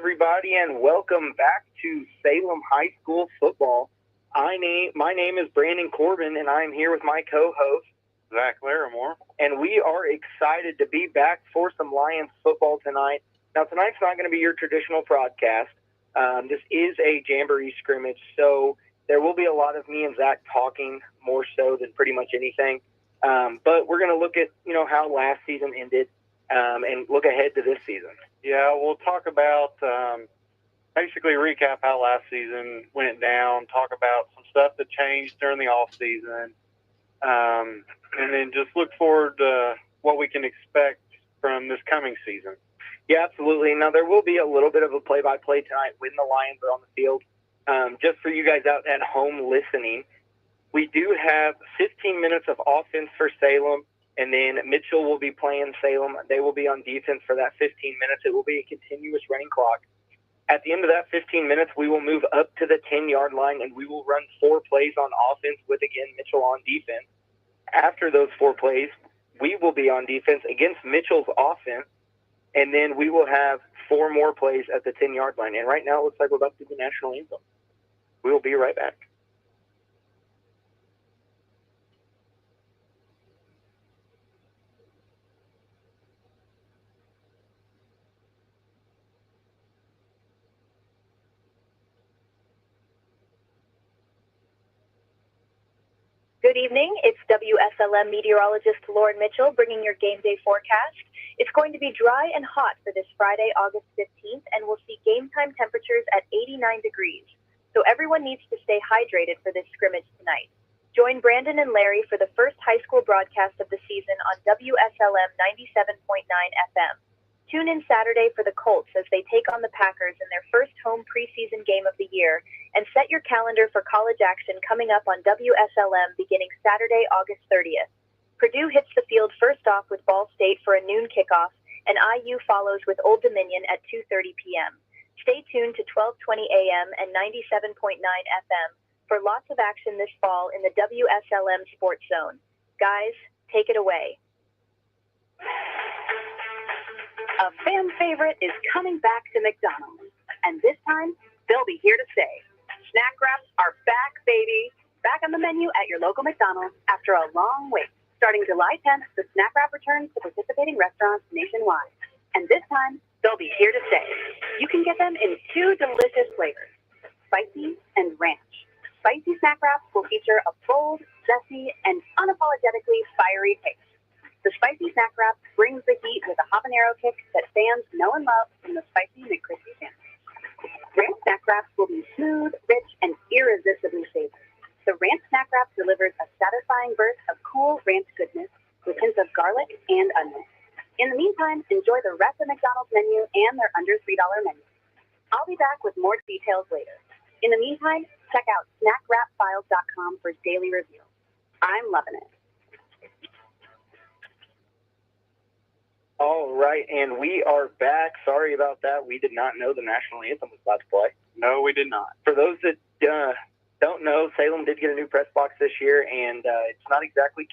everybody, and welcome back to Salem High School football. My name is Brandon Corbin, and I'm here with my co-host, Zach Larimore. And we are excited to be back for some Lions football tonight. Now, tonight's not going to be your traditional broadcast. This is a Jamboree scrimmage, so there will be a lot of me and Zach talking more so than pretty much anything. But we're going to look at, how last season ended and look ahead to this season. Yeah, we'll talk about basically recap how last season went down, talk about some stuff that changed during the off season, and then just look forward to what we can expect from this coming season. Yeah, absolutely. Now, there will be a little bit of a play-by-play tonight when the Lions are on the field. Just for you guys out at home listening, we do have 15 minutes of offense for Salem, and then Mitchell will be playing Salem. They will be on defense for that 15 minutes. It will be a continuous running clock. At the end of that 15 minutes, we will move up to the 10-yard line, and we will run 4 plays on offense with, again, Mitchell on defense. After those 4 plays, we will be on defense against Mitchell's offense, and then we will have 4 more plays at the 10-yard line. And right now it looks like we're about to do the national anthem. We will be right back. Good evening. It's WSLM meteorologist Lauren Mitchell bringing your game day forecast. It's going to be dry and hot for this Friday, August 15th, and we'll see game time temperatures at 89 degrees. So everyone needs to stay hydrated for this scrimmage tonight. Join Brandon and Larry for the first high school broadcast of the season on WSLM 97.9 FM. Tune in Saturday for the Colts as they take on the Packers in their first home preseason game of the year, and set your calendar for college action coming up on WSLM beginning Saturday, August 30th. Purdue hits the field first off with Ball State for a noon kickoff, and IU follows with Old Dominion at 2:30 p.m. Stay tuned to 12:20 a.m. and 97.9 FM for lots of action this fall in the WSLM Sports Zone. Guys, take it away. A fan favorite is coming back to McDonald's, and this time, they'll be here to stay. Snack wraps are back, baby. Back on the menu at your local McDonald's after a long wait. Starting July 10th, the snack wrap returns to participating restaurants nationwide. And this time, they'll be here to stay. You can get them in 2 delicious flavors, spicy and ranch. Spicy snack wraps will feature a bold, zesty, and unapologetically fiery taste. The spicy snack wrap brings the heat with a habanero kick that fans know and love from the spicy McCrispy sandwich. Ranch snack wraps will be smooth, rich, and irresistibly savory. The ranch snack wrap delivers a satisfying burst of cool ranch goodness with hints of garlic and onion. In the meantime, enjoy the rest of McDonald's menu and their under $3 menu. I'll be back with more details later. In the meantime, check out snackwrapfiles.com for daily reviews. I'm loving it. All right, and we are back. Sorry about that. We did not know the national anthem was about to play. No, we did not. For those that don't know, Salem did get a new press box this year, and it's not exactly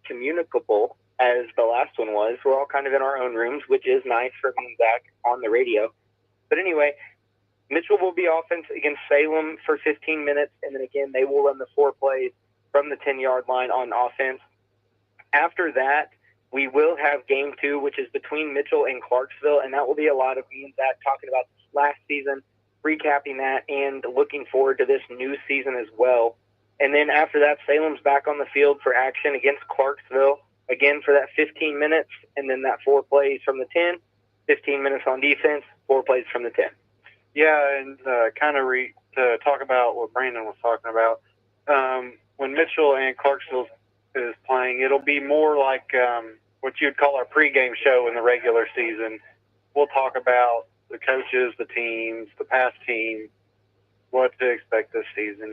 communicable as the last one was. We're all kind of in our own rooms, which is nice for me and Zach on the radio. But anyway, Mitchell will be offense against Salem for 15 minutes, and then again, they will run the 4 plays from the 10-yard line on offense. After that, we will have game 2, which is between Mitchell and Clarksville, and that will be a lot of me and Zach talking about last season, recapping that, and looking forward to this new season as well. And then after that, Salem's back on the field for action against Clarksville, again for that 15 minutes, and then that 4 plays from the 10, 15 minutes on defense, 4 plays from the 10. Yeah, and to talk about what Brandon was talking about, when Mitchell and Clarksville is playing, it'll be more like what you'd call our pregame show in the regular season. We'll talk about the coaches, the teams, the past team, what to expect this season.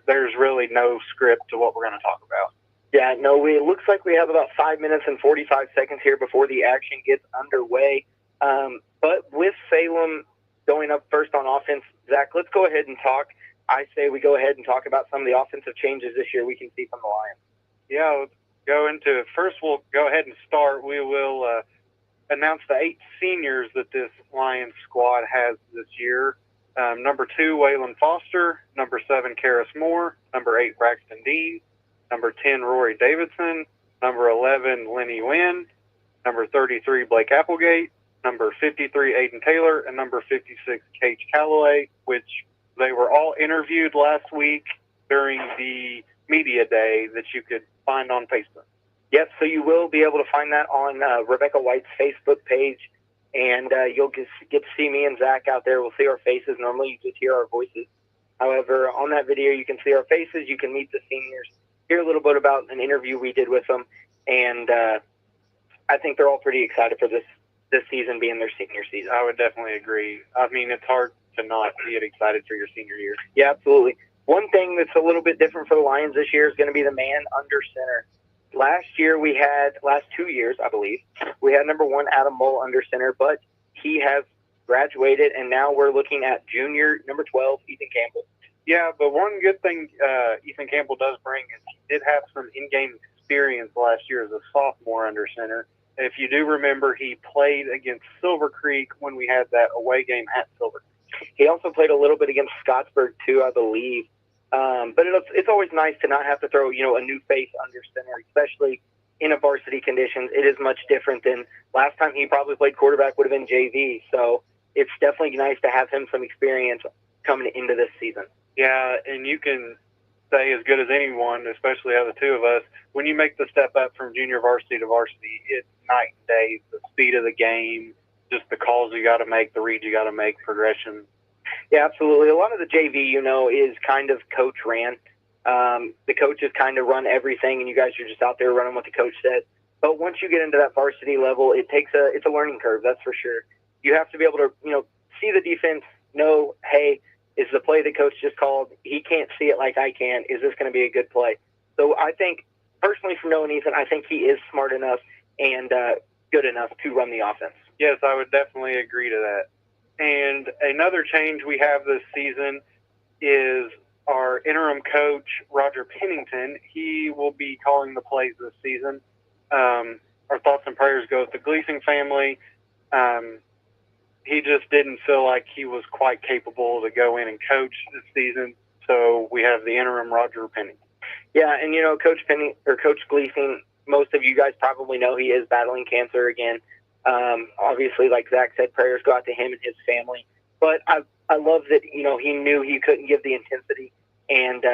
There's really no script to what we're going to talk about. Yeah, no, it looks like we have about 5 minutes and 45 seconds here before the action gets underway. But with Salem going up first on offense, Zach, let's go ahead and talk. I say we go ahead and talk about some of the offensive changes this year we can see from the Lions. Yeah, let's go into it. First, we'll go ahead and start. We will announce the 8 seniors that this Lions squad has this year. Number 2, Waylon Foster. Number 7, Karis Moore. Number 8, Braxton Dean. Number 10, Rory Davidson. Number 11, Lenny Wynn. Number 33, Blake Applegate. Number 53, Aiden Taylor. And number 56, Cage Calloway, which they were all interviewed last week during the media day that you could find on Facebook. Yep, so you will be able to find that on Rebecca White's Facebook page, and you'll get to see me and Zach out there. We'll see our faces. Normally you just hear our voices. However, on that video you can see our faces, you can meet the seniors, hear a little bit about an interview we did with them, and I think they're all pretty excited for this season being their senior season. I would definitely agree. I mean, it's hard to not get excited for your senior year. Yeah, absolutely. One thing that's a little bit different for the Lions this year is going to be the man under center. Last 2 years, I believe, we had number 1, Adam Mull under center, but he has graduated, and now we're looking at junior, number 12, Ethan Campbell. Yeah, but one good thing Ethan Campbell does bring is he did have some in-game experience last year as a sophomore under center. If you do remember, he played against Silver Creek when we had that away game at Silver Creek. He also played a little bit against Scottsburg, too, I believe. But it's always nice to not have to throw, a new face under center, especially in a varsity conditions. It is much different than last time he probably played quarterback would have been JV. So it's definitely nice to have him some experience coming into this season. Yeah, and you can say as good as anyone, especially out of the two of us, when you make the step up from junior varsity to varsity, it's night and day. The speed of the game, just the calls you got to make, the reads you got to make, progression. Yeah, absolutely. A lot of the JV, is kind of coach ran. The coaches kind of run everything, and you guys are just out there running what the coach said. But once you get into that varsity level, it's a learning curve, that's for sure. You have to be able to, see the defense, know, hey, is the play the coach just called? He can't see it like I can. Is this going to be a good play? So I think, personally, from knowing Ethan, I think he is smart enough and good enough to run the offense. Yes, I would definitely agree to that. And another change we have this season is our interim coach, Roger Pennington. He will be calling the plays this season. Our thoughts and prayers go with the Gleason family. He just didn't feel like he was quite capable to go in and coach this season, so we have the interim Roger Pennington. Yeah, and Coach Gleason, most of you guys probably know he is battling cancer again. Obviously, like Zach said, prayers go out to him and his family. But I love that, he knew he couldn't give the intensity and,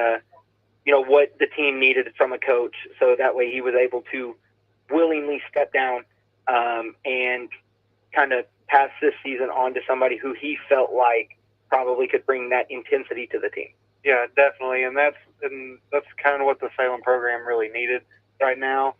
what the team needed from a coach. So that way he was able to willingly step down and kind of pass this season on to somebody who he felt like probably could bring that intensity to the team. Yeah, definitely. And that's kind of what the Salem program really needed right now.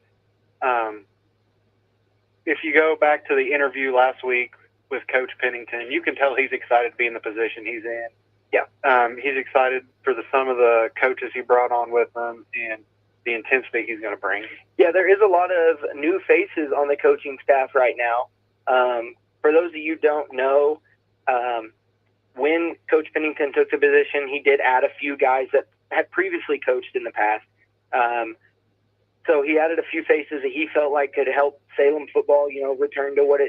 If you go back to the interview last week with Coach Pennington, you can tell he's excited to be in the position he's in. Yeah. He's excited for some of the coaches he brought on with him and the intensity he's going to bring. Yeah, there is a lot of new faces on the coaching staff right now. For those of you who don't know, when Coach Pennington took the position, he did add a few guys that had previously coached in the past. So he added a few faces that he felt like could help Salem football, return to what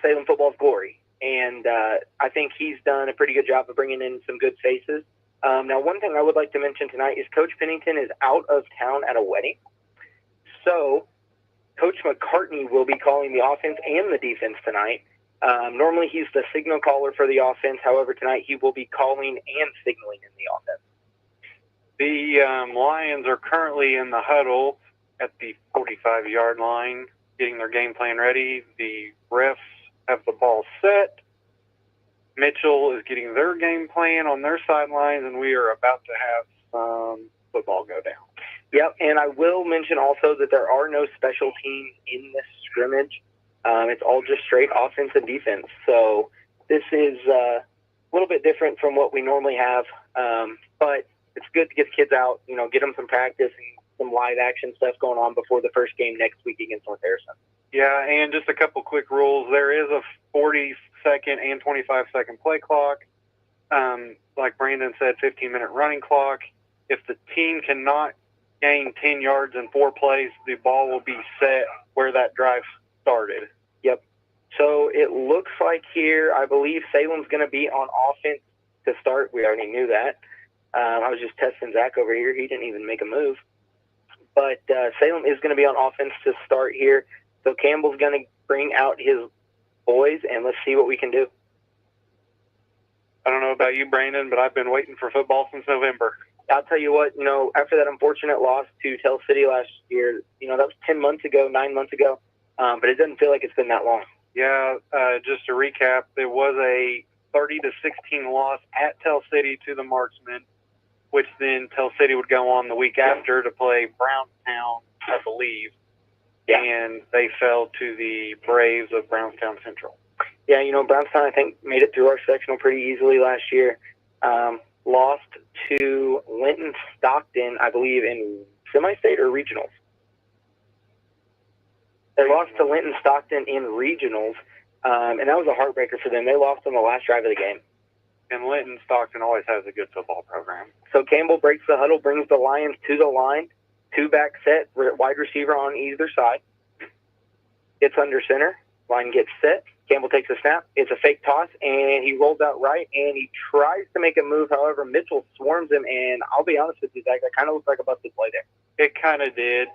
Salem football's glory. And I think he's done a pretty good job of bringing in some good faces. Now, one thing I would like to mention tonight is Coach Pennington is out of town at a wedding. So Coach McCartney will be calling the offense and the defense tonight. Normally he's the signal caller for the offense. However, tonight he will be calling and signaling in the offense. The Lions are currently in the huddle at the 45-yard line, getting their game plan ready. The refs have the ball set. Mitchell is getting their game plan on their sidelines, and we are about to have some football go down. Yep, and I will mention also that there are no special teams in this scrimmage. It's all just straight offense and defense. So this is a little bit different from what we normally have, but it's good to get the kids out, get them some practice and some live action stuff going on before the first game next week against North Harrison. Yeah, and just a couple quick rules. There is a 40-second and 25-second play clock. Like Brandon said, 15-minute running clock. If the team cannot gain 10 yards in 4 plays, the ball will be set where that drive started. So it looks like here, I believe Salem's going to be on offense to start. We already knew that. I was just testing Zach over here. He didn't even make a move. But Salem is going to be on offense to start here. So Campbell's going to bring out his boys, and let's see what we can do. I don't know about you, Brandon, but I've been waiting for football since November. I'll tell you what, after that unfortunate loss to Tell City last year, that was 9 months ago, but it doesn't feel like it's been that long. Yeah, just to recap, there was a 30-16 loss at Tell City to the Marksmen, which then Tell City would go on the week after to play Brownstown, I believe, and they fell to the Braves of Brownstown Central. Yeah, Brownstown, I think, made it through our sectional pretty easily last year. Lost to Linton Stockton, I believe, in semi-state or regionals. They lost to Linton Stockton in regionals, and that was a heartbreaker for them. They lost on the last drive of the game. And Linton Stockton always has a good football program. So Campbell breaks the huddle, brings the Lions to the line, 2-back set, wide receiver on either side. It's under center. Line gets set. Campbell takes a snap. It's a fake toss, and he rolls out right, and he tries to make a move. However, Mitchell swarms him, and I'll be honest with you, Zach, that kind of looks like a busted play there. It kind of did.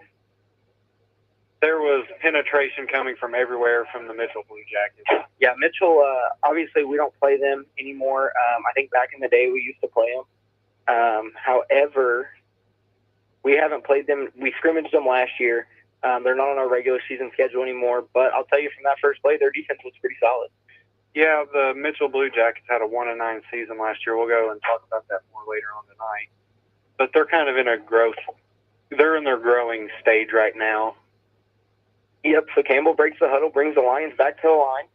There was penetration coming from everywhere from the Mitchell Bluejackets. Yeah, Mitchell, obviously we don't play them anymore. I think back in the day we used to play them. However, we haven't played them. We scrimmaged them last year. They're not on our regular season schedule anymore, but I'll tell you from that first play, their defense was pretty solid. Yeah, the Mitchell Bluejackets had a 1-9 season last year. We'll go and talk about that more later on tonight. But they're kind of in a they're in their growing stage right now. Yep, so Campbell breaks the huddle, brings the Lions back to the line.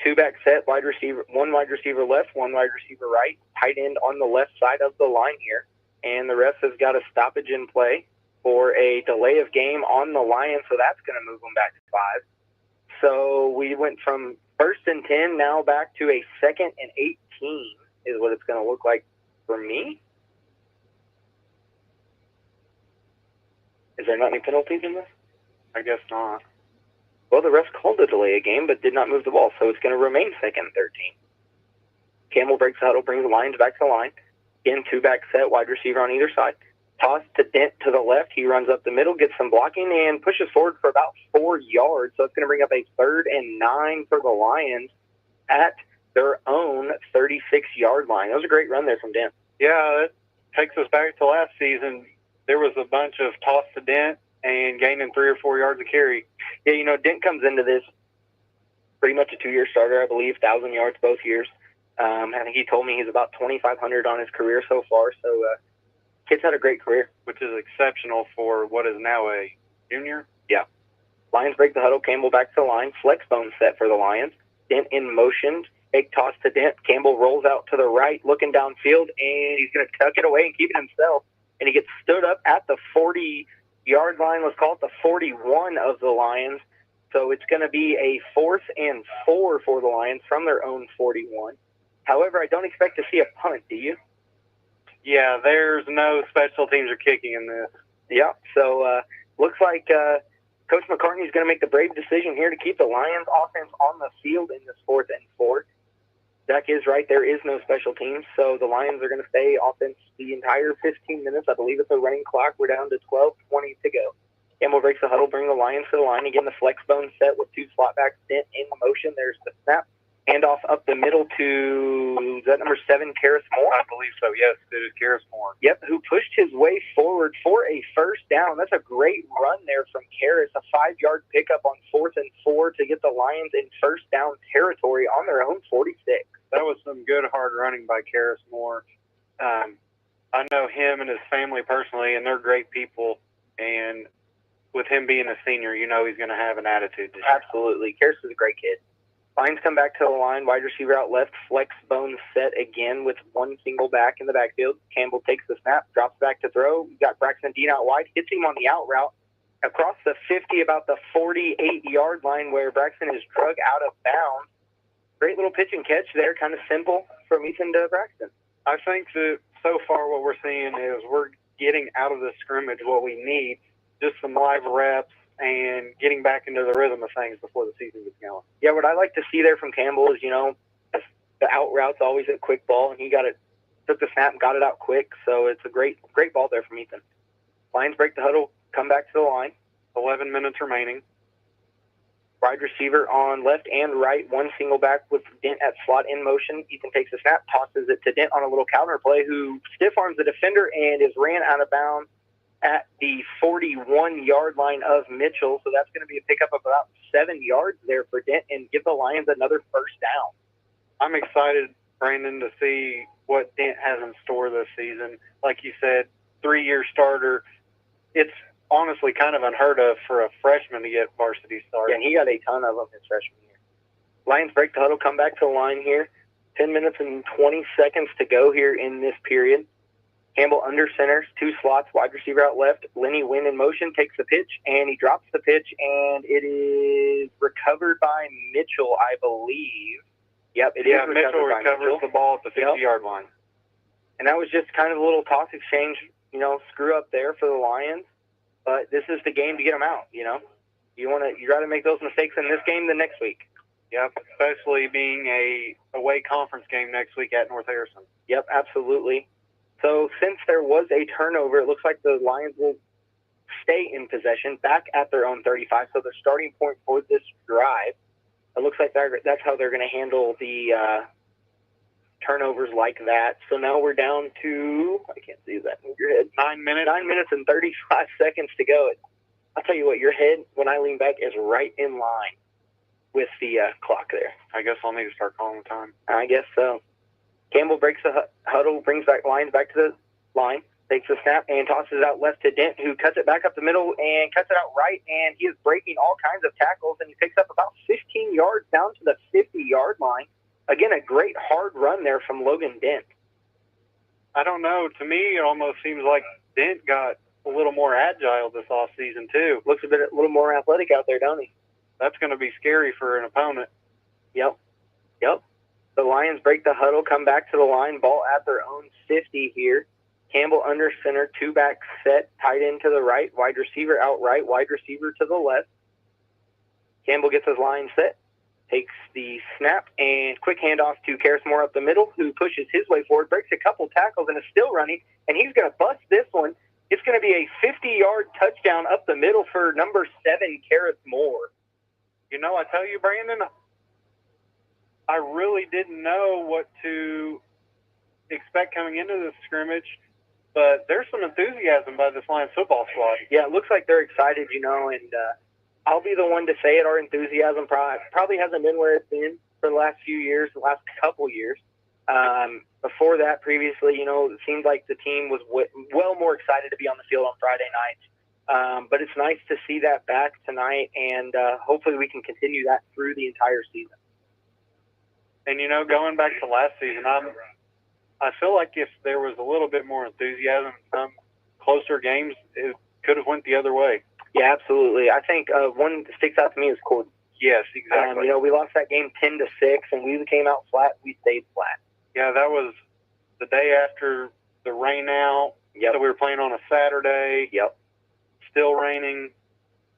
2-back set, one wide receiver left, one wide receiver right, tight end on the left side of the line here. And the ref has got a stoppage in play for a delay of game on the Lions, so that's going to move them back to 5. So we went from 1st and 10 now back to a 2nd and 18 is what it's going to look like for me. Is there not any penalties in this? I guess not. Well, the refs called a delay of game, but did not move the ball, so it's going to remain 2nd and 13. Campbell breaks the huddle, brings the Lions back to the line. Again, 2-back set, wide receiver on either side. Toss to Dent to the left. He runs up the middle, gets some blocking, and pushes forward for about 4 yards. So it's going to bring up a 3rd and 9 for the Lions at their own 36-yard line. That was a great run there from Dent. Yeah, it takes us back to last season. There was a bunch of toss to Dent and gaining 3 or 4 yards of carry. Yeah, Dent comes into this pretty much a 2-year starter, I believe, 1,000 yards both years. I think he told me he's about 2,500 on his career so far. So kid's had a great career. Which is exceptional for what is now a junior. Yeah. Lions break the huddle. Campbell back to the line. Flex bone set for the Lions. Dent in motion. Fake toss to Dent. Campbell rolls out to the right, looking downfield, and he's going to tuck it away and keep it himself. And he gets stood up at the 40-yard line. Let's call it the 41 of the Lions. So it's going to be a 4th and 4 for the Lions from their own 41. However, I don't expect to see a punt, do you? Yeah, there's no special teams or kicking in this. Yeah, so looks like Coach McCartney's going to make the brave decision here to keep the Lions offense on the field in this 4th and 4. Zach is right. There is no special teams, so the Lions are going to stay offense the entire 15 minutes. I believe it's a running clock. We're down to 12:20 to go. Campbell breaks the huddle, bring the Lions to the line. Again, the flex bone set with 2 slot backs. Dent in motion. There's the snap. Handoff up the middle to, is that number 7, Karis Moore? I believe so, yes. It is Karis Moore. Yep, who pushed his way forward for a 1st down. That's a great run there from Karis. A 5-yard pickup on 4th and 4 to get the Lions in 1st down territory on their own 46. That was some good hard running by Karis Moore. I know him and his family personally, and they're great people. And with him being a senior, he's going to have an attitude. Absolutely. Karis is a great kid. Lions come back to the line, wide receiver out left, flex bone set again with 1 single back in the backfield. Campbell takes the snap, drops back to throw. You got Braxton Dean out wide, hits him on the out route across the 50, about the 48-yard line where Braxton is drug out of bounds. Great little pitch and catch there, kind of simple from Ethan to Braxton. I think that so far what we're seeing is we're getting out of the scrimmage what we need, just some live reps, and getting back into the rhythm of things before the season gets going. Yeah, what I like to see there from Campbell is, the out route's always a quick ball, and he took the snap and got it out quick. So it's a great ball there from Ethan. Lions break the huddle, come back to the line. 11 minutes remaining. Wide receiver on left and right, one single back with Dent at slot in motion. Ethan takes the snap, tosses it to Dent on a little counter play, who stiff arms the defender and is ran out of bounds at the 41-yard line of Mitchell. So that's going to be a pickup of about 7 yards there for Dent and give the Lions another first down. I'm excited, Brandon, to see what Dent has in store this season. Like you said, 3-year starter. It's honestly kind of unheard of for a freshman to get varsity start. Yeah, and he got a ton of them his freshman year. Lions break the huddle, come back to the line here. 10 minutes and 20 seconds to go here in this period. Campbell under center, 2 slots, wide receiver out left. Lenny Wynn in motion, takes the pitch, and he drops the pitch, and it is recovered by Mitchell, I believe. Yep, it is. Mitchell recovers the ball at the 50-yard line. And that was just kind of a little toss exchange, screw up there for the Lions. But this is the game to get them out, You got to make those mistakes in this game the next week. Yep, especially being a away conference game next week at North Harrison. Yep, absolutely. So since there was a turnover, it looks like the Lions will stay in possession back at their own 35. So the starting point for this drive, it looks like that's how they're going to handle the turnovers like that. So now we're down to, I can't see that, move your head. 9 minutes. 9 minutes and 35 seconds to go. I'll tell you what, your head, when I lean back, is right in line with the clock there. I guess I'll need to start calling the time. I guess so. Campbell breaks the huddle, brings back Lions back to the line, takes the snap, and tosses it out left to Dent, who cuts it back up the middle and cuts it out right, and he is breaking all kinds of tackles, and he picks up about 15 yards down to the 50-yard line. Again, a great hard run there from Logan Dent. I don't know. To me, it almost seems like Dent got a little more agile this offseason, too. Looks a little more athletic out there, don't he? That's going to be scary for an opponent. Yep. The Lions break the huddle, come back to the line, ball at their own 50 here. Campbell under center, 2-back set, tight end to the right, wide receiver out right, wide receiver to the left. Campbell gets his line set, takes the snap, and quick handoff to Karis Moore up the middle, who pushes his way forward, breaks a couple tackles, and is still running, and he's going to bust this one. It's going to be a 50-yard touchdown up the middle for number 7, Karis Moore. I tell you, Brandon, I really didn't know what to expect coming into this scrimmage, but there's some enthusiasm by this Lions football squad. Yeah, it looks like they're excited, and I'll be the one to say it. Our enthusiasm probably hasn't been where it's been for the last few years, the last couple years. Before that, previously, it seemed like the team was well more excited to be on the field on Friday nights. But it's nice to see that back tonight, and hopefully we can continue that through the entire season. And, going back to last season, I feel like if there was a little bit more enthusiasm in some closer games, it could have went the other way. Yeah, absolutely. I think one that sticks out to me is Corden. Yes, exactly. We lost that game 10-6, and we came out flat. We stayed flat. Yeah, that was the day after the rain out. Yep. So we were playing on a Saturday. Yep. Still raining.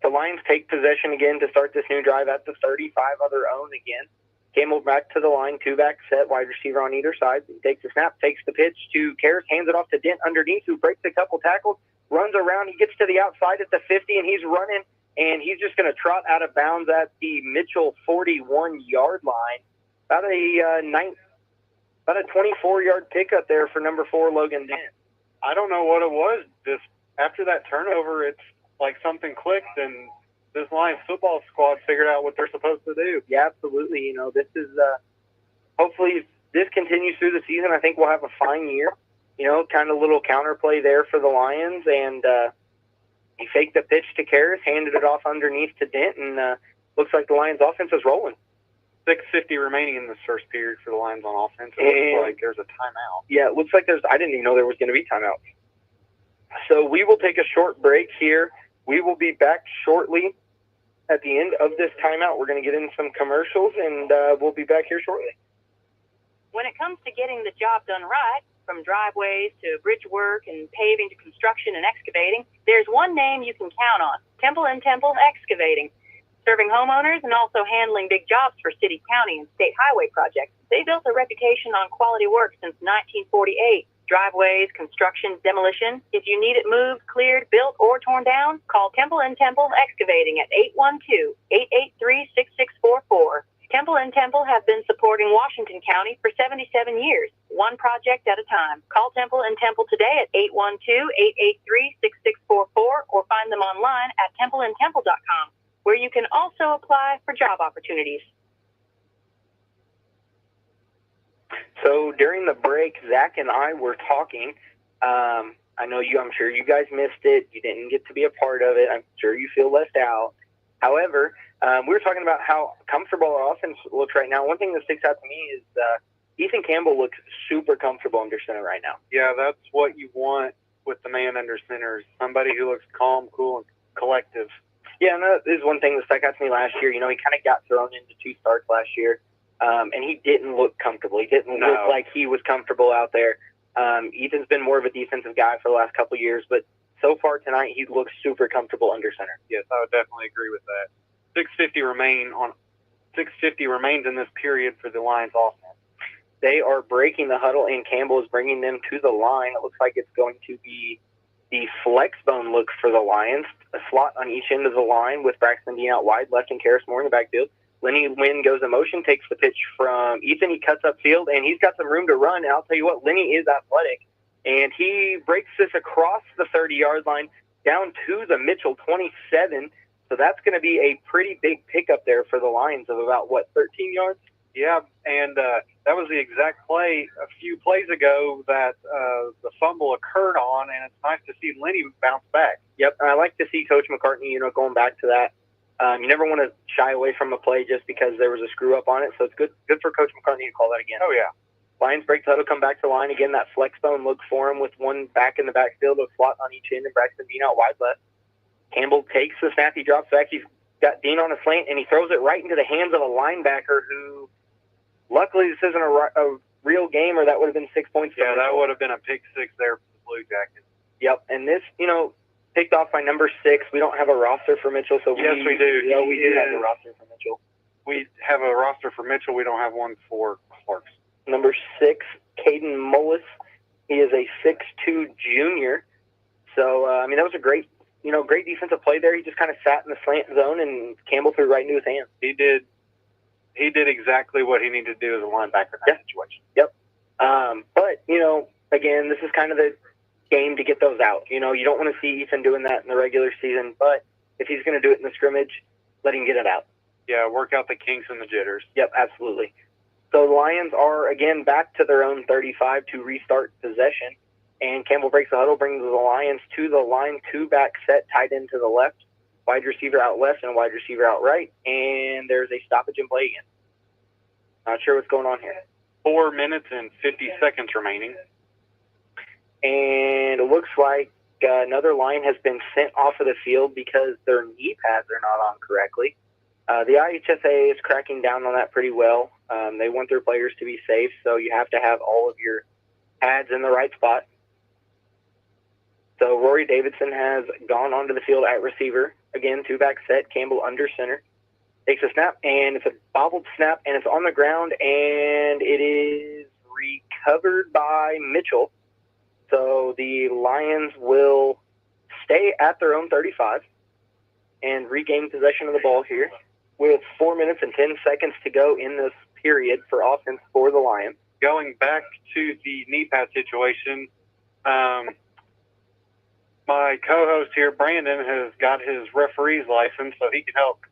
The Lions take possession again to start this new drive at the 35 of their own again. Campbell back to the line, 2-back set, wide receiver on either side. He takes the snap, takes the pitch to Karis, hands it off to Dent underneath, who breaks a couple tackles, runs around. He gets to the outside at the 50, and he's running, and he's just going to trot out of bounds at the Mitchell 41-yard line. About a 24-yard pickup there for number 4, Logan Dent. I don't know what it was. Just after that turnover, it's like something clicked, and this Lions football squad figured out what they're supposed to do. Yeah, absolutely. This is hopefully if this continues through the season, I think we'll have a fine year. Kind of little counterplay there for the Lions, and he faked the pitch to Karis, handed it off underneath to Dent, and looks like the Lions offense is rolling. 6:50 remaining in this first period for the Lions on offense. It looks like there's a timeout. Yeah, it looks like I didn't even know there was going to be timeouts. So we will take a short break here. We will be back shortly at the end of this timeout. We're going to get in some commercials, and we'll be back here shortly. When it comes to getting the job done right, from driveways to bridge work and paving to construction and excavating, there's one name you can count on: Temple & Temple Excavating. Serving homeowners and also handling big jobs for city, county, and state highway projects, they built a reputation on quality work since 1948. Driveways, construction, demolition. If you need it moved, cleared, built, or torn down, call Temple & Temple Excavating at 812-883-6644. Temple & Temple have been supporting Washington County for 77 years, one project at a time. Call Temple & Temple today at 812-883-6644 or find them online at templeandtemple.com, where you can also apply for job opportunities. So during the break, Zach and I were talking. I know I'm sure you guys missed it. You didn't get to be a part of it. I'm sure you feel left out. However, we were talking about how comfortable our offense looks right now. One thing that sticks out to me is Ethan Campbell looks super comfortable under center right now. Yeah, that's what you want with the man under center, somebody who looks calm, cool, and collective. Yeah, and that is one thing that stuck out to me last year. You know, he kind of got thrown into 2 starts last year, and he didn't look comfortable. He didn't look like he was comfortable out there. Ethan's been more of a defensive guy for the last couple of years, but so far tonight he looks super comfortable under center. Yes, I would definitely agree with that. 650 remains in this period for the Lions offense. They are breaking the huddle, and Campbell is bringing them to the line. It looks like it's going to be the flex bone look for the Lions, a slot on each end of the line with Braxton Dean out wide, left and Karis Moore in the backfield. Lenny Wynn goes in motion, takes the pitch from Ethan. He cuts upfield, and he's got some room to run. And I'll tell you what, Lenny is athletic, and he breaks this across the 30-yard line down to the Mitchell 27. So that's going to be a pretty big pickup there for the Lions of about, 13 yards? Yeah, and that was the exact play a few plays ago that the fumble occurred on, and it's nice to see Lenny bounce back. Yep, and I like to see Coach McCartney, going back to that. You never want to shy away from a play just because there was a screw-up on it, so it's good for Coach McCartney to call that again. Oh, yeah. Lions break the huddle, come back to the line. Again, that flex bone look for him with one back in the backfield, a slot on each end, and Braxton Dean out wide left. Campbell takes the snap, he drops back, he's got Dean on a slant, and he throws it right into the hands of a linebacker who, luckily this isn't a real game, or that would have been 6 points. Yeah, that would have been a pick 6 there for the Blue Jackets. Yep, and this, picked off by number 6. We don't have a roster for Mitchell, so yes, we do. Yeah, we do have a roster for Mitchell. We have a roster for Mitchell. We don't have one for Clarksville. Number 6, Caden Mullis. He is a 6'2" junior. So, that was a great defensive play there. He just kind of sat in the slant zone, and Campbell threw right into his hands. He did exactly what he needed to do as a linebacker in that situation. Yep. But, again, this is kind of the game to get those out. You don't want to see Ethan doing that in the regular season, but if he's going to do it in the scrimmage, let him get it out. Yeah, work out the kinks and the jitters. Yep, absolutely. So the Lions are, again, back to their own 35 to restart possession, and Campbell breaks the huddle, brings the Lions to the line, 2-back set, tight end to the left, wide receiver out left and wide receiver out right, and there's a stoppage in play again. Not sure what's going on here. 4 minutes and 50 seconds remaining. And it looks like another line has been sent off of the field because their knee pads are not on correctly. The IHSA is cracking down on that pretty well. They want their players to be safe, so you have to have all of your pads in the right spot. So Rory Davidson has gone onto the field at receiver. Again, 2-back set, Campbell under center. Takes a snap, and it's a bobbled snap, and it's on the ground, and it is recovered by Mitchell. So the Lions will stay at their own 35 and regain possession of the ball here with 4 minutes and 10 seconds to go in this period for offense for the Lions. Going back to the knee pad situation, my co-host here, Brandon, has got his referee's license, so he can help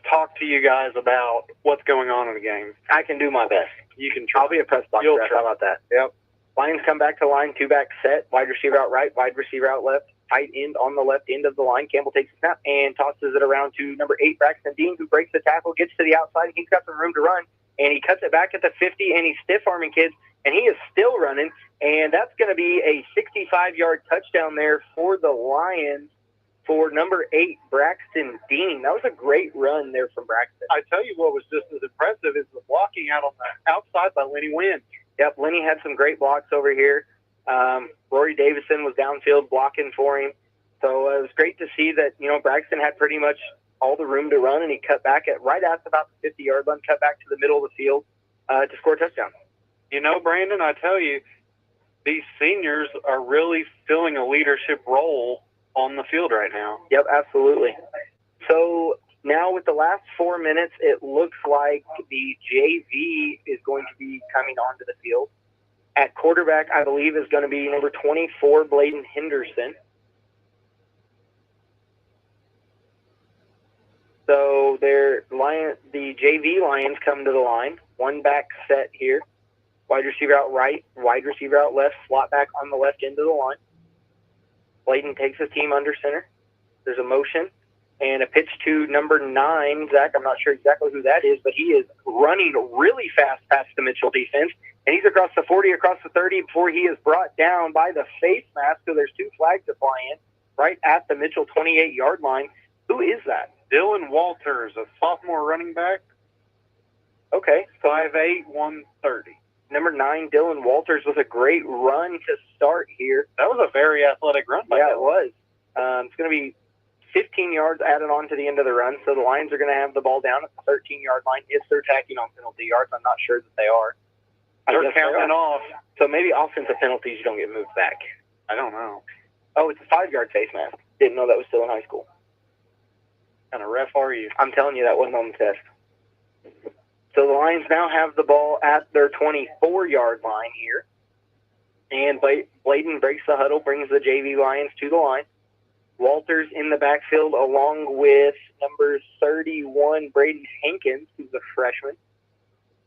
talk to you guys about what's going on in the game. I can do my best. You can try. I'll be a press box ref. How about that? Yep. Lions come back to line, 2-back set, wide receiver out right, wide receiver out left, tight end on the left end of the line. Campbell takes a snap and tosses it around to number 8, Braxton Dean, who breaks the tackle, gets to the outside, and he's got some room to run, and he cuts it back at the 50, and he's stiff-arming kids, and he is still running, and that's going to be a 65-yard touchdown there for the Lions for number 8, Braxton Dean. That was a great run there from Braxton. I tell you what was just as impressive is the blocking out on the outside by Lenny Wynn. Yep, Lenny had some great blocks over here. Rory Davison was downfield blocking for him. So it was great to see that, Braxton had pretty much all the room to run, and he cut back right at about the 50-yard line, cut back to the middle of the field to score a touchdown. Brandon, I tell you, these seniors are really filling a leadership role on the field right now. Yep, absolutely. So now with the last 4 minutes, it looks like the JV is going to be coming onto the field. At quarterback, I believe, is going to be number 24, Bladen Henderson. So the JV Lions come to the line. One back set here. Wide receiver out right, wide receiver out left, slot back on the left end of the line. Bladen takes his team under center. There's a motion and a pitch to number 9, Zach. I'm not sure exactly who that is, but he is running really fast past the Mitchell defense. And he's across the 40, across the 30 before he is brought down by the face mask. So there's 2 flags to fly in right at the Mitchell 28-yard line. Who is that? Dylan Walters, a sophomore running back. Okay. 5'8", 130. Number 9, Dylan Walters, with a great run to start here. That was a very athletic run by Yeah, Dylan. it was. It's going to be 15 yards added on to the end of the run. So the Lions are going to have the ball down at the 13-yard line if they're tacking on penalty yards. I'm not sure that they are. They're counting off. So maybe offensive penalties, you don't get moved back. I don't know. Oh, it's a 5-yard face mask. Didn't know that was still in high school. What kind of ref are you? I'm telling you, that wasn't on the test. So the Lions now have the ball at their 24-yard line here. And Bladen breaks the huddle, brings the JV Lions to the line. Walters in the backfield along with number 31, Brady Hankins, who's a freshman.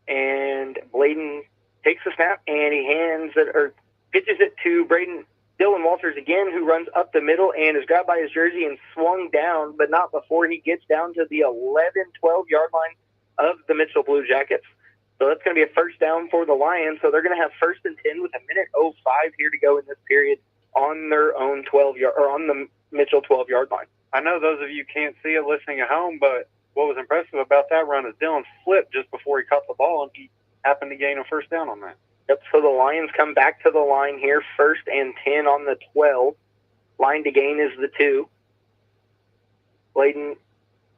And Bladen takes the snap, and he pitches it to Dylan Walters again, who runs up the middle and is grabbed by his jersey and swung down, but not before he gets down to the 11, 12-yard line of the Mitchell Bluejackets. So that's going to be a first down for the Lions. So they're going to have 1st and 10 with 1:05 here to go in this period on their own 12-yard or on the Mitchell 12-yard line. I know those of you can't see it listening at home, but what was impressive about that run is Dylan flipped just before he caught the ball, and he happened to gain a first down on that. Yep, so the Lions come back to the line here, 1st and 10 on the 12. Line to gain is the 2. Bladen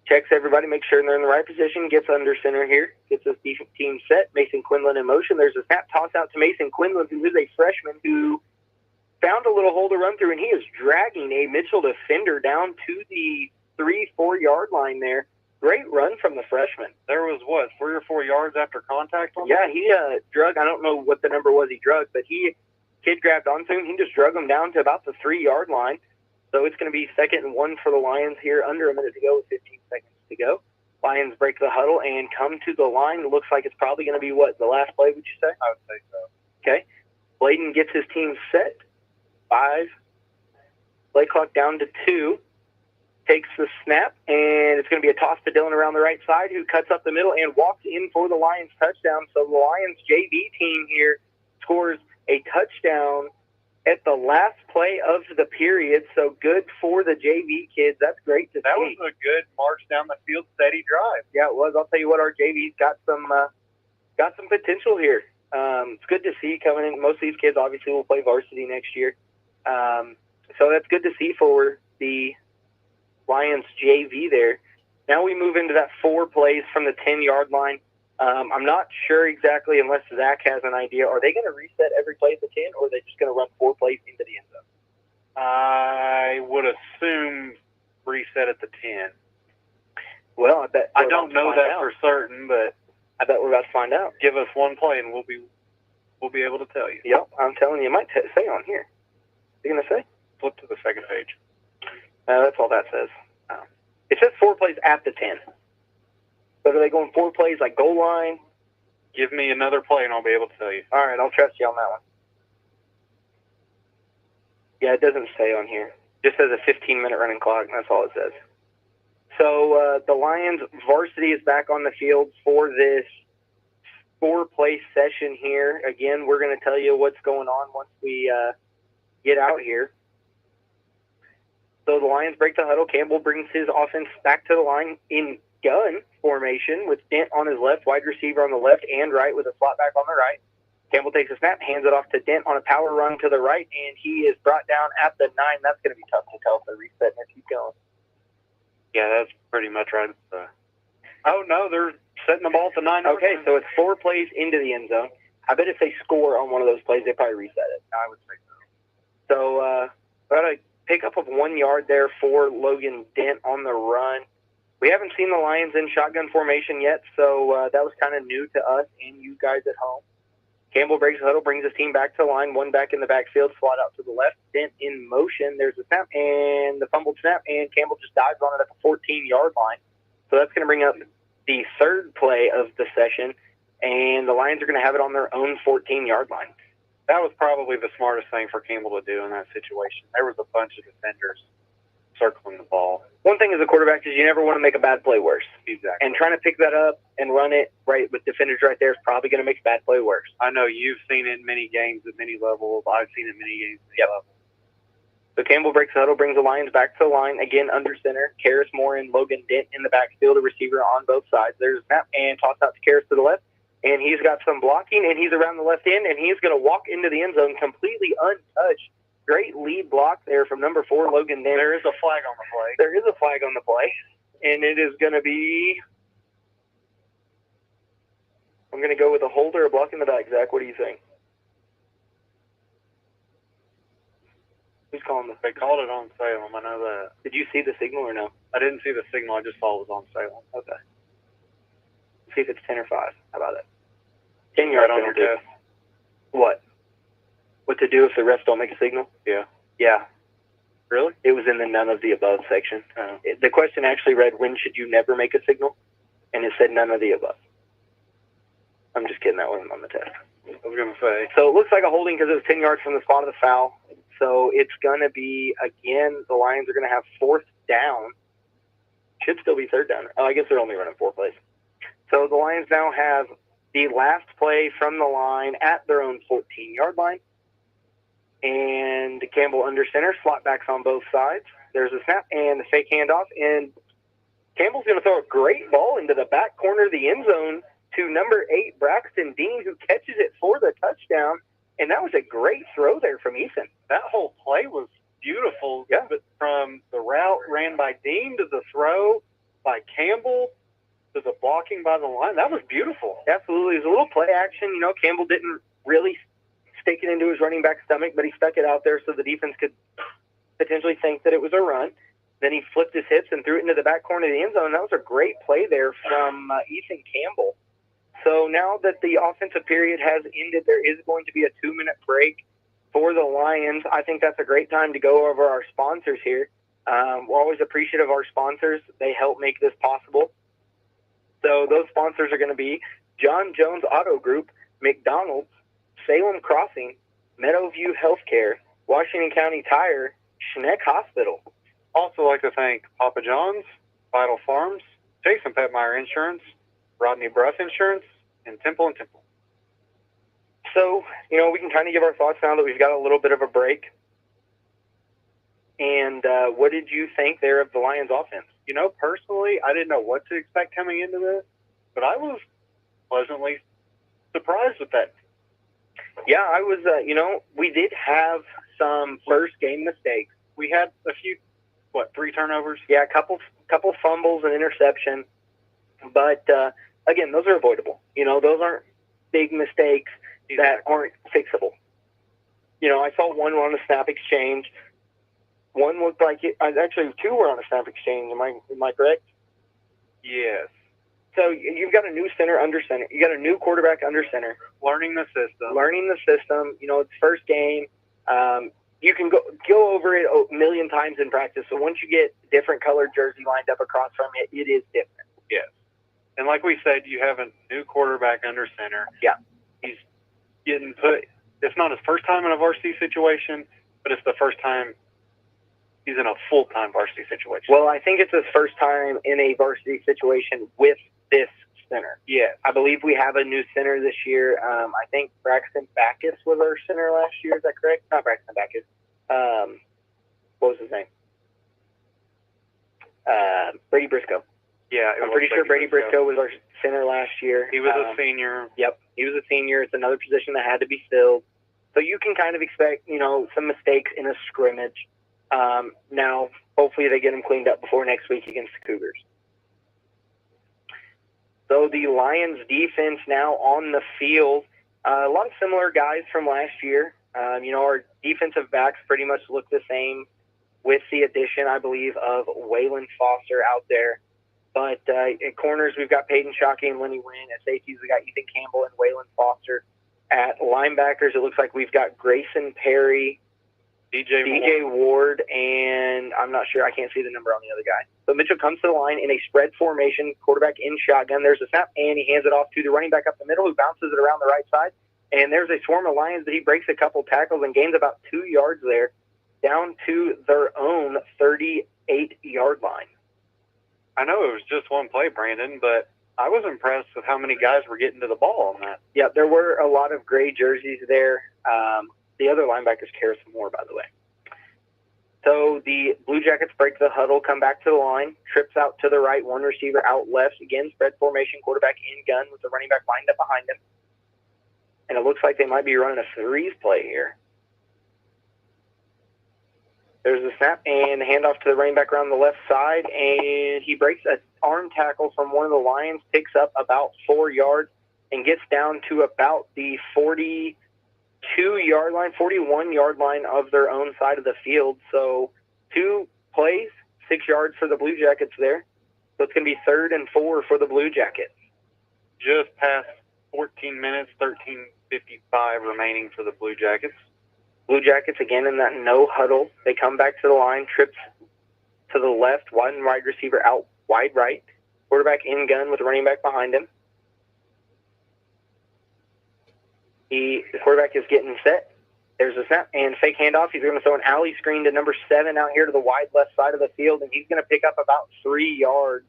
checks everybody, makes sure they're in the right position, gets under center here, gets his team set. Mason Quinlan in motion. There's a snap toss out to Mason Quinlan, who is a freshman who found a little hole to run through, and he is dragging a Mitchell defender down to the 3-4 yard line there. Great run from the freshman. There was, 3 or 4 yards after contact on Yeah, that? he drug, I don't know what the number was he drugged, but kid grabbed onto him. He just drug him down to about the 3-yard line. So it's going to be 2nd and 1 for the Lions here, under a minute to go with 15 seconds to go. Lions break the huddle and come to the line. It looks like it's probably going to be, the last play, would you say? I would say so. Okay. Bladen gets his team set. 5. Play clock down to 2. Takes the snap, and it's going to be a toss to Dylan around the right side, who cuts up the middle and walks in for the Lions touchdown. So the Lions JV team here scores a touchdown at the last play of the period. So good for the JV kids. That's great to see. That was a good march down the field, steady drive. Yeah, it was. I'll tell you what, our JV's got some potential here. It's good to see coming in. Most of these kids obviously will play varsity next year. So that's good to see for the Lions JV there. Now we move into that 4 plays from the 10-yard line. I'm not sure exactly, unless Zach has an idea. Are they going to reset every play at the 10, or are they just going to run 4 plays into the end zone? I would assume reset at the 10. Well, I don't know that for certain, but I bet we're about to find out. Give us 1 play, and we'll be able to tell you. Yep, I'm telling you. It might say on here. What are you going to say? Flip to the 2nd page. That's all that says. It says 4 plays at the 10. But are they going 4 plays like goal line? Give me another play, and I'll be able to tell you. All right, I'll trust you on that one. Yeah, it doesn't say on here. It just says a 15-minute running clock, and that's all it says. So the Lions varsity is back on the field for this 4-play session here. Again, we're going to tell you what's going on once we get out here. So the Lions break the huddle. Campbell brings his offense back to the line in gun formation with Dent on his left, wide receiver on the left and right with a slot back on the right. Campbell takes a snap, hands it off to Dent on a power run to the right, and he is brought down at the 9. That's going to be tough to tell if they're resetting or keep going. Yeah, that's pretty much right. Oh, no, they're setting the ball at the 9. Okay, so it's 4 plays into the end zone. I bet if they score on one of those plays, they probably reset it. I would say so. So, about a pickup of 1 yard there for Logan Dent on the run. We haven't seen the Lions in shotgun formation yet, so that was kind of new to us and you guys at home. Campbell breaks the huddle, brings his team back to the line, 1 back in the backfield, slot out to the left, Dent in motion. There's a snap and the fumbled snap, and Campbell just dives on it at the 14-yard line. So that's going to bring up the 3rd play of the session, and the Lions are going to have it on their own 14-yard line. That was probably the smartest thing for Campbell to do in that situation. There was a bunch of defenders circling the ball. One thing as a quarterback is you never want to make a bad play worse. Exactly. And trying to pick that up and run it right with defenders right there is probably going to make a bad play worse. I know you've seen it in many games at many levels. I've seen it in many games at many levels. So Campbell breaks the huddle, brings the Lions back to the line, again under center. Karras Moore and Logan Dent in the backfield, a receiver on both sides. There's a snap and toss out to Karras to the left. And he's got some blocking, and he's around the left end, and he's going to walk into the end zone completely untouched. Great lead block there from number 4, Logan Dent. There is a flag on the play. There is a flag on the play, and it is going to be – I'm going to go with a hold or a block in the back. Zach, what do you think? Who's calling this? They called it on Salem. I know that. Did you see the signal or no? I didn't see the signal. I just saw it was on Salem. Okay. Let's see if it's 10 or 5. How about it? 10 yard on your penalty. test. What? What to do if the refs don't make a signal? Yeah. Yeah. Really? It was in the none of the above section. The question actually read, when should you never make a signal? And it said none of the above. I'm just kidding. That wasn't on the test. I was going to say. So it looks like a holding because it was 10 yards from the spot of the foul. So it's going to be, again, the Lions are going to have 4th down. Should still be 3rd down. Oh, I guess they're only running 4 plays. So the Lions now have the last play from the line at their own 14-yard line. And Campbell under center, slot backs on both sides. There's a snap and the fake handoff. And Campbell's going to throw a great ball into the back corner of the end zone to number 8, Braxton Dean, who catches it for the touchdown. And that was a great throw there from Ethan. That whole play was beautiful. Yeah. But from the route ran by Dean to the throw by Campbell to the blocking by the line, that was beautiful. Absolutely. It was a little play action. You know, Campbell didn't really stick it into his running back's stomach, but he stuck it out there so the defense could potentially think that it was a run. Then he flipped his hips and threw it into the back corner of the end zone. That was a great play there from Ethan Campbell. So now that the offensive period has ended, there is going to be a 2-minute break for the Lions. I think that's a great time to go over our sponsors here. We're always appreciative of our sponsors. They help make this possible. So those sponsors are going to be John Jones Auto Group, McDonald's, Salem Crossing, Meadowview Healthcare, Washington County Tire, Schneck Hospital. Also like to thank Papa John's, Vital Farms, Jason Petmeyer Insurance, Rodney Bruss Insurance, and Temple & Temple. So, you know, we can kind of give our thoughts now that we've got a little bit of a break. And what did you think there of the Lions offense? You know, personally, I didn't know what to expect coming into this, but I was pleasantly surprised with that. Yeah, I was, you know, we did have some first game mistakes. We had a few, 3 turnovers? Yeah, a couple fumbles and interception. But, again, those are avoidable. You know, those aren't big mistakes that aren't fixable. You know, I saw one on a snap exchange. One looked like it, actually 2 were on a snap exchange. Am I correct? Yes. So you've got a new center under center. You got a new quarterback under center. Learning the system. You know, it's first game. You can go over it a million times in practice. So once you get different colored jersey lined up across from it, it is different. Yes. And like we said, you have a new quarterback under center. Yeah. He's getting put. It's not his first time in a varsity situation, but it's the first time he's in a full-time varsity situation. Well, I think it's his first time in a varsity situation with this center. Yeah. I believe we have a new center this year. I think Braxton Backus was our center last year. Is that correct? Not Braxton Backus. What was his name? Brady Briscoe. Yeah, I'm pretty sure Brady Briscoe was our center last year. He was a senior. Yep, he was a senior. It's another position that had to be filled. So you can kind of expect, some mistakes in a scrimmage. Now, hopefully they get them cleaned up before next week against the Cougars. So the Lions defense now on the field. A lot of similar guys from last year. Our defensive backs pretty much look the same with the addition, I believe, of Waylon Foster out there. But at corners, we've got Peyton Shockey and Lenny Wynn. At safeties, we got Ethan Campbell and Waylon Foster. At linebackers, it looks like we've got Grayson Perry, DJ Ward, and I'm not sure. I can't see the number on the other guy. So Mitchell comes to the line in a spread formation, quarterback in shotgun. There's a snap, and he hands it off to the running back up the middle, who bounces it around the right side. And there's a swarm of Lions that he breaks a couple tackles and gains about 2 yards there, down to their own 38-yard line. I know it was just one play, Brandon, but I was impressed with how many guys were getting to the ball on that. Yeah, there were a lot of gray jerseys there. The other linebackers carry some more, by the way. So the Blue Jackets break the huddle, come back to the line, trips out to the right, one receiver out left. Again, spread formation, quarterback in gun with the running back lined up behind him. And it looks like they might be running a threes play here. There's the snap and the handoff to the running back around the left side, and he breaks an arm tackle from one of the Lions, picks up about 4 yards, and gets down to about the 42-yard line, 41-yard line of their own side of the field. So 2 plays, 6 yards for the Blue Jackets there. So it's going to be 3rd and 4 for the Blue Jackets. Just past 14 minutes, 13:55 remaining for the Blue Jackets. Blue Jackets, again, in that no huddle. They come back to the line, trips to the left, one wide receiver out wide right. Quarterback in gun with the running back behind him. The quarterback is getting set. There's a snap and fake handoff. He's going to throw an alley screen to number 7 out here to the wide left side of the field, and he's going to pick up about 3 yards.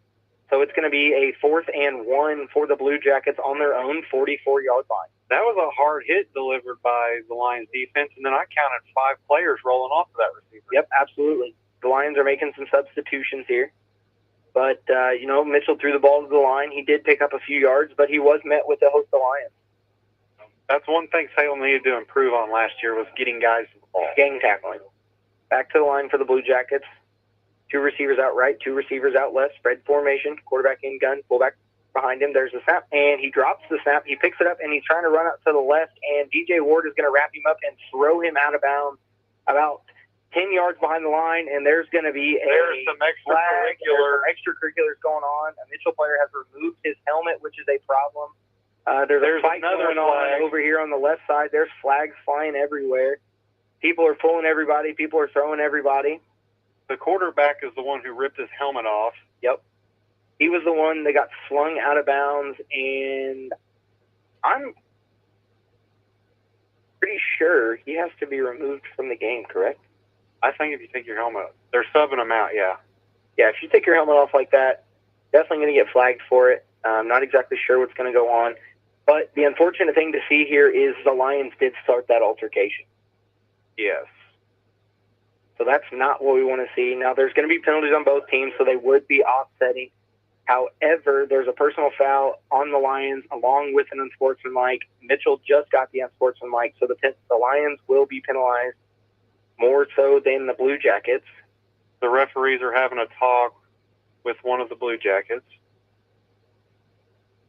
So it's going to be a 4th and 1 for the Blue Jackets on their own 44-yard line. That was a hard hit delivered by the Lions defense, and then I counted 5 players rolling off of that receiver. Yep, absolutely. The Lions are making some substitutions here. But, Mitchell threw the ball to the line. He did pick up a few yards, but he was met with a host of Lions. That's one thing Salem needed to improve on last year was getting guys to the ball. Gang tackling. Back to the line for the Blue Jackets. 2 receivers out right, 2 receivers out left, spread formation, quarterback in gun, fullback behind him. There's the snap, and he drops the snap. He picks it up, and he's trying to run out to the left, and DJ Ward is going to wrap him up and throw him out of bounds about 10 yards behind the line, and there's going to be some extracurriculars going on. A Mitchell player has removed his helmet, which is a problem. There's a fight going on over here on the left side. There's flags flying everywhere. People are pulling everybody. People are throwing everybody. The quarterback is the one who ripped his helmet off. Yep. He was the one that got flung out of bounds, and I'm pretty sure he has to be removed from the game, correct? I think if you take your helmet off, they're subbing him out, yeah. Yeah, if you take your helmet off like that, definitely going to get flagged for it. I'm not exactly sure what's going to go on. But the unfortunate thing to see here is the Lions did start that altercation. Yes. So that's not what we want to see. Now, there's going to be penalties on both teams, so they would be offsetting. However, there's a personal foul on the Lions along with an unsportsmanlike. Mitchell just got the unsportsmanlike, so the Lions will be penalized more so than the Blue Jackets. The referees are having a talk with one of the Blue Jackets.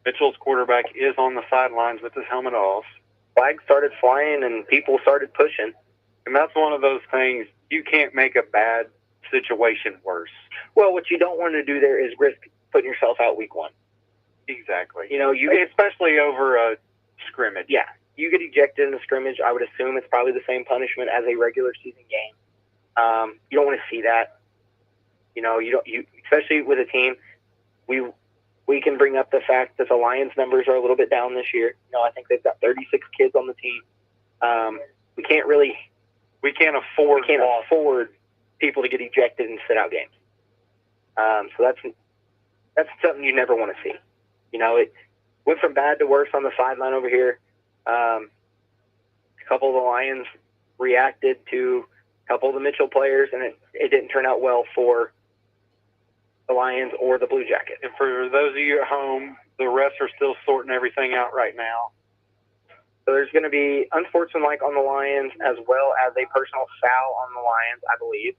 Mitchell's quarterback is on the sidelines with his helmet off. Flags started flying and people started pushing. And that's one of those things, you can't make a bad situation worse. Well, what you don't want to do there is risk putting yourself out week 1. Exactly. Especially over a scrimmage. Yeah. You get ejected in the scrimmage, I would assume it's probably the same punishment as a regular season game. You don't want to see that. Especially with a team, we can bring up the fact that the Lions numbers are a little bit down this year. I think they've got 36 kids on the team. We can't afford people to get ejected and sit out games. So that's something you never want to see. It went from bad to worse on the sideline over here. A couple of the Lions reacted to a couple of the Mitchell players, and it didn't turn out well for the Lions or the Blue Jackets. And for those of you at home, the refs are still sorting everything out right now. So there's going to be unsportsmanlike on the Lions as well as a personal foul on the Lions, I believe.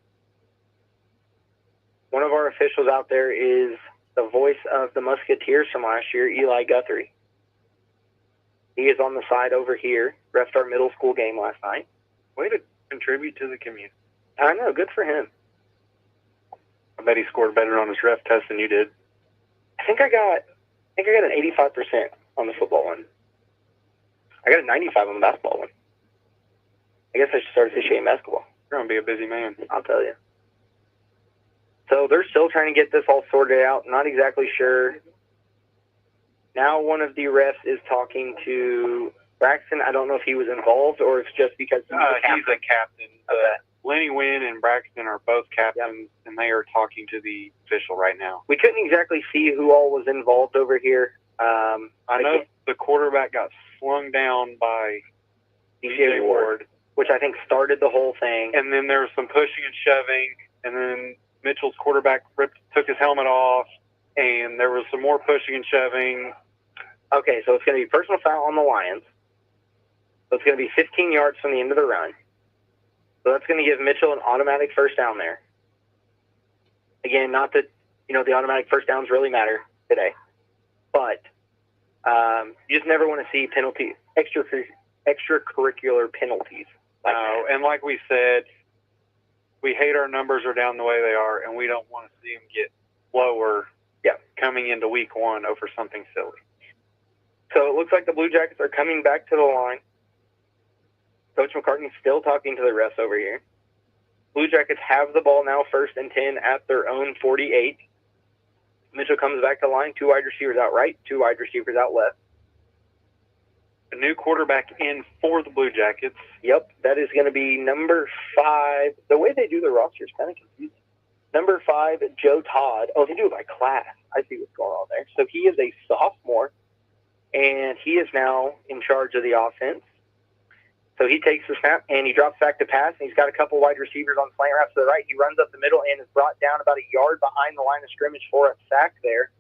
One of our officials out there is the voice of the Musketeers from last year, Eli Guthrie. He is on the side over here, refed our middle school game last night. Way to contribute to the community. I know, good for him. I bet he scored better on his ref test than you did. I think I got an 85% on the football one. I got a 95 on the basketball one. I guess I should start officiating basketball. You're going to be a busy man. I'll tell you. So they're still trying to get this all sorted out. Not exactly sure. Now one of the refs is talking to Braxton. I don't know if he was involved or if it's just because he's a captain. Lenny Wynn and Braxton are both captains, and they are talking to the official right now. We couldn't exactly see who all was involved over here. I know the quarterback got slung down by DJ Ward, which I think started the whole thing. And then there was some pushing and shoving, and then Mitchell's quarterback took his helmet off, and there was some more pushing and shoving. Okay, so it's going to be personal foul on the Lions. So it's going to be 15 yards from the end of the run. So that's going to give Mitchell an automatic first down there. Again, not that, the automatic first downs really matter today. But you just never want to see extracurricular penalties. And like we said, we hate our numbers are down the way they are, and we don't want to see them get lower coming into week one over something silly. So it looks like the Blue Jackets are coming back to the line. Coach McCartney's still talking to the refs over here. Blue Jackets have the ball now, 1st and 10 at their own 48. Mitchell comes back to the line, 2 wide receivers out right, 2 wide receivers out left. A new quarterback in for the Blue Jackets. Yep, that is going to be number 5. The way they do the roster is kind of confusing. Number 5, Joe Todd. Oh, they do it by class. I see what's going on there. So he is a sophomore, and he is now in charge of the offense. So he takes the snap, and he drops back to pass, and he's got a couple wide receivers on slant routes to the right. He runs up the middle and is brought down about a yard behind the line of scrimmage for a sack there.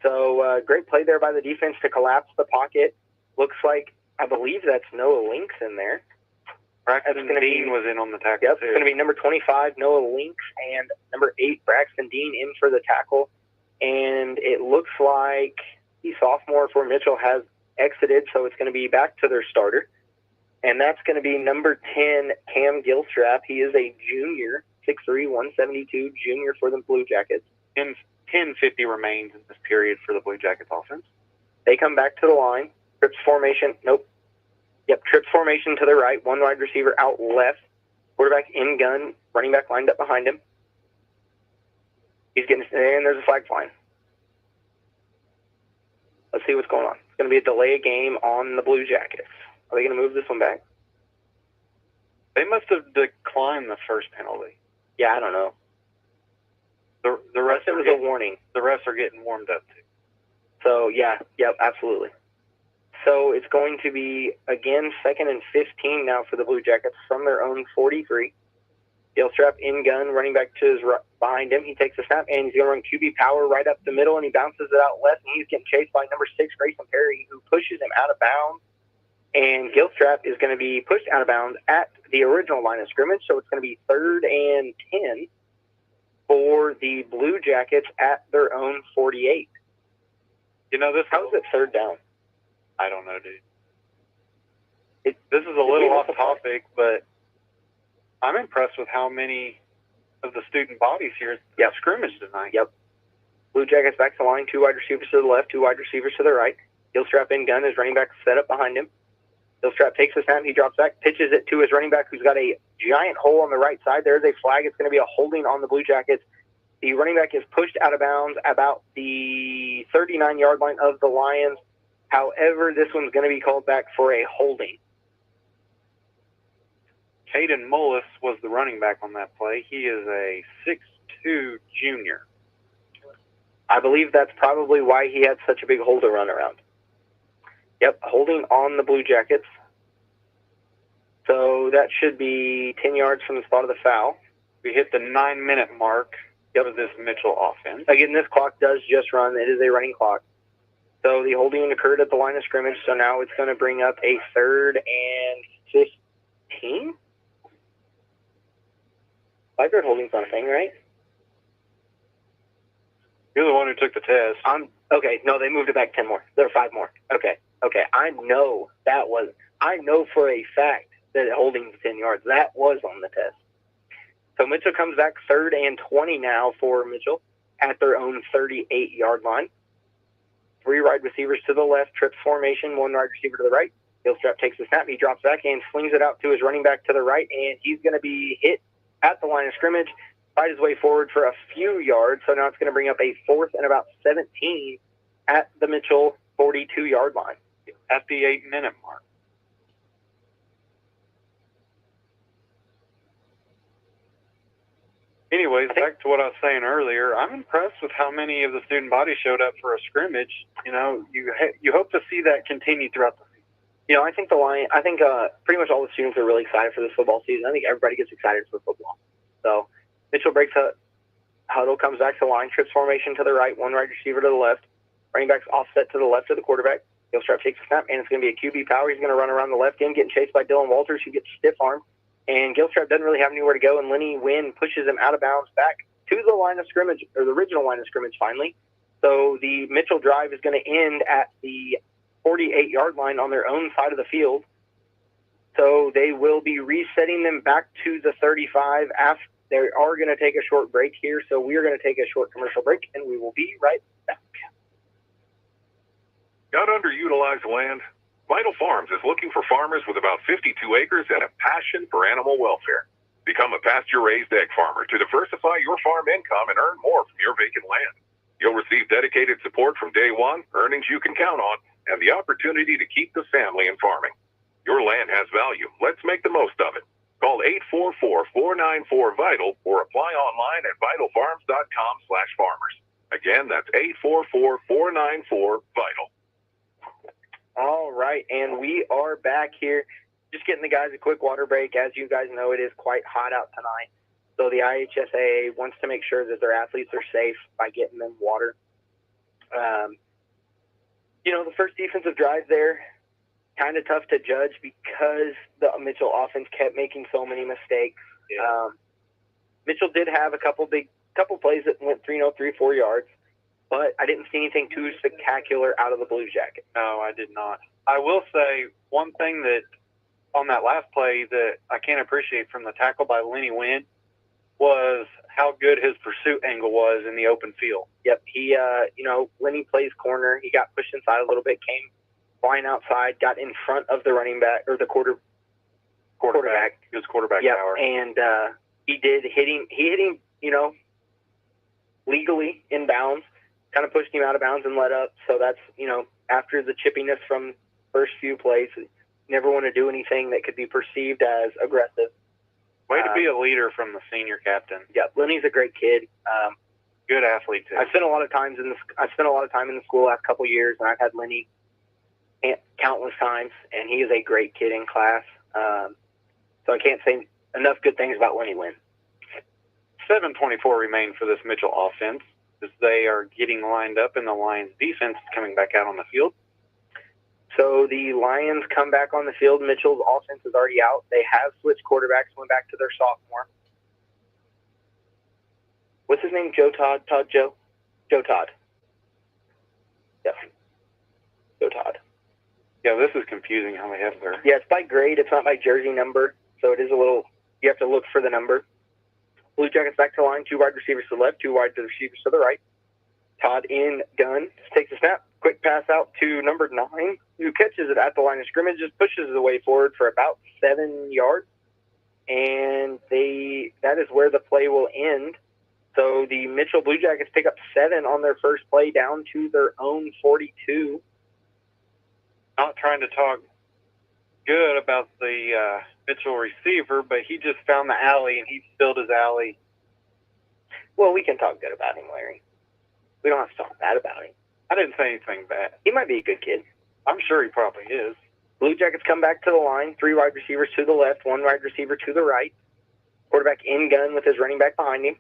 So great play there by the defense to collapse the pocket. Looks like, I believe that's Noah Lynx in there. Braxton Dean was in on the tackle, Yep, it's going to be number 25, Noah Lynx, and number 8, Braxton Dean in for the tackle. And it looks like the sophomore for Mitchell has exited, so it's going to be back to their starter. And that's going to be number 10, Cam Gilstrap. He is a junior, 6'3", 172, junior for the Blue Jackets. 10:50 remains in this period for the Blue Jackets offense. They come back to the line. Trips formation. Nope. Yep, trips formation to the right. 1 wide receiver out left. Quarterback in gun. Running back lined up behind him. He's getting, and there's a flag flying. Let's see what's going on. It's going to be a delay of game on the Blue Jackets. Are they going to move this one back? They must have declined the first penalty. Yeah, I don't know. The rest it was a warning. The refs are getting warmed up too. So yep, absolutely. So it's going to be again 2nd and 15 now for the Blue Jackets from their own 43. Gilstrap in gun, running back to his behind him. He takes a snap and he's going to run QB power right up the middle, and he bounces it out left, and he's getting chased by number 6 Grayson Perry, who pushes him out of bounds. And Gilstrap is going to be pushed out of bounds at the original line of scrimmage, so it's going to be 3rd and 10 for the Blue Jackets at their own 48. How is it 3rd down? I don't know, dude. This is a little off topic, but I'm impressed with how many of the student bodies here at the scrimmage tonight. Yep. Blue Jackets back to the line, 2 wide receivers to the left, 2 wide receivers to the right. Gilstrap in gun, his running back set up behind him. Gilstrap takes the snap, he drops back, pitches it to his running back, who's got a giant hole on the right side. There's a flag. It's going to be a holding on the Blue Jackets. The running back is pushed out of bounds about the 39-yard line of the Lions. However, this one's going to be called back for a holding. Caden Mullis was the running back on that play. He is a 6'2" junior. I believe that's probably why he had such a big hole to run around. Yep, holding on the Blue Jackets. So that should be 10 yards from the spot of the foul. We hit the 9-minute mark. for this Mitchell offense. Again, this clock does just run. It is a running clock. So the holding occurred at the line of scrimmage, so now it's going to bring up a 3rd and 15? 5-yard holding's not a thing, right? You're the one who took the test. Okay, no, they moved it back 10 more. There are 5 more. Okay. I know for a fact that holding's 10 yards. That was on the test. So Mitchell comes back 3rd and 20 now for Mitchell at their own 38-yard line. 3 wide receivers to the left, trips formation, 1 wide receiver to the right. Gilstrap takes the snap, he drops back and flings it out to his running back to the right, and he's going to be hit at the line of scrimmage, fight his way forward for a few yards. So now it's going to bring up a 4th and about 17 at the Mitchell 42-yard line. At the 8-minute mark. Anyways, back to what I was saying earlier, I'm impressed with how many of the student body showed up for a scrimmage. You know, you hope to see that continue throughout the season. You know, I think pretty much all the students are really excited for this football season. I think everybody gets excited for football. So Mitchell breaks a huddle, comes back to line, trips formation to the right, 1 wide receiver to the left. Running back's offset to the left of the quarterback. Gilstrap takes a snap, and it's going to be a QB power. He's going to run around the left end, getting chased by Dylan Walters, who gets stiff-armed. And Gilstrap doesn't really have anywhere to go, and Lenny Wynn pushes him out of bounds back to the line of scrimmage, or the original line of scrimmage, finally. So the Mitchell drive is going to end at the 48-yard line on their own side of the field. So they will be resetting them back to the 35 after. They are going to take a short break here, so we are going to take a short commercial break, and we will be right back. Got underutilized land? Vital Farms is looking for farmers with about 52 acres and a passion for animal welfare. Become a pasture-raised egg farmer to diversify your farm income and earn more from your vacant land. You'll receive dedicated support from day one, earnings you can count on, and the opportunity to keep the family in farming. Your land has value. Let's make the most of it. Call 844-494-VITAL or apply online at vitalfarms.com/farmers. Again, that's 844-494-VITAL. All right, and we are back here. Just getting the guys a quick water break. As you guys know, it is quite hot out tonight. So the IHSAA wants to make sure that their athletes are safe by getting them water. You know, the first defensive drive there, kind of tough to judge because the Mitchell offense kept making so many mistakes. Yeah. Mitchell did have a couple plays that went 3-4 yards, but I didn't see anything too spectacular out of the Blue Jackets. No, I did not. I will say one thing that on that last play that I can't appreciate from the tackle by Lenny Wynn was how good his pursuit angle was in the open field. Yep, he, Lenny plays corner. He got pushed inside a little bit, came flying outside, got in front of the running back or the quarterback. His quarterback yep, power. And he hit him, legally in bounds, kind of pushed him out of bounds and let up. So that's, after the chippiness from first few plays, never want to do anything that could be perceived as aggressive. Way to be a leader from the senior captain. Yeah, Lenny's a great kid. Good athlete too. I've spent a lot of time in the school the last couple of years, and I've had Lenny countless times, and he is a great kid in class. So I can't say enough good things about Lenny Wynn. 7:24 remain for this Mitchell offense as they are getting lined up, and the Lions defense is coming back out on the field. So the Lions come back on the field. Mitchell's offense is already out. They have switched quarterbacks, went back to their sophomore. What's his name? Joe Todd? Joe Todd. Yes. Joe Todd. Yeah, this is confusing how they have their... Yeah, it's by grade. It's not by jersey number. So it is a little... You have to look for the number. Blue Jackets back to the line. 2 wide receivers to the left, 2 wide receivers to the right. Todd in gun. Takes a snap. Quick pass out to number 9, who catches it at the line of scrimmage, just pushes the way forward for about 7 yards. And that is where the play will end. So the Mitchell Blue Jackets pick up 7 on their first play down to their own 42. Not trying to talk good about the Mitchell receiver, but he just found the alley, and he filled his alley. Well, we can talk good about him, Larry. We don't have to talk bad about him. I didn't say anything bad. He might be a good kid. I'm sure he probably is. Blue Jackets come back to the line. 3 wide receivers to the left, 1 wide receiver to the right. Quarterback in gun with his running back behind him.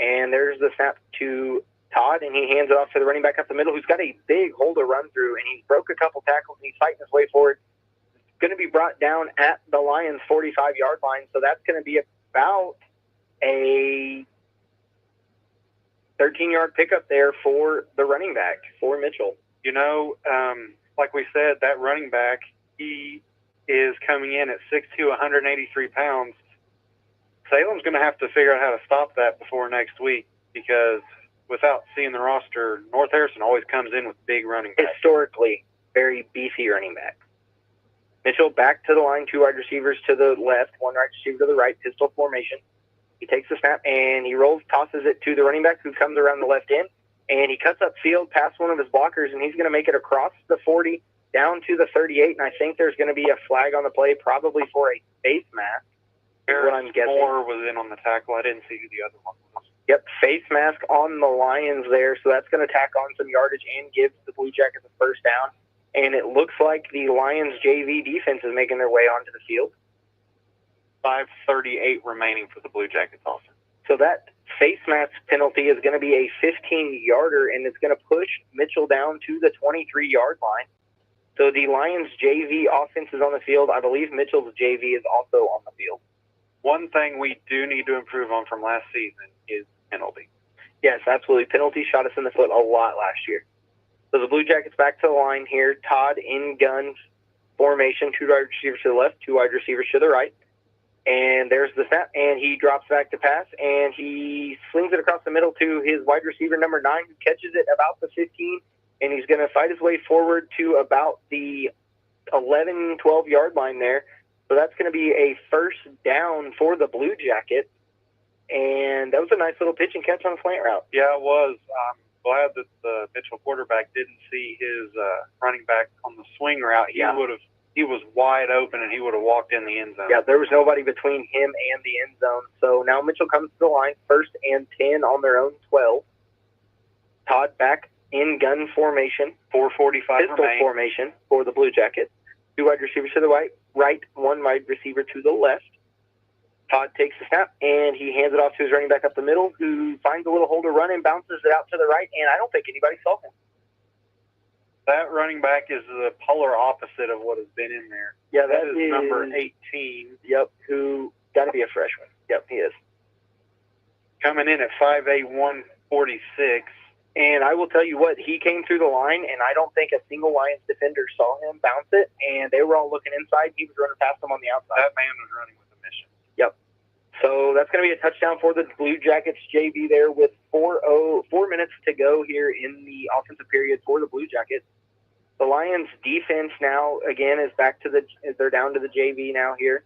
And there's the snap to Todd, and he hands it off to the running back up the middle, who's got a big hole to run through, and he broke a couple tackles, and he's fighting his way forward. Going to be brought down at the Lions' 45-yard line, so that's going to be about a 13-yard pickup there for the running back, for Mitchell. You know, like we said, that running back, he is coming in at 6'2", 183 pounds. Salem's going to have to figure out how to stop that before next week, because without seeing the roster, North Harrison always comes in with big running backs. Historically, very beefy running back. Mitchell back to the line, 2 wide receivers to the left, 1 wide receiver to the right, pistol formation. He takes the snap, and he rolls, tosses it to the running back, who comes around the left end, and he cuts up field past one of his blockers, and he's going to make it across the 40 down to the 38, and I think there's going to be a flag on the play, probably for a face mask. What I'm guessing. Moore was in on the tackle. I didn't see who the other one was. Yep, face mask on the Lions there, so that's going to tack on some yardage and give the Blue Jackets a first down. And it looks like the Lions JV defense is making their way onto the field. 5:38 remaining for the Blue Jackets offense. So that face mask penalty is going to be a 15-yarder, and it's going to push Mitchell down to the 23-yard line. So the Lions JV offense is on the field. I believe Mitchell's JV is also on the field. One thing we do need to improve on from last season is penalty. Yes, absolutely. Penalty shot us in the foot a lot last year. So the Blue Jackets back to the line here. Todd in gun formation, 2 wide receivers to the left, 2 wide receivers to the right. And there's the snap, and he drops back to pass, and he slings it across the middle to his wide receiver, number 9, who catches it about the 15, and he's going to fight his way forward to about the 11, 12-yard line there. So that's going to be a first down for the Blue Jackets. And that was a nice little pitch and catch on a slant route. Yeah, it was. I'm glad that the Mitchell quarterback didn't see his running back on the swing route. He was wide open, and he would have walked in the end zone. Yeah, there was nobody between him and the end zone. So now Mitchell comes to the line, 1st and 10 on their own 12. Todd back in gun formation, 4:45 pistol remaining. formation for the Blue Jackets. 2 wide receivers to the right, 1 wide receiver to the left. Todd takes the snap, and he hands it off to his running back up the middle, who finds a little hole to run and bounces it out to the right, and I don't think anybody saw him. That running back is the polar opposite of what has been in there. Yeah, that is number 18. Yep, who got to be a freshman. Yep, he is. Coming in at 5'8", 146. And I will tell you what, he came through the line, and I don't think a single Lions defender saw him bounce it, and they were all looking inside. He was running past them on the outside. That man was running with a mission. Yep. So that's going to be a touchdown for the Blue Jackets JV there with 4 minutes to go here in the offensive period for the Blue Jackets. The Lions defense now, again, is back to they're down to the JV now here.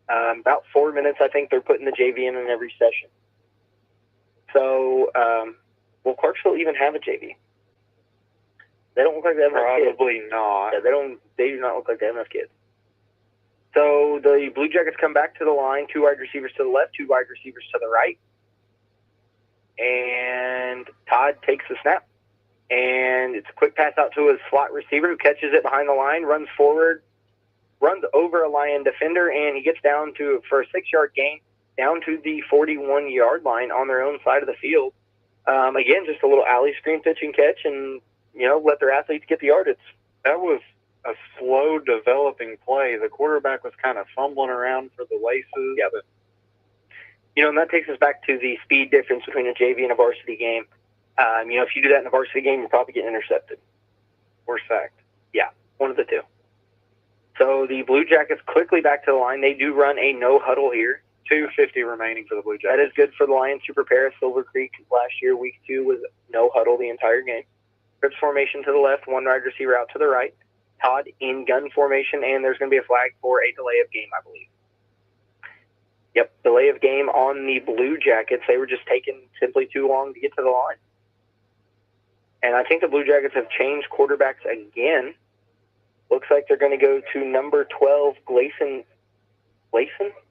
About 4 minutes, I think they're putting the JV in every session. So, will Clarksville even have a JV? They don't look like they have enough kids. Probably not. Yeah, they do not look like they have enough kids. So the Blue Jackets come back to the line, 2 wide receivers to the left, 2 wide receivers to the right. And Todd takes the snap. And it's a quick pass out to his slot receiver, who catches it behind the line, runs forward, runs over a Lion defender, and he gets down for a 6-yard gain down to the 41-yard line on their own side of the field. Again, just a little alley screen pitch and catch, and let their athletes get the yardage. That was a slow developing play. The quarterback was kind of fumbling around for the laces. Yeah, but and that takes us back to the speed difference between a JV and a varsity game. If you do that in a varsity game, you're probably getting intercepted or sacked. Yeah, one of the two. So the Blue Jackets quickly back to the line. They do run a no huddle here. 2:50 remaining for the Blue Jackets. That is good for the Lions to prepare. Silver Creek last year, week 2, was no huddle the entire game. Trips formation to the left, 1 wide receiver out to the right. Todd in gun formation, and there's going to be a flag for a delay of game, I believe. Yep, delay of game on the Blue Jackets. They were just taking simply too long to get to the line. And I think the Blue Jackets have changed quarterbacks again. Looks like they're going to go to number 12, Gleason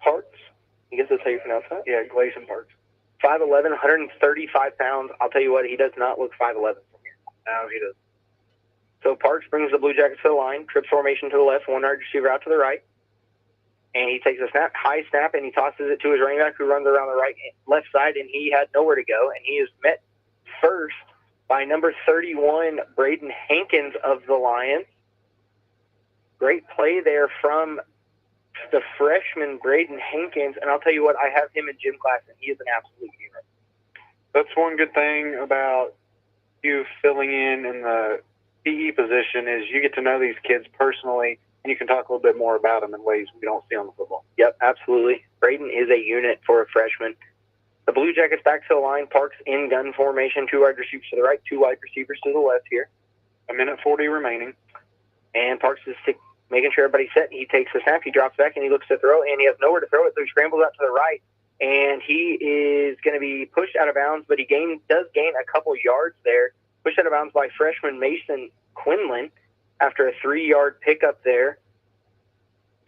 Parks. I guess that's how you pronounce that? Yeah, Gleason Parks. 5'11", 135 pounds. I'll tell you what, he does not look 5'11 from here. No, he doesn't. So Parks brings the Blue Jackets to the line. Trips formation to the left, 1 wide receiver out to the right. And he takes a high snap, and he tosses it to his running back, who runs around the left side, and he had nowhere to go. And he is met first by number 31, Braden Hankins of the Lions. Great play there from the freshman, Braden Hankins. And I'll tell you what, I have him in gym class, and he is an absolute unit. That's one good thing about you filling in the PE position is you get to know these kids personally, and you can talk a little bit more about them in ways we don't see on the football. Yep, absolutely. Braden is a unit for a freshman. The Blue Jackets back to the line, Parks in gun formation, 2 wide receivers to the right, 2 wide receivers to the left here. 1:40 remaining. And Parks is making sure everybody's set. He takes the snap, he drops back, and he looks to throw, and he has nowhere to throw it, so he scrambles out to the right, and he is going to be pushed out of bounds, but he does gain a couple yards there, pushed out of bounds by freshman Mason Quinlan after a 3-yard pickup there.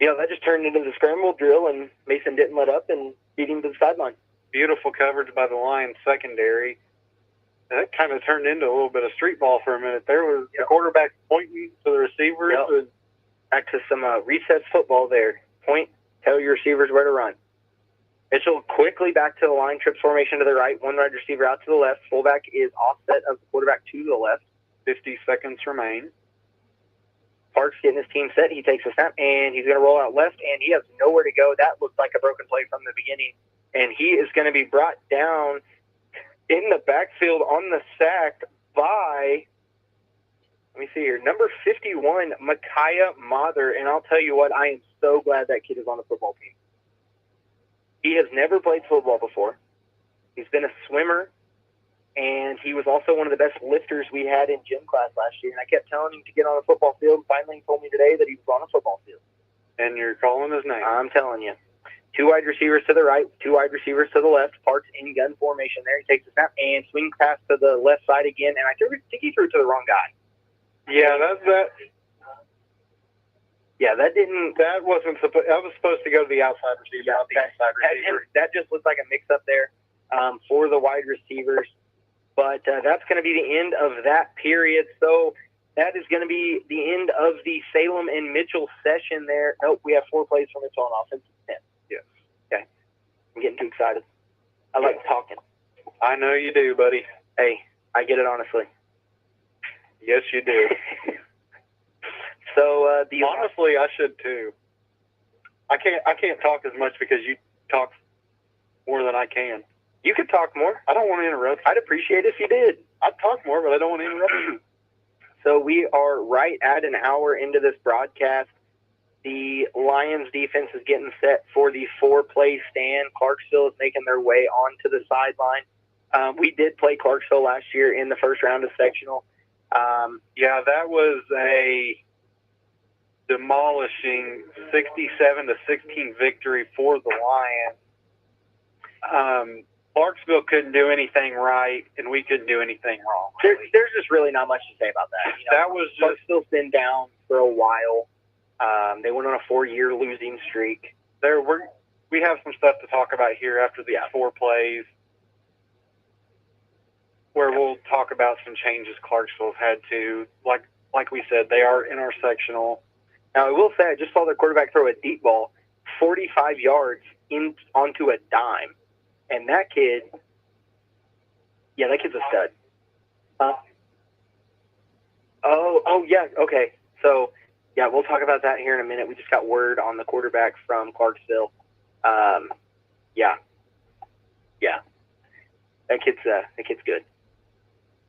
That just turned into the scramble drill, and Mason didn't let up and beat him to the sideline. Beautiful coverage by the Lions secondary. That kind of turned into a little bit of street ball for a minute. There was the quarterback pointing to the receivers. And back to some recess football there. Point, tell your receivers where to run. Mitchell quickly back to the line, trips formation to the right, 1 wide receiver out to the left. Fullback is offset of the quarterback to the left. 50 seconds remain. Parks getting his team set. He takes a snap, and he's going to roll out left, and he has nowhere to go. That looked like a broken play from the beginning, and he is going to be brought down in the backfield on the sack by, let me see here, number 51, Micaiah Mather, and I'll tell you what, I am so glad that kid is on the football team. He has never played football before. He's been a swimmer, and he was also one of the best lifters we had in gym class last year. And I kept telling him to get on the football field. Finally, he told me today that he was on a football field. And you're calling his name. I'm telling you. 2 wide receivers to the right, 2 wide receivers to the left. Parks in gun formation there. He takes a snap and swings pass to the left side again. And I think he threw it to the wrong guy. Yeah, that wasn't supposed. That was supposed to go to the outside receiver, not the inside receiver. That just looks like a mix-up there for the wide receivers. But that's going to be the end of that period. So that is going to be the end of the Salem and Mitchell session there. Nope, we have 4 plays for Mitchell on offense. 10. Yes. Okay. I'm getting too excited. I like talking. I know you do, buddy. Hey, I get it honestly. Yes, you do. So honestly, I should too. I can't talk as much because you talk more than I can. You could talk more. I don't want to interrupt. I'd appreciate it if you did. I'd talk more, but I don't want to interrupt you. So we are right at an hour into this broadcast. The Lions defense is getting set for the 4-play stand. Clarksville is making their way onto the sideline. We did play Clarksville last year in the first round of sectional. Yeah, that was a demolishing 67-16 victory for the Lions. Clarksville couldn't do anything right, and we couldn't do anything wrong. There's just really not much to say about that. That was just, Clarksville's been down for a while. They went on a 4-year losing streak. We have some stuff to talk about here after these 4 plays, where we'll talk about some changes Clarksville's had to. Like we said, they are in our sectional. Now, I will say, I just saw their quarterback throw a deep ball 45 yards onto a dime. And that kid's a stud. Yeah, okay. So, yeah, we'll talk about that here in a minute. We just got word on the quarterback from Clarksville. Yeah. That kid's good.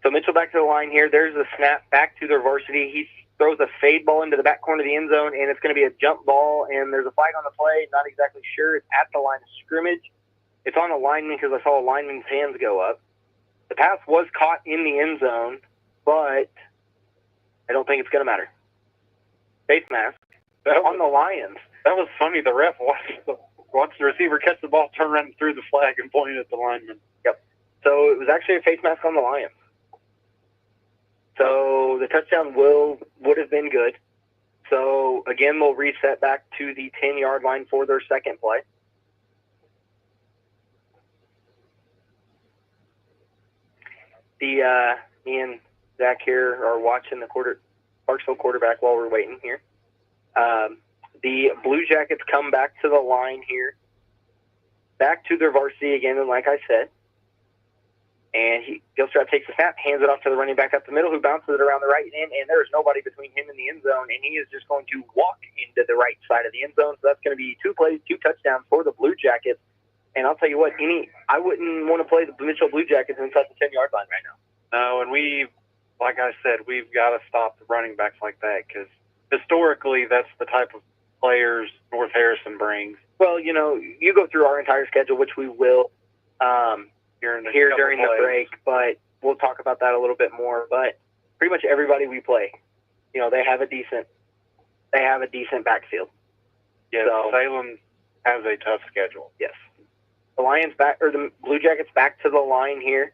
So Mitchell back to the line here. There's a snap back to their varsity. He throws a fade ball into the back corner of the end zone, and it's going to be a jump ball, and there's a flag on the play. Not exactly sure. It's at the line of scrimmage. It's on the lineman because I saw a lineman's hands go up. The pass was caught in the end zone, but I don't think it's going to matter. Face mask on the Lions. That was funny. The ref watched the receiver catch the ball, turn around and threw the flag and pointed at the lineman. Yep. So it was actually a face mask on the Lions. So the touchdown would have been good. So, again, they'll reset back to the 10-yard line for their second play. Me and Zach here are watching the Clarksville quarterback while we're waiting here. The Blue Jackets come back to the line here, back to their varsity again, and like I said. And Gilstrap takes the snap, hands it off to the running back up the middle, who bounces it around the right end, and there's nobody between him and the end zone, and he is just going to walk into the right side of the end zone. So that's going to be 2 plays, 2 touchdowns for the Blue Jackets. And I'll tell you what, I wouldn't want to play the Mitchell Bluejackets inside the 10-yard line right now. No, and like I said, we've got to stop the running backs like that, because historically that's the type of players North Harrison brings. Well, you go through our entire schedule, which we will here during the break, but we'll talk about that a little bit more. But pretty much everybody we play, they have a decent backfield. Yeah, so, Salem has a tough schedule. Yes. The Blue Jackets back to the line here.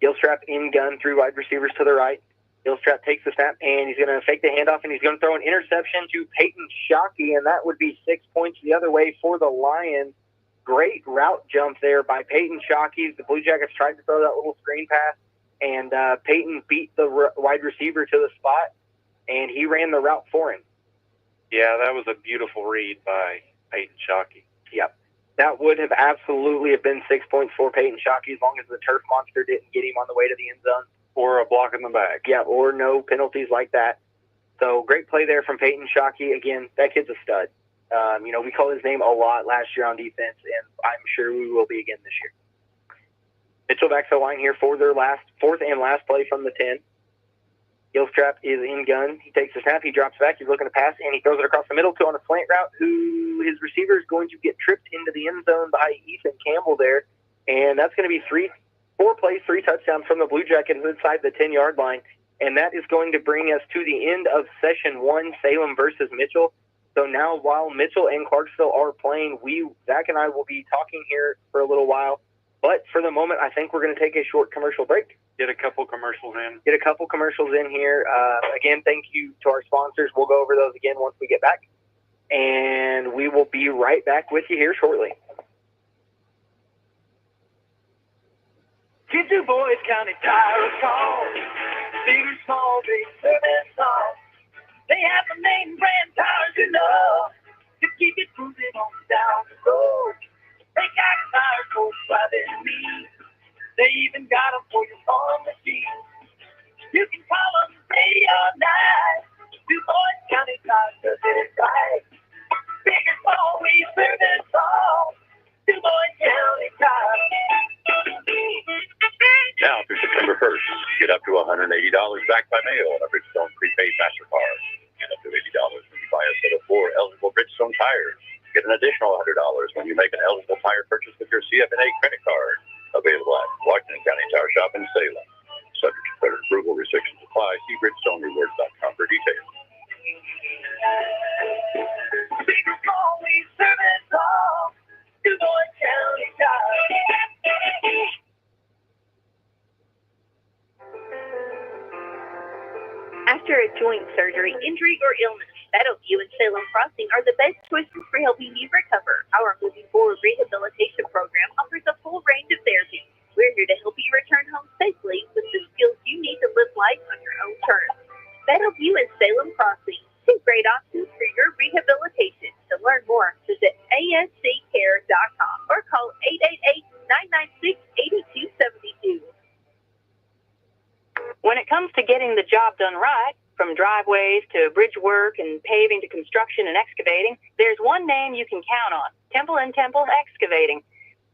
Gilstrap in gun, 3 wide receivers to the right. Gilstrap takes the snap, and he's going to fake the handoff, and he's going to throw an interception to Peyton Shockey, and that would be 6 points the other way for the Lions. Great route jump there by Peyton Shockey. The Blue Jackets tried to throw that little screen pass, and Peyton beat the wide receiver to the spot, and he ran the route for him. Yeah, that was a beautiful read by Peyton Shockey. Yep. That would have absolutely been 6 points for Peyton Shockey as long as the turf monster didn't get him on the way to the end zone. Or a block in the back. Yeah, or no penalties like that. So great play there from Peyton Shockey. Again, that kid's a stud. We called his name a lot last year on defense, and I'm sure we will be again this year. Mitchell back to the line here for their fourth and last play from the 10. Gilstrap is in gun. He takes the snap. He drops back. He's looking to pass, and he throws it across the middle on a slant route. His receiver is going to get tripped into the end zone by Ethan Campbell there, and that's going to be 4 plays, 3 touchdowns from the Blue Jackets inside the 10-yard line, and that is going to bring us to the end of Session 1, Salem versus Mitchell. So now while Mitchell and Clarksville are playing, Zach and I will be talking here for a little while. But for the moment, I think we're going to take a short commercial break. Get a couple commercials in here. Again, thank you to our sponsors. We'll go over those again once we get back. And we will be right back with you here shortly. Get your boys County Tire call. Big or small, big service all. They have the main brand tires to keep it cruising on down the road. They got tires for private needs. They even got them for your farm machine. You can call them day or night. Du Bois County Tires does it right. Big or small, we service all. Du Bois County Tires. Now through September 1st, get up to $180 back by mail on a Bridgestone prepaid MasterCard. Get up to $80 when you buy a set of 4 eligible Bridgestone tires. Get an additional $100 when you make an eligible tire purchase with your CF&A credit card. Available at Washington County Tire Shop in Salem. Subject to credit approval, restrictions apply. See BridgestoneRewards.com for details. Big or small, we service all. Du Bois County Tires. After a joint surgery, injury, or illness, Meadowview and Salem Crossing are the best choices for helping you recover. Our Moving Forward Rehabilitation Program offers a full range of therapies. We're here to help you return home safely with the skills you need to live life on your own terms. Meadowview and Salem Crossing, 2 great options for your rehabilitation. To learn more, visit asccare.com or call 888-996-8272. When it comes to getting the job done right, from driveways to bridge work and paving to construction and excavating, there's one name you can count on, Temple & Temple Excavating.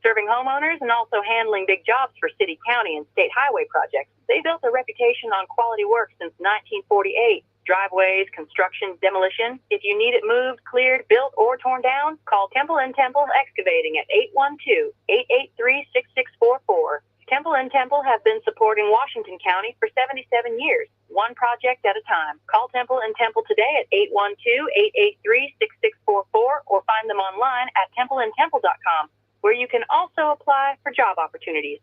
Serving homeowners and also handling big jobs for city, county, and state highway projects, they built a reputation on quality work since 1948. Driveways, construction, demolition. If you need it moved, cleared, built, or torn down, call Temple & Temple Excavating at 812-883-6644. Temple & Temple have been supporting Washington County for 77 years, one project at a time. Call Temple & Temple today at 812-883-6644 or find them online at templeandtemple.com, where you can also apply for job opportunities.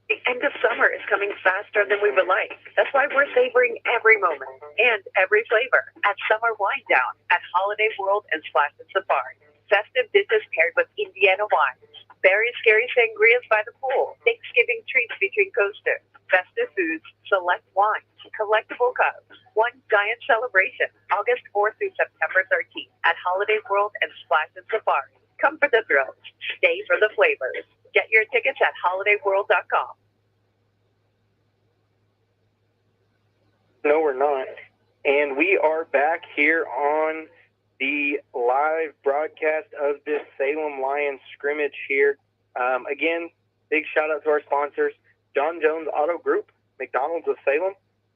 The end of summer is coming faster than we would like. That's why we're savoring every moment and every flavor at Summer Wine Down at Holiday World and Splash and Safari. Festive dishes paired with Indiana wines. Very scary sangrias by the pool. Thanksgiving treats featuring coasters. Festive foods, select wines, collectible cups. One giant celebration, August 4th through September 13th at Holiday World and Splash and Safari. Come for the thrills. Stay for the flavors. Get your tickets at holidayworld.com. No, we're not. And we are back here on the live broadcast of this Salem Lions scrimmage here. Again, big shout out to our sponsors, John Jones Auto Group, McDonald's of Salem,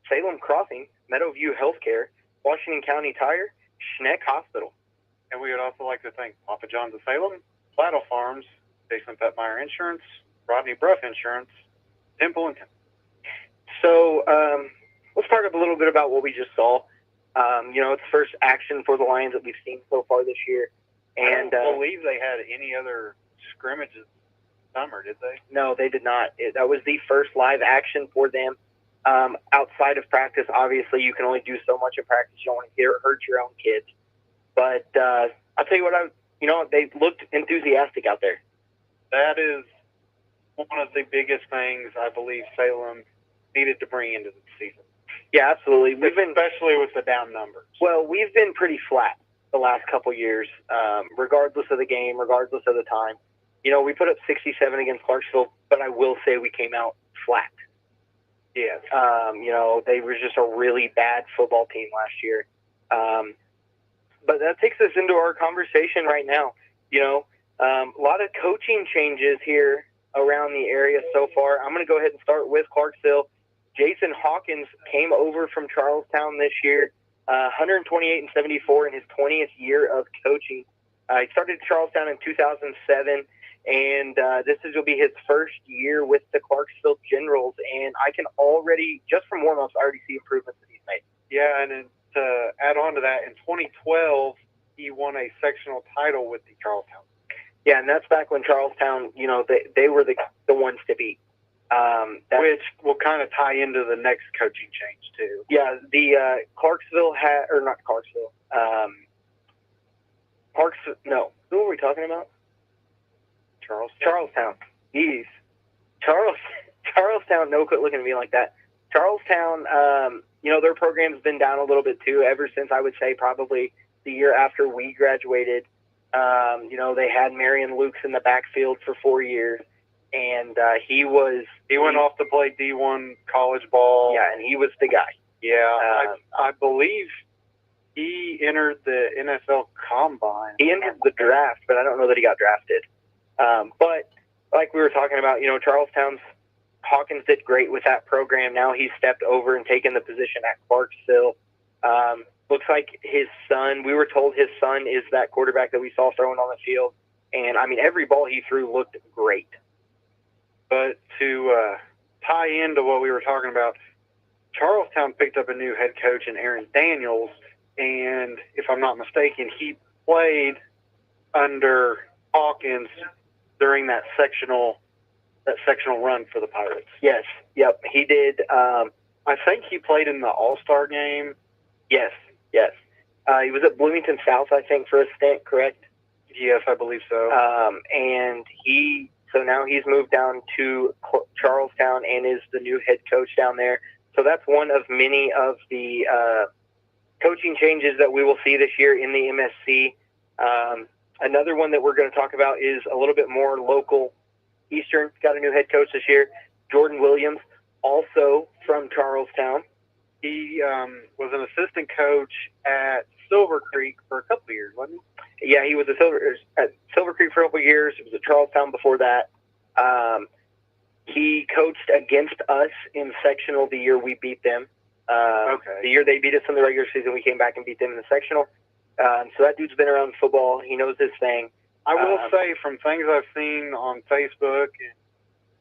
Salem Crossing, Meadowview Healthcare, Washington County Tire, Schneck Hospital. And we would also like to thank Papa John's of Salem, Plattle Farms, Jason Petmeyer Insurance, Rodney Bruff Insurance, Temple and Temple. So let's talk a little bit about what we just saw. It's first action for the Lions that we've seen so far this year. And I don't believe they had any other scrimmages summer, did they? No, they did not. That was the first live action for them. Outside of practice, obviously, you can only do so much in practice. You don't want to hurt your own kids. But I'll tell you what, they looked enthusiastic out there. That is one of the biggest things I believe Salem needed to bring into the season. Yeah, absolutely. Especially with the down numbers. Well, we've been pretty flat the last couple years, regardless of the game, regardless of the time. We put up 67 against Clarksville, but I will say we came out flat. Yes. They were just a really bad football team last year. But that takes us into our conversation right now. A lot of coaching changes here around the area so far. I'm going to go ahead and start with Clarksville. Jason Hawkins came over from Charlestown this year, 128-74 in his 20th year of coaching. He started at Charlestown in 2007, and this will be his first year with the Clarksville Generals. And I can already, just from warm-ups, I already see improvements that he's made. Yeah, and to add on to that, in 2012, he won a sectional title with the Charlestown. Yeah, and that's back when Charlestown, they were the ones to beat. Which will kind of tie into the next coaching change, too. Yeah, the Clarksville had, or not Clarksville, who are we talking about? Charlestown. Jeez. Charlestown, no, quit looking at me like that. Charlestown, their program's been down a little bit, too, ever since, I would say, probably the year after we graduated. They had Marion Lukes in the backfield for 4 years. And he went off to play D1 college ball. Yeah, and he was the guy. Yeah, I believe he entered the NFL Combine. He entered the draft, but I don't know that he got drafted. But like we were talking about, Charlestown's Hawkins did great with that program. Now he's stepped over and taken the position at Clarksville. Looks like his son, we were told his son is that quarterback that we saw throwing on the field. And, every ball he threw looked great. But to tie into what we were talking about, Charlestown picked up a new head coach in Aaron Daniels, and if I'm not mistaken, he played under Hawkins during that sectional run for the Pirates. Yes, yep, he did. I think he played in the All-Star game. Yes. He was at Bloomington South, I think, for a stint, correct? Yes, I believe so. So now he's moved down to Charlestown and is the new head coach down there. So that's one of many of the coaching changes that we will see this year in the MSC. Another one that we're going to talk about is a little bit more local. Eastern got a new head coach this year, Jordan Williams, also from Charlestown. He was an assistant coach at Silver Creek for a couple of years, wasn't he? Yeah, he was at Silver Creek for a couple of years. He was at Charlestown before that. He coached against us in sectional the year we beat them. Okay. The year they beat us in the regular season, we came back and beat them in the sectional. So that dude's been around football. He knows his thing. I will say, from things I've seen on Facebook and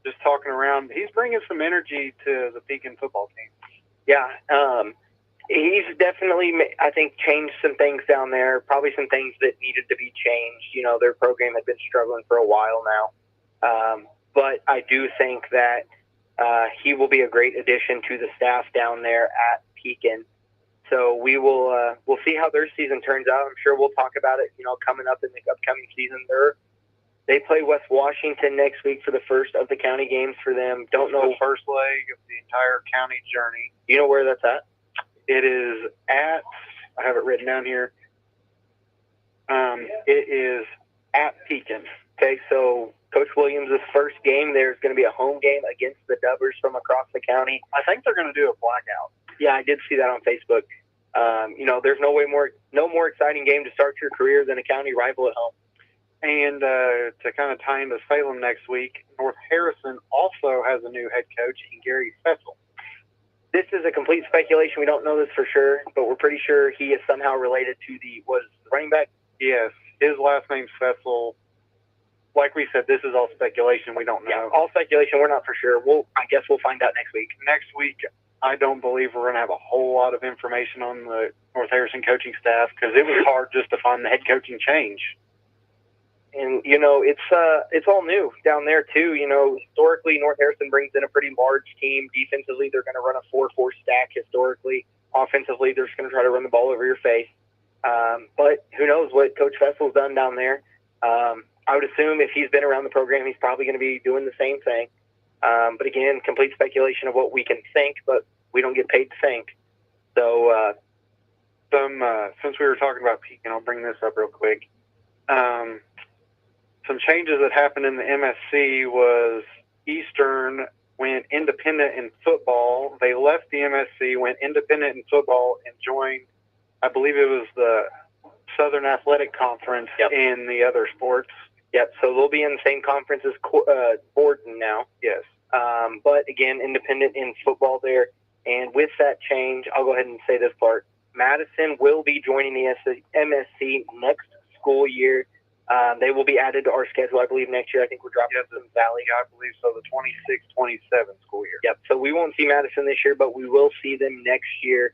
just talking around, he's bringing some energy to the Pekin football team. Yeah, he's definitely, I think, changed some things down there, probably some things that needed to be changed. Their program had been struggling for a while now. But I do think that he will be a great addition to the staff down there at Pekin. So we'll see how their season turns out. I'm sure we'll talk about it, coming up in the upcoming season. They play West Washington next week for the first of the county games for them. Don't know the first leg of the entire county journey. Do you know where that's at? It is at, I have it written down here, It is at Pekin. Okay, so Coach Williams' first game there is going to be a home game against the Dubbers from across the county. I think they're going to do a blackout. Yeah, I did see that on Facebook. There's no more exciting game to start your career than a county rival at home. And to kind of tie into Salem next week, North Harrison also has a new head coach in Gary Fetzel. This is a complete speculation. We don't know this for sure, but we're pretty sure he is somehow related to the running back. Yes, his last name's Fetzel. Like we said, this is all speculation. We don't know. Yeah, all speculation. We're not for sure. I guess we'll find out next week. Next week, I don't believe we're going to have a whole lot of information on the North Harrison coaching staff because it was hard just to find the head coaching change. And, it's all new down there, too. Historically, North Harrison brings in a pretty large team. Defensively, they're going to run a 4-4 stack historically. Offensively, they're just going to try to run the ball over your face. But who knows what Coach Fessel's done down there. I would assume if he's been around the program, he's probably going to be doing the same thing. But again, complete speculation of what we can think, but we don't get paid to think. So, since we were talking about Pekin, I'll bring this up real quick. Some changes that happened in the MSC was Eastern went independent in football. They left the MSC, went independent in football, and joined, I believe it was the Southern Athletic Conference in the other sports. Yep, so they'll be in the same conference as Borden now. Yes. But again, independent in football there. And with that change, I'll go ahead and say this part. Madison will be joining the MSC next school year. They will be added to our schedule, I believe, next year. I think we're dropping to the Valley. I believe so, the 26-27 school year. Yep, so we won't see Madison this year, but we will see them next year.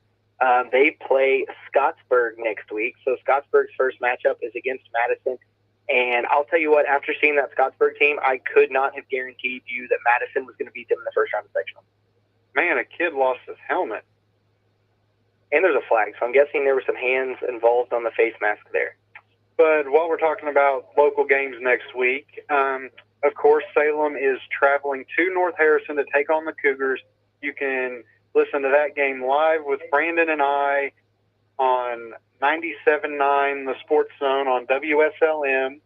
They play Scottsburg next week. So Scottsburg's first matchup is against Madison. And I'll tell you what, after seeing that Scottsburg team, I could not have guaranteed you that Madison was going to beat them in the first round of sectional. Man, a kid lost his helmet. And there's a flag, so I'm guessing there were some hands involved on the face mask there. But while we're talking about local games next week, of course, Salem is traveling to North Harrison to take on the Cougars. You can listen to that game live with Brandon and I on 97.9, the Sports Zone on WSLM.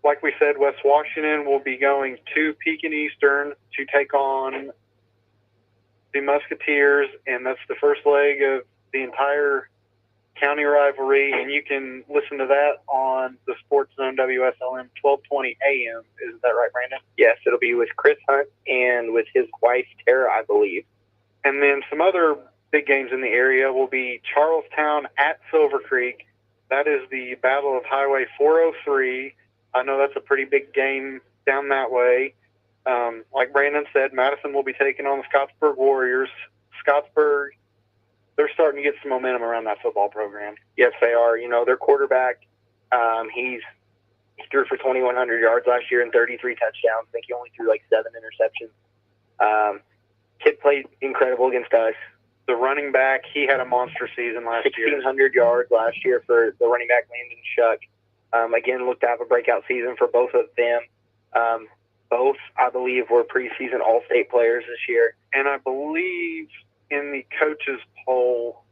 Like we said, West Washington will be going to Pekin Eastern to take on the Musketeers, and that's the first leg of the entire county rivalry, and you can listen to that on the Sports Zone WSLM 12:20 a.m. Is that right, Brandon? Yes, it'll be with Chris Hunt and with his wife, Tara, I believe. And then some other big games in the area will be Charlestown at Silver Creek. That is the Battle of Highway 403. I know that's a pretty big game down that way. Like Brandon said, Madison will be taking on the Scottsburg Warriors. Scottsburg, they're starting to get some momentum around that football program. Yes, they are. Their quarterback, he threw for 2,100 yards last year and 33 touchdowns. I think he only threw like 7 interceptions. Kid played incredible against us. The running back, he had a monster season last year. 1,600 yards last year for the running back, Landon Shuck. Again, looked to have a breakout season for both of them. Both, I believe, were preseason All-State players this year. And I believe in the coaches poll,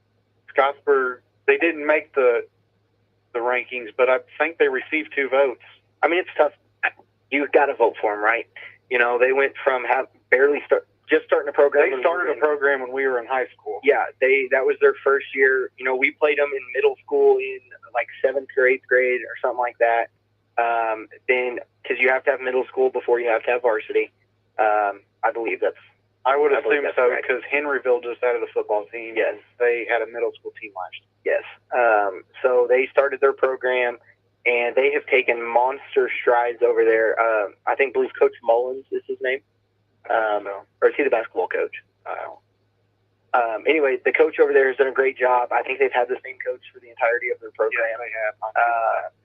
Scottsburg, they didn't make the rankings, but I think they received 2 votes. I mean, it's tough. You've got to vote for them, right? They went from just starting a program. They started a program when we were in high school. Yeah, that was their first year. We played them in middle school in like 7th or 8th grade or something like that. Then, because you have to have middle school before you have to have varsity. I believe that's. I would assume so right. Because Henryville just added a football team. Yes, they had a middle school team last year. Yes. So they started their program, and they have taken monster strides over there. I believe Coach Mullins is his name. Or is he the basketball coach? Anyway, the coach over there has done a great job. I think they've had the same coach for the entirety of their program. Yeah, they have.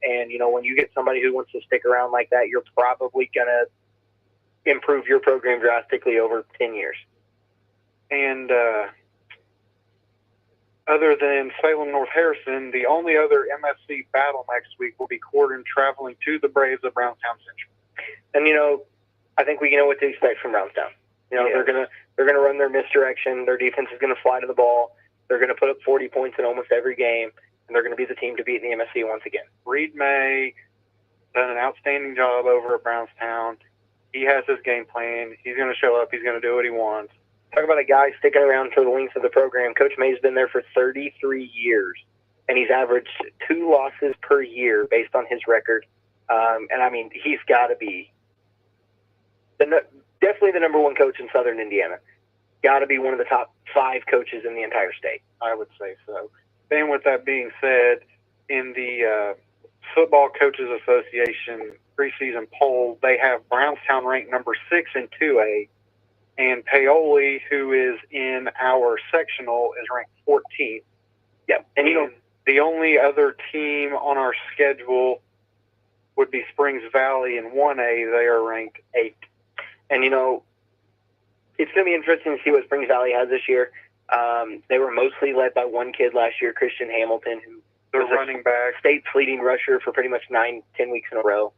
And, when you get somebody who wants to stick around like that, you're probably going to improve your program drastically over 10 years. And other than Salem North Harrison, the only other MSC battle next week will be Corden traveling to the Braves of Brownstown Central. And, I think we know what to expect from Brownstown. They're gonna run their misdirection. Their defense is gonna fly to the ball. They're gonna put up 40 points in almost every game. and they're going to be the team to beat in the MSC once again. Reed May done an outstanding job over at Brownstown. He has his game plan. He's going to show up. He's going to do what he wants. Talk about a guy sticking around for the length of the program. Coach May's been there for 33 years, and he's averaged 2 losses per year based on his record. And, I mean, he's got to be definitely the number 1 coach in Southern Indiana. Got to be one of the top 5 coaches in the entire state. I would say so. Then with that being said, in the Football Coaches Association preseason poll, they have Brownstown ranked number 6 in 2A, and Paoli, who is in our sectional, is ranked 14th. Yep. And, you know, the only other team on our schedule would be Springs Valley in 1A. They are ranked 8th. And, you know, it's going to be interesting to see what Springs Valley has this year. They were mostly led by one kid last year, Christian Hamilton, who was running back, state's leading rusher for pretty much 9-10 weeks in a row.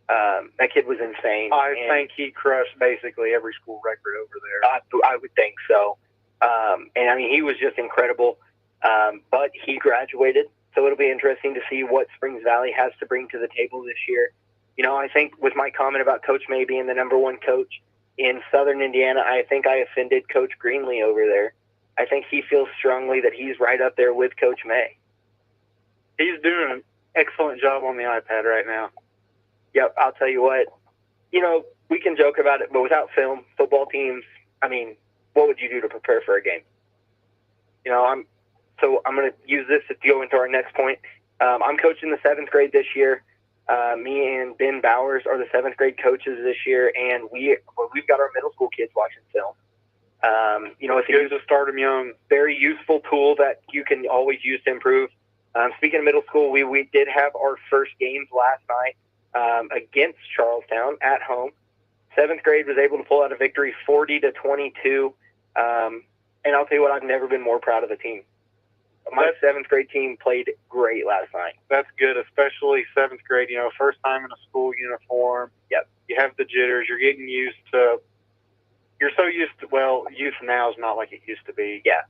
That kid was insane. I think he crushed basically every school record over there. I would think so. And, I mean, he was just incredible. But he graduated, so it'll be interesting to see what Springs Valley has to bring to the table this year. You know, I think with my comment about Coach May being the number 1 coach in Southern Indiana, I think I offended Coach Greenlee over there. I think he feels strongly that he's right up there with Coach May. He's doing an excellent job on the iPad right now. Yep, I'll tell you what. You know, we can joke about it, but without film, football teams, I mean, what would you do to prepare for a game? You know, I'm going to use this to go into our next point. I'm coaching the 7th grade this year. Me and Ben Bowers are the 7th grade coaches this year, and we've got our middle school kids watching film. You know, it's good to start them young. Very useful tool that you can always use to improve. Speaking of middle school, we did have our first games last night against Charlestown at home. 7th grade was able to pull out a victory 40-22. And I'll tell you what, I've never been more proud of the team. My 7th grade team played great last night. That's good, especially 7th grade. You know, first time in a school uniform. Yep. You have the jitters. You're getting used to. You're so used to. Well, youth now is not like it used to be. Yeah.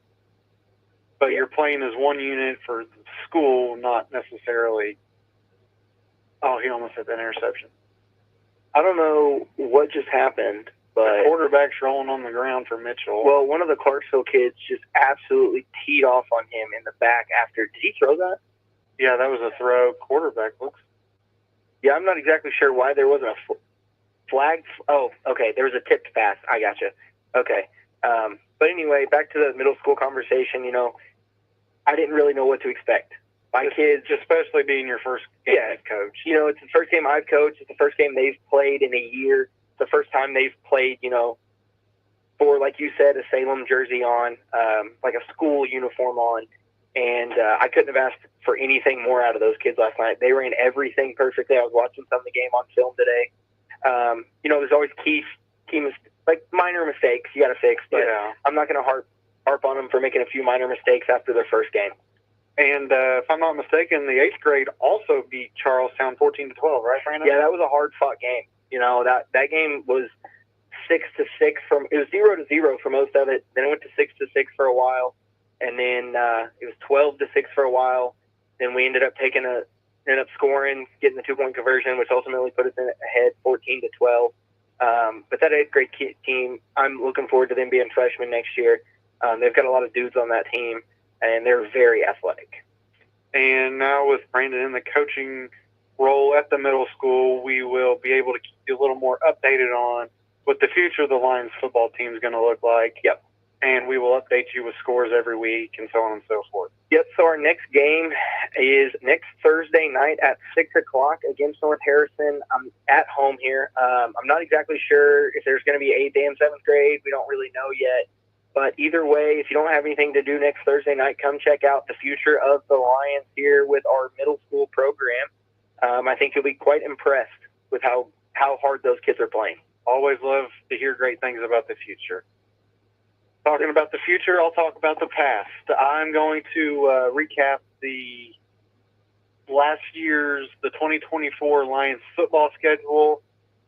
But you're playing as one unit for school, not necessarily. Oh, he almost had that interception. I don't know what just happened. But the quarterback's rolling on the ground for Mitchell. Well, one of the Clarksville kids just absolutely teed off on him in the back after. Did he throw that? Yeah, that was a throw. Quarterback looks. Yeah, I'm not exactly sure why there wasn't a flag. Oh, okay. There was a tipped pass. I gotcha. Okay. But anyway, back to the middle school conversation. You know, I didn't really know what to expect. My kids, especially being your first game head coach. You know, it's the first game I've coached. It's the first game they've played in a year. The first time they've played, you know, for, like you said, a Salem jersey on, like a school uniform on. And I couldn't have asked for anything more out of those kids last night. They ran everything perfectly. I was watching some of the game on film today. You know, there's always like minor mistakes you got to fix, but I'm not going to harp on them for making a few minor mistakes after their first game. And if I'm not mistaken, the 8th grade also beat Charlestown 14-12, right, Brandon? Yeah, that was a hard-fought game. You know, that game was 6-6 it was 0-0 for most of it. Then it went to 6-6 for a while, and then it was 12-6 for a while. Then we ended up scoring, getting the 2-point conversion, which ultimately put us ahead 14-12. But that 8th grade team, I'm looking forward to them being freshmen next year. They've got a lot of dudes on that team, and they're very athletic. And now with Brandon in the coaching role at the middle school, we will be able to keep you a little more updated on what the future of the Lions football team is going to look like. Yep. And we will update you with scores every week and so on and so forth. Yep. So our next game is next Thursday night at 6 o'clock against North Harrison. I'm at home here. I'm not exactly sure if there's going to be 8th and 7th grade. We don't really know yet. But either way, if you don't have anything to do next Thursday night, come check out the future of the Lions here with our middle school program. I think you'll be quite impressed with how hard those kids are playing. Always love to hear great things about the future. Talking about the future, I'll talk about the past. I'm going to recap the last year's, the 2024 Lions football schedule.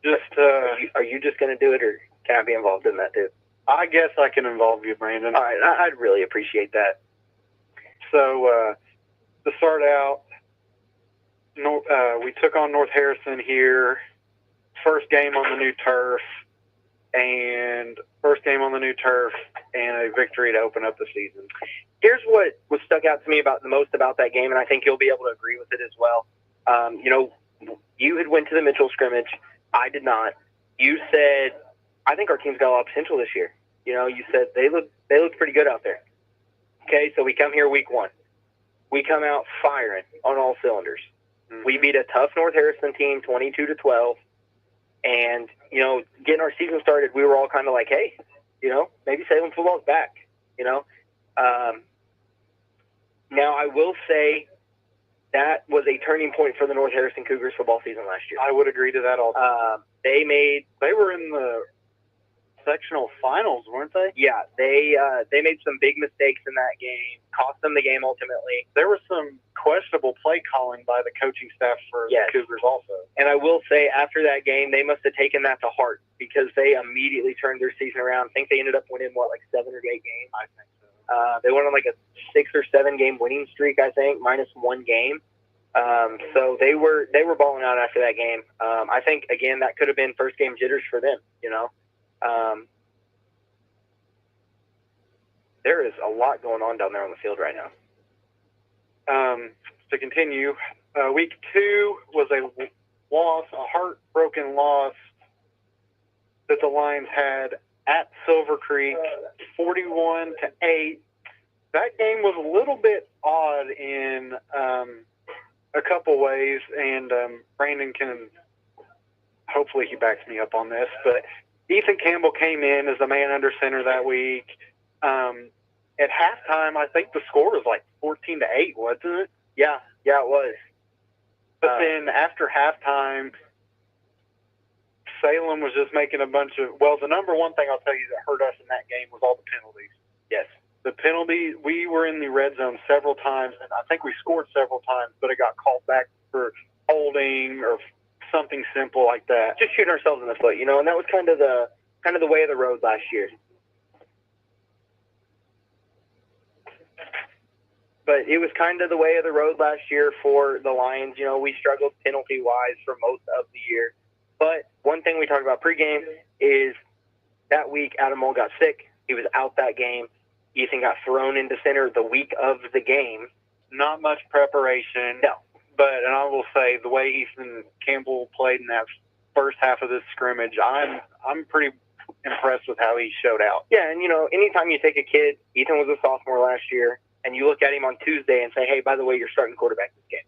Are you just going to do it, or can I be involved in that too? I guess I can involve you, Brandon. All right, I'd really appreciate that. So to start out, we took on North Harrison here. First game on the new turf, and a victory to open up the season. Here's what stuck out to me the most about that game, and I think you'll be able to agree with it as well. You had went to the Mitchell scrimmage. I did not. You said, I think our team's got a lot of potential this year. You said they look pretty good out there. Okay, so we come here week 1. We come out firing on all cylinders. Mm-hmm. We beat a tough North Harrison team 22-12. And, getting our season started, we were all kind of like, hey, maybe Salem football's back, Now, I will say that was a turning point for the North Harrison Cougars football season last year. I would agree to that also. They were in the sectional finals, weren't they? Yeah, they made some big mistakes in that game, cost them the game ultimately. There was some questionable play calling by the coaching staff for the Cougars also. And I will say after that game, they must have taken that to heart because they immediately turned their season around. I think they ended up winning, 7 or 8 games? I think so. They went on a 6 or 7 game winning streak, I think, minus 1 game. So they were balling out after that game. I think, again, that could have been first game jitters for them, There is a lot going on down there on the field right now. To continue, week 2 was a heartbroken loss that the Lions had at Silver Creek, 41-8. That game was a little bit odd in a couple ways, and Brandon can, hopefully he backs me up on this, but Ethan Campbell came in as the man under center that week. At halftime, I think the score was 14-8, wasn't it? Yeah, it was. But then after halftime, Salem was just making a bunch of – the number one thing I'll tell you that hurt us in that game was all the penalties. Yes. The penalty, we were in the red zone several times, and I think we scored several times, but it got called back for holding or something simple like that. Just shooting ourselves in the foot, and that was kind of the way of the road last year. But it was kind of the way of the road last year for the Lions. We struggled penalty-wise for most of the year. But one thing we talked about pregame is that week Adam Moll got sick. He was out that game. Ethan got thrown into center the week of the game. Not much preparation. No. And I will say the way Ethan Campbell played in that first half of this scrimmage, I'm pretty impressed with how he showed out. Yeah, and anytime you take a kid, Ethan was a sophomore last year, and you look at him on Tuesday and say, hey, by the way, you're starting quarterback this game.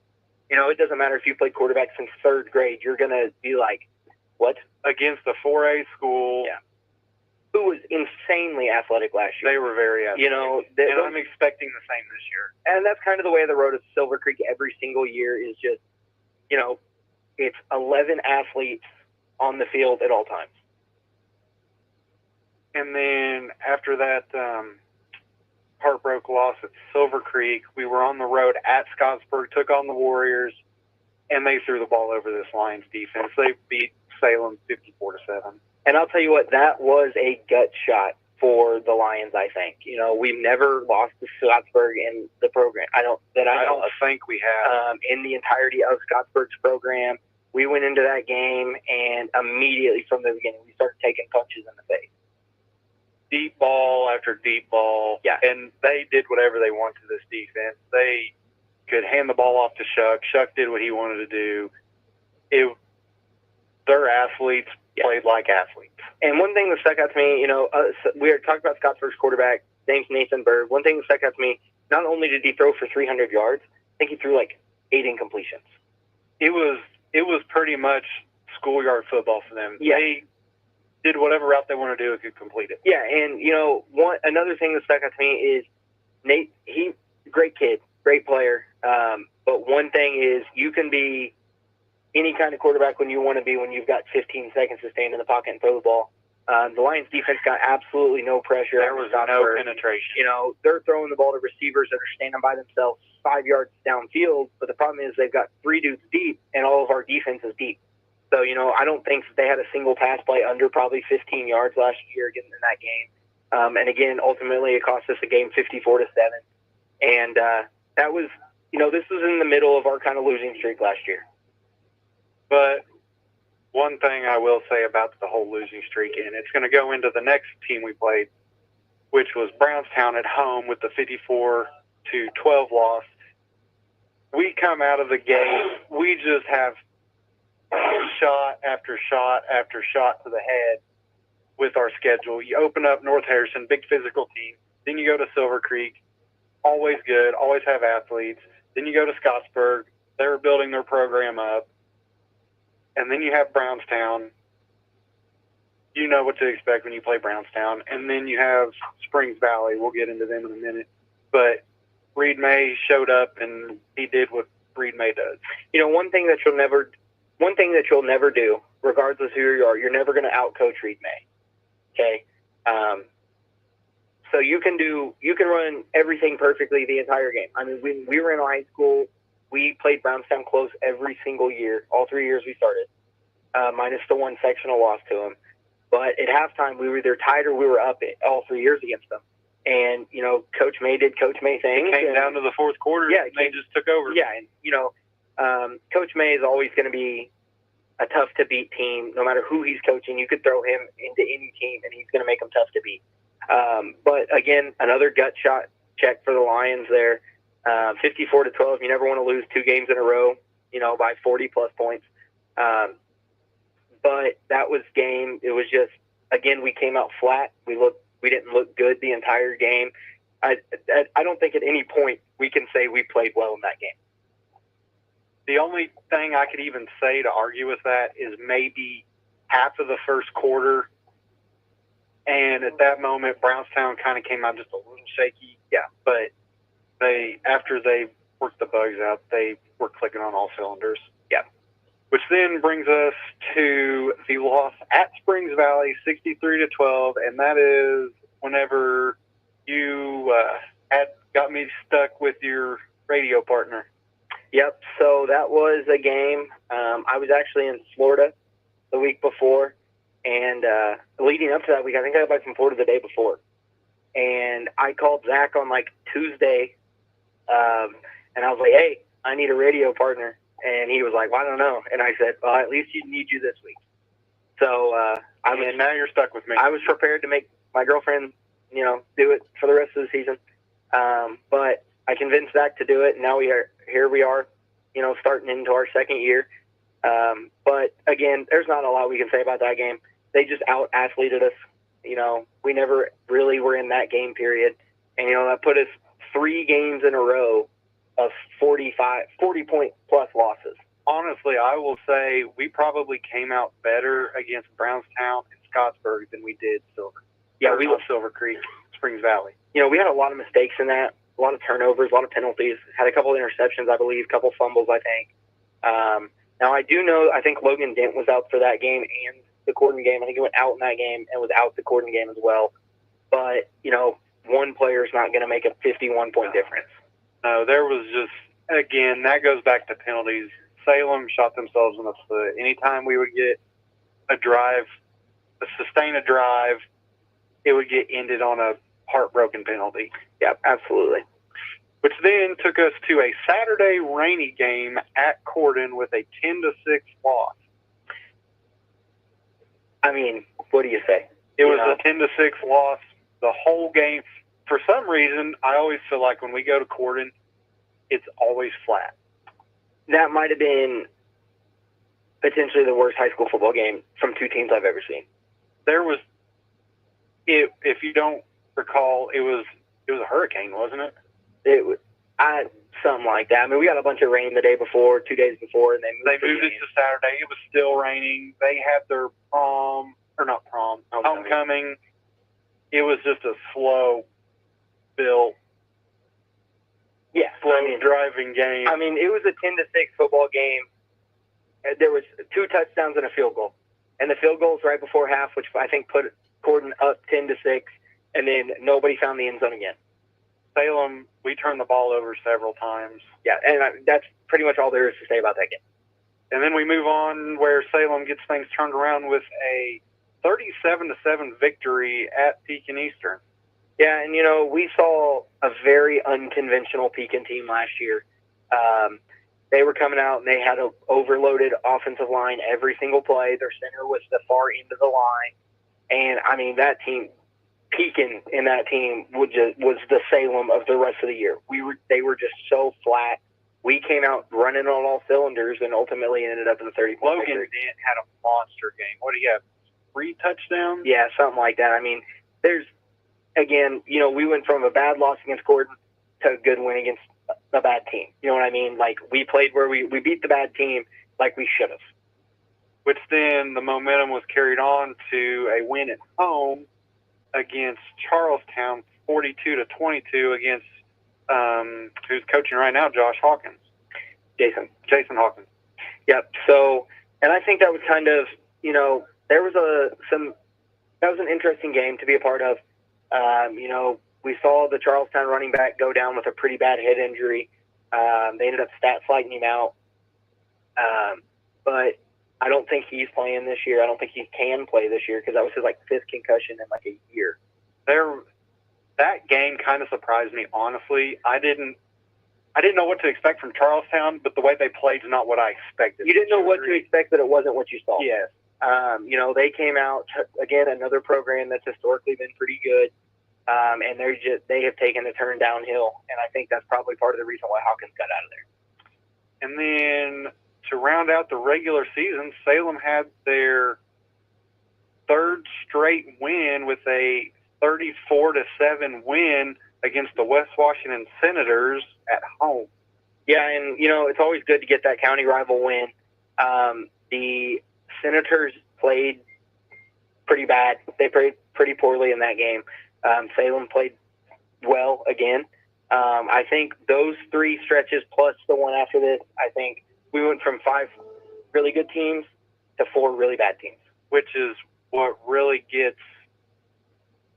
It doesn't matter if you played quarterback since 3rd grade. You're going to be like, what? Against a 4A school. Yeah. Who was insanely athletic last year. They were very athletic. And I'm expecting the same this year. And that's kind of the way of the road at Silver Creek every single year is just, it's 11 athletes on the field at all times. And then after that heartbreak loss at Silver Creek, we were on the road at Scottsburg, took on the Warriors, and they threw the ball over this Lions defense. They beat Salem 54-7. And I'll tell you what, that was a gut shot for the Lions, I think. We've never lost to Scottsburg in the program. I don't think we have. In the entirety of Scottsburg's program, we went into that game, and immediately from the beginning, we started taking punches in the face. Deep ball after deep ball. Yeah. And they did whatever they wanted to this defense. They could hand the ball off to Shuck. Shuck did what he wanted to do. Their athletes played like athletes. And one thing that stuck out to me, we were talking about Scottsburg's quarterback, name's Nathan Bird. One thing that stuck out to me, not only did he throw for 300 yards, I think he threw 8 incompletions. It was pretty much schoolyard football for them. Yeah. They did whatever route they want to do and could complete it. Yeah, and another thing that stuck out to me is Nate. He great kid, great player. But one thing is you can be any kind of quarterback when you want to be when you've got 15 seconds to stand in the pocket and throw the ball. The Lions defense got absolutely no pressure. There was no penetration. They're throwing the ball to receivers that are standing by themselves 5 yards downfield, but the problem is they've got 3 dudes deep, and all of our defense is deep. So, I don't think they had a single pass play under probably 15 yards last year getting in that game. And again, ultimately it cost us a game 54-7. And that was this was in the middle of our kind of losing streak last year. But one thing I will say about the whole losing streak, and it's going to go into the next team we played, which was Brownstown at home with the 54-12 loss. We come out of the game, we just have shot after shot after shot to the head with our schedule. You open up North Harrison, big physical team. Then you go to Silver Creek, always good, always have athletes. Then you go to Scottsburg, they're building their program up. And then you have Brownstown. You know what to expect when you play Brownstown. And then you have Springs Valley. We'll get into them in a minute. But Reed May showed up, and he did what Reed May does. One thing that you'll never do, regardless of who you are, you're never going to outcoach Reed May. Okay? So you can run everything perfectly the entire game. I mean, when we were in high school, we played Brownstown close every single year, all 3 years we started, minus the one sectional loss to them. But at halftime, we were either tied or we were up it all 3 years against them. And, Coach May did Coach May things. It came down to the fourth quarter, and they just took over. Yeah, and, Coach May is always going to be a tough-to-beat team. No matter who he's coaching, you could throw him into any team, and he's going to make them tough to beat. But, again, another gut shot check for the Lions there. 54-12, you never want to lose 2 games in a row, by 40-plus points. But that was game. It was just, again, we came out flat. We didn't look good the entire game. I don't think at any point we can say we played well in that game. The only thing I could even say to argue with that is maybe half of the first quarter. And at that moment, Brownstown kind of came out just a little shaky. Yeah, but after they worked the bugs out, they were clicking on all cylinders. Yeah. Which then brings us to the loss at Springs Valley, 63-12, and that is whenever you had got me stuck with your radio partner. Yep, so that was a game. I was actually in Florida the week before, and leading up to that week, I think I got back from Florida the day before. And I called Zach on, Tuesday, and I was like, hey, I need a radio partner. And he was like, well, I don't know. And I said, well, at least you need you this week. So and now you're stuck with me. I was prepared to make my girlfriend, do it for the rest of the season. But I convinced Zach to do it, and now here we are, starting into our second year. But, again, there's not a lot we can say about that game. They just out-athleted us. We never really were in that game period. And, that put us 3 games in a row of 40-point-plus losses. Honestly, I will say we probably came out better against Brownstown and Scottsburg than we did Silver. Yeah, we lost Silver Creek, Springs Valley. We had a lot of mistakes in that, a lot of turnovers, a lot of penalties, had a couple of interceptions, I believe, a couple fumbles, I think. Now, I think Logan Dent was out for that game and the Corden game. I think he went out in that game and was out the Corden game as well. But, one player is not going to make a 51-point difference. No, there was just, again, that goes back to penalties. Salem shot themselves in the foot. Anytime we would get sustain a drive, it would get ended on a heartbroken penalty. Yeah, absolutely. Which then took us to a Saturday rainy game at Corden with a 10-6 loss. I mean, what do you say? It was a 10-6 loss the whole game. For some reason, I always feel like when we go to Corden, it's always flat. That might have been potentially the worst high school football game from 2 teams I've ever seen. There was, if you don't recall, it was a hurricane, wasn't it? It was something like that. I mean, we got a bunch of rain the day before, 2 days before, and they moved it to Saturday. It was still raining. They had their homecoming. It was just a slow built, driving game. I mean, it was a 10-6 football game. There was 2 touchdowns and a field goal, and the field goal was right before half, which I think put Corden up 10-6, and then nobody found the end zone again. Salem, we turned the ball over several times. Yeah, and that's pretty much all there is to say about that game. And then we move on where Salem gets things turned around with a 37-7 victory at Pekin Eastern. Yeah, and we saw a very unconventional Pekin team last year. They were coming out, and they had an overloaded offensive line every single play. Their center was the far end of the line. And, I mean, that team, peaking in that team was the Salem of the rest of the year. They were just so flat. We came out running on all cylinders and ultimately ended up in the 30-point Logan Dent had a monster game. What do you have, 3 touchdowns? Yeah, something like that. I mean, again, we went from a bad loss against Gordon to a good win against a bad team. You know what I mean? Like, we played where we beat the bad team like we should have. Which then the momentum was carried on to a win at home against Charlestown, 42-22 against who's coaching right now, Josh Hawkins. Jason Hawkins. Yep. So, and I think that was kind of, that was an interesting game to be a part of. We saw the Charlestown running back go down with a pretty bad head injury. They ended up stat flagging him out. But I don't think he's playing this year. I don't think he can play this year because that was his 5th concussion in a year. That game kind of surprised me, honestly. I didn't know what to expect from Charlestown, but the way they played is not what I expected. You didn't know what to expect, but it wasn't what you saw. Yes. They came out, again, another program that's historically been pretty good. And they have taken a turn downhill, and I think that's probably part of the reason why Hawkins got out of there. And then to round out the regular season, Salem had their 3rd straight win with a 34-7 win against the West Washington Senators at home. Yeah, and it's always good to get that county rival win. The Senators played pretty bad. They played pretty poorly in that game. Salem played well again. I think those 3 stretches plus the one after this, I think we went from 5 really good teams to 4 really bad teams. Which is what really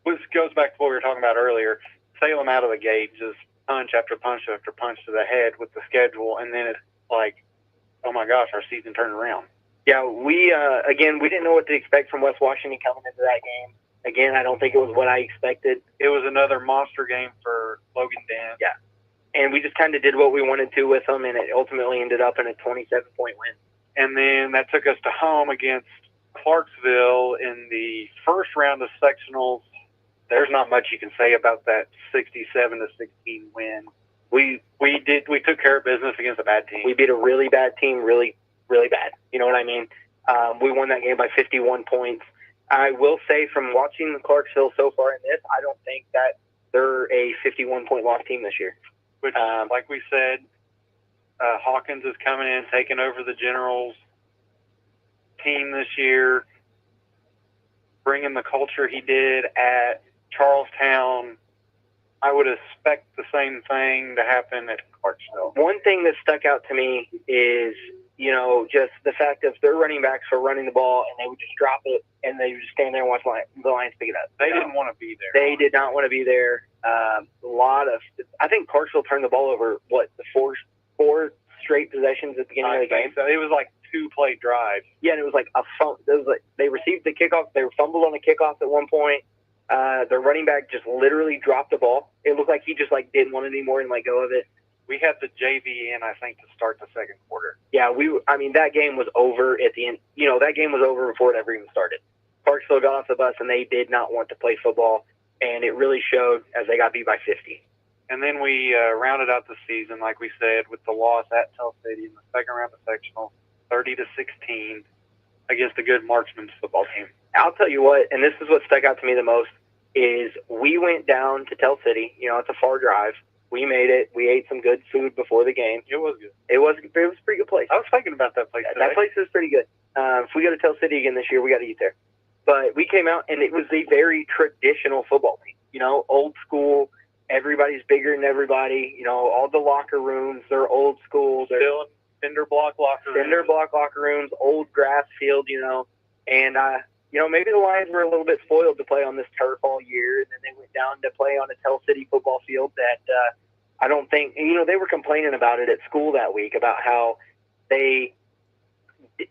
which goes back to what we were talking about earlier. Salem out of the gate, just punch after punch after punch to the head with the schedule, and then it's like, oh my gosh, our season turned around. Yeah, we didn't know what to expect from West Washington coming into that game. Again, I don't think it was what I expected. It was another monster game for Logan Dent. Yeah. And we just kind of did what we wanted to with them, and it ultimately ended up in a 27-point win. And then that took us to home against Clarksville in the first round of sectionals. There's not much you can say about that 67-16 win. We took care of business against a bad team. We beat a really bad team, really, really bad. You know what I mean? We won that game by 51 points. I will say from watching Clarksville so far in this, I don't think that they're a 51-point loss team this year. Which, like we said, Hawkins is coming in, taking over the Generals team this year, bringing the culture he did at Charlestown. I would expect the same thing to happen at Clarksville. One thing that stuck out to me is, just the fact of their running backs were running the ball and they would just drop it and they would just stand there and watch the Lions pick it up. They didn't want to be there. They did not want to be there. I think Clarksville turned the ball over, the four straight possessions at the beginning of the game? So it was like 2-play drives. Yeah, and it was like they received the kickoff. They were fumbled on the kickoff at one point. Their running back just literally dropped the ball. It looked like he just didn't want it anymore and let go of it. We had the JV in, I think, to start the second quarter. Yeah, that game was over at the end. That game was over before it ever even started. Clarksville got off the bus, and they did not want to play football, and it really showed as they got beat by 50. And then we rounded out the season, like we said, with the loss at Tell City in the second round of sectional, 30-16, against a good Marksman's football team. I'll tell you what, and this is what stuck out to me the most, is we went down to Tell City. It's a far drive. We made it. We ate some good food before the game. It was good. It was a pretty good place. I was thinking about that place today. That place is pretty good. If we go to Tell City again this year, we got to eat there. But we came out, and it was a very traditional football team. Old school. Everybody's bigger than everybody. All the locker rooms, they're old school. They're still cinder block locker rooms. Cinder block locker rooms, old grass field, And, maybe the Lions were a little bit spoiled to play on this turf all year, and then they went down to play on a Tell City football field that I don't think, they were complaining about it at school that week about how they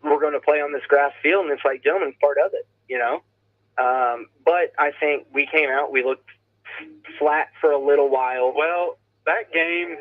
were going to play on this grass field, and it's like, gentlemen, it's part of it, But I think we came out, we looked flat for a little while. Well, that game,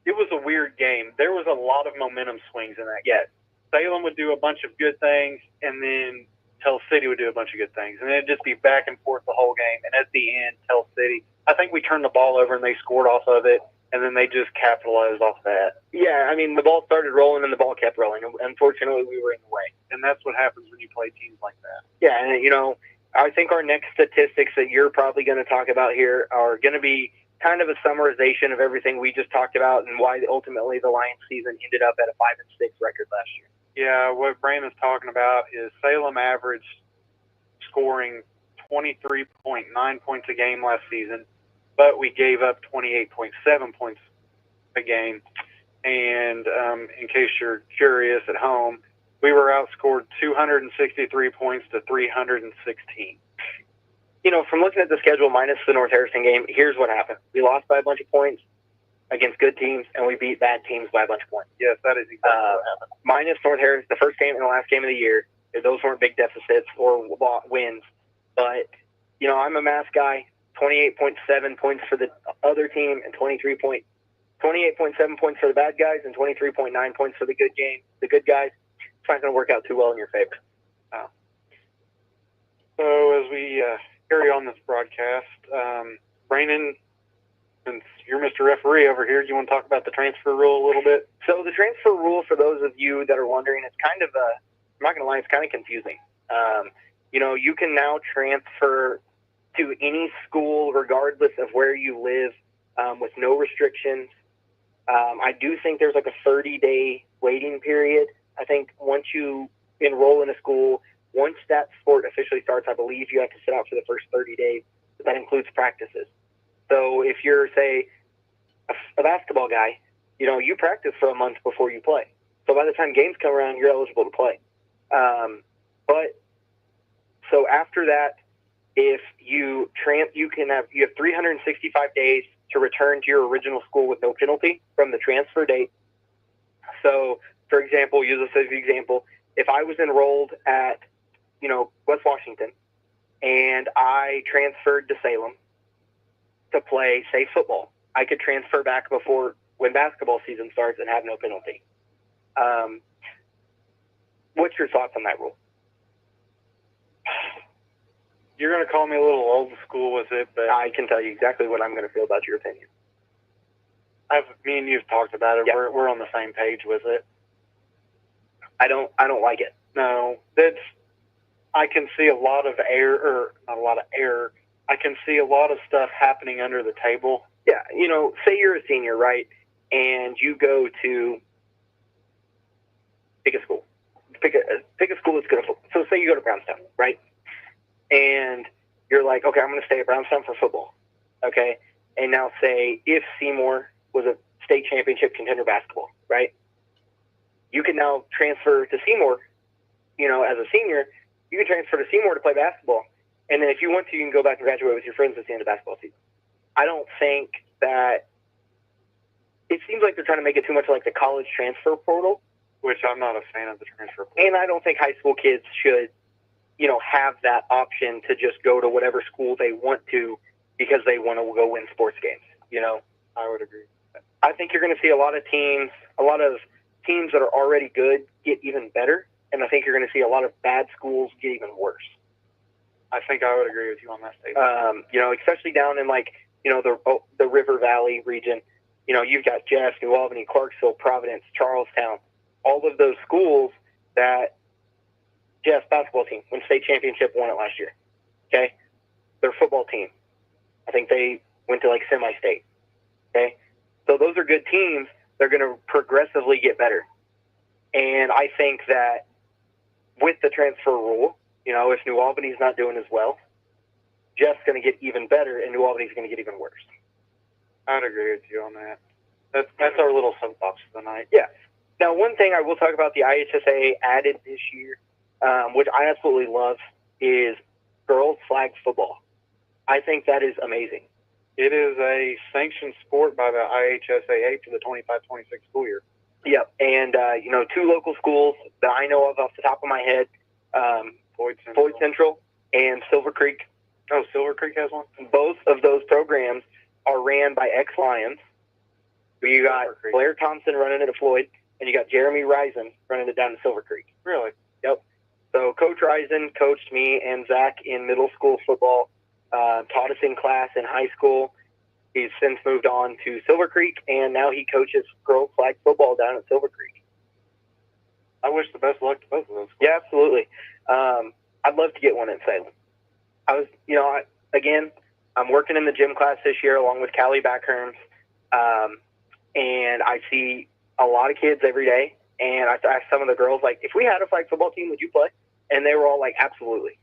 it was a weird game. There was a lot of momentum swings in that game. Yes. Salem would do a bunch of good things, and then Tell City would do a bunch of good things. And it'd just be back and forth the whole game. And at the end, Tell City, I think we turned the ball over and they scored off of it, and then they just capitalized off that. Yeah, I mean, the ball started rolling and the ball kept rolling. Unfortunately, we were in the way. And that's what happens when you play teams like that. Yeah, and, you know, I think our next statistics that you're probably going to talk about here are going to be kind of a summarization of everything we just talked about and why ultimately the Lions season ended up at a 5-6 record last year. Yeah, what Brandon's talking about is Salem averaged scoring 23.9 points a game last season, but we gave up 28.7 points a game. And in case you're curious at home, we were outscored 263 points to 316. You know, from looking at the schedule minus the North Harrison game, here's what happened. We lost by a bunch of points against good teams, and we beat bad teams by a bunch of points. Yes, that is exactly what happened. Minus North Harrison, the first game and the last game of the year, those weren't big deficits or wins. But, you know, I'm a math guy. 28.7 points for the other team and 28.7 points for the bad guys and 23.9 points for the good guys. It's not going to work out too well in your favor. So as we carry on this broadcast, Brandon, since you're Mr. Referee over here, do you want to talk about the transfer rule a little bit? So the transfer rule, for those of you that are wondering, it's kind of I'm not going to lie, it's kind of confusing. You know, you can now transfer to any school regardless of where you live with no restrictions. I do think there's like a 30-day waiting period. I think once you enroll in a school, once that sport officially starts, I believe you have to sit out for the first 30 days. That includes practices. So if you're, say, a basketball guy, you know, you practice for a month before you play. So by the time games come around, you're eligible to play. So after that, if you have 365 days to return to your original school with no penalty from the transfer date. So, for example, use this as an example. If I was enrolled at, you know, West Washington, and I transferred to Salem to play, say, football, I could transfer back when basketball season starts and have no penalty. What's your thoughts on that rule? You're going to call me a little old school with it, but I can tell you exactly what I'm going to feel about your opinion. Me and you've talked about it. Yeah. We're on the same page with it. I don't like it. No, I can see a lot of error. I can see a lot of stuff happening under the table. Yeah, you know, say you're a senior, right, and you go to pick a school. Pick a school that's good. So say you go to Brownstown, right, and you're like, okay, I'm going to stay at Brownstown for football, okay, and now say if Seymour was a state championship contender basketball, right, you can now transfer to Seymour, you know, as a senior. You can transfer to Seymour to play basketball. And then if you want to, you can go back and graduate with your friends at the end of basketball season. I don't think that – it seems like they're trying to make it too much like the college transfer portal. Which I'm not a fan of the transfer portal. And I don't think high school kids should, you know, have that option to just go to whatever school they want to because they want to go win sports games, you know? I would agree. I think you're going to see a lot of teams that are already good get even better. And I think you're going to see a lot of bad schools get even worse. I think I would agree with you on that statement. You know, especially down in, like, you know, the River Valley region. You know, you've got Jeff, New Albany, Clarksville, Providence, Charlestown, all of those schools that Jeff's basketball team, when state championship, won it last year. Okay? Their football team, I think they went to, like, semi-state. Okay? So those are good teams. They're going to progressively get better. And I think that with the transfer rule, you know, if New Albany's not doing as well, Jeff's going to get even better, and New Albany's going to get even worse. I'd agree with you on that. That's our little soapbox for the night. Yeah. Now, one thing I will talk about the IHSA added this year, which I absolutely love, is girls flag football. I think that is amazing. It is a sanctioned sport by the IHSAA for the 25-26 school year. Yep, and, you know, two local schools that I know of off the top of my head, Floyd Central and Silver Creek. Oh, Silver Creek has one? Both of those programs are ran by ex-Lions You got Blair Thompson running it at Floyd, and you got Jeremy Risen running it down to Silver Creek. Really? Yep. So Coach Risen coached me and Zach in middle school football, taught us in class in high school. He's since moved on to Silver Creek, and now he coaches girls flag football down at Silver Creek. I wish the best of luck to both of those. Yeah, absolutely. I'd love to get one in Salem. I'm working in the gym class this year along with Callie Backherms, and I see a lot of kids every day, and I asked some of the girls, like, if we had a flag football team, would you play? And they were all like, absolutely.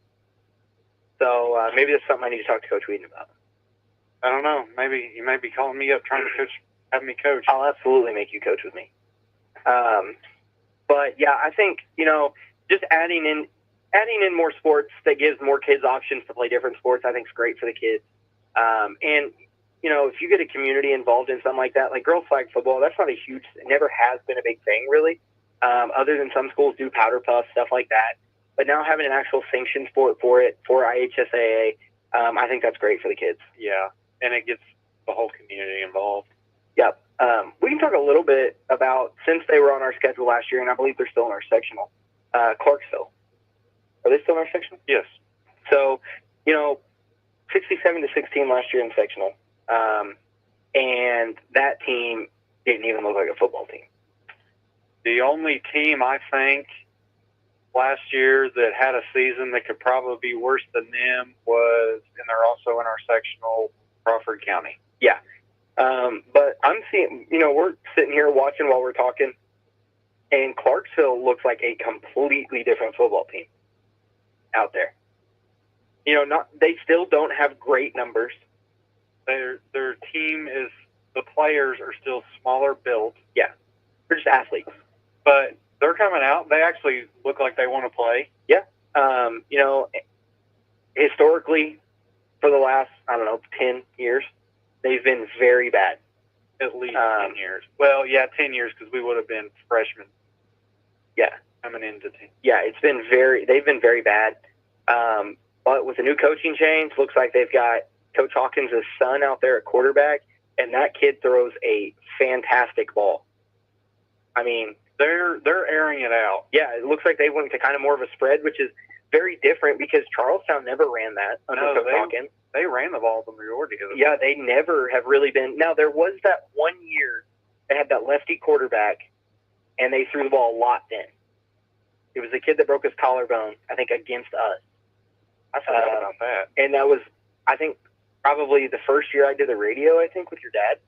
So maybe that's something I need to talk to Coach Whedon about. I don't know. Maybe you might be calling me up trying to have me coach. I'll absolutely make you coach with me. But, yeah, I think, just adding in more sports that gives more kids options to play different sports, I think is great for the kids. And, if you get a community involved in something like that, like girls flag football, that's not it never has been a big thing, really, other than some schools do powder puff, stuff like that. But now having an actual sanctioned sport for it, for IHSAA, I think that's great for the kids. Yeah, and it gets the whole community involved. Yep. We can talk a little bit about, since they were on our schedule last year, and I believe they're still in our sectional, Clarksville. Are they still in our sectional? Yes. So, 67-16 last year in sectional. And that team didn't even look like a football team. The only team, I think, last year that had a season that could probably be worse than them was, and they're also in our sectional, Crawford County. Yeah. But I'm seeing, we're sitting here watching while we're talking, and Clarksville looks like a completely different football team out there. They still don't have great numbers. Their team is, the players are still smaller built. Yeah. They're just athletes. But they're coming out. They actually look like they want to play. Yeah. Historically, for the last, 10 years, they've been very bad. At least 10 years. Well, yeah, 10 years because we would have been freshmen. Yeah. Coming into 10. Yeah, they've been very bad. But with the new coaching change, looks like they've got Coach Hawkins' son out there at quarterback, and that kid throws a fantastic ball. I mean, they're airing it out. Yeah, it looks like they went to kind of more of a spread, which is very different because Charlestown never ran that under Coach Hawkins. They ran the ball the majority of it. Yeah, they never have really been. Now, there was that one year they had that lefty quarterback, and they threw the ball a lot then. It was the kid that broke his collarbone, I think, against us. I forgot about that. And that was, I think, probably the first year I did the radio, I think, with your dad.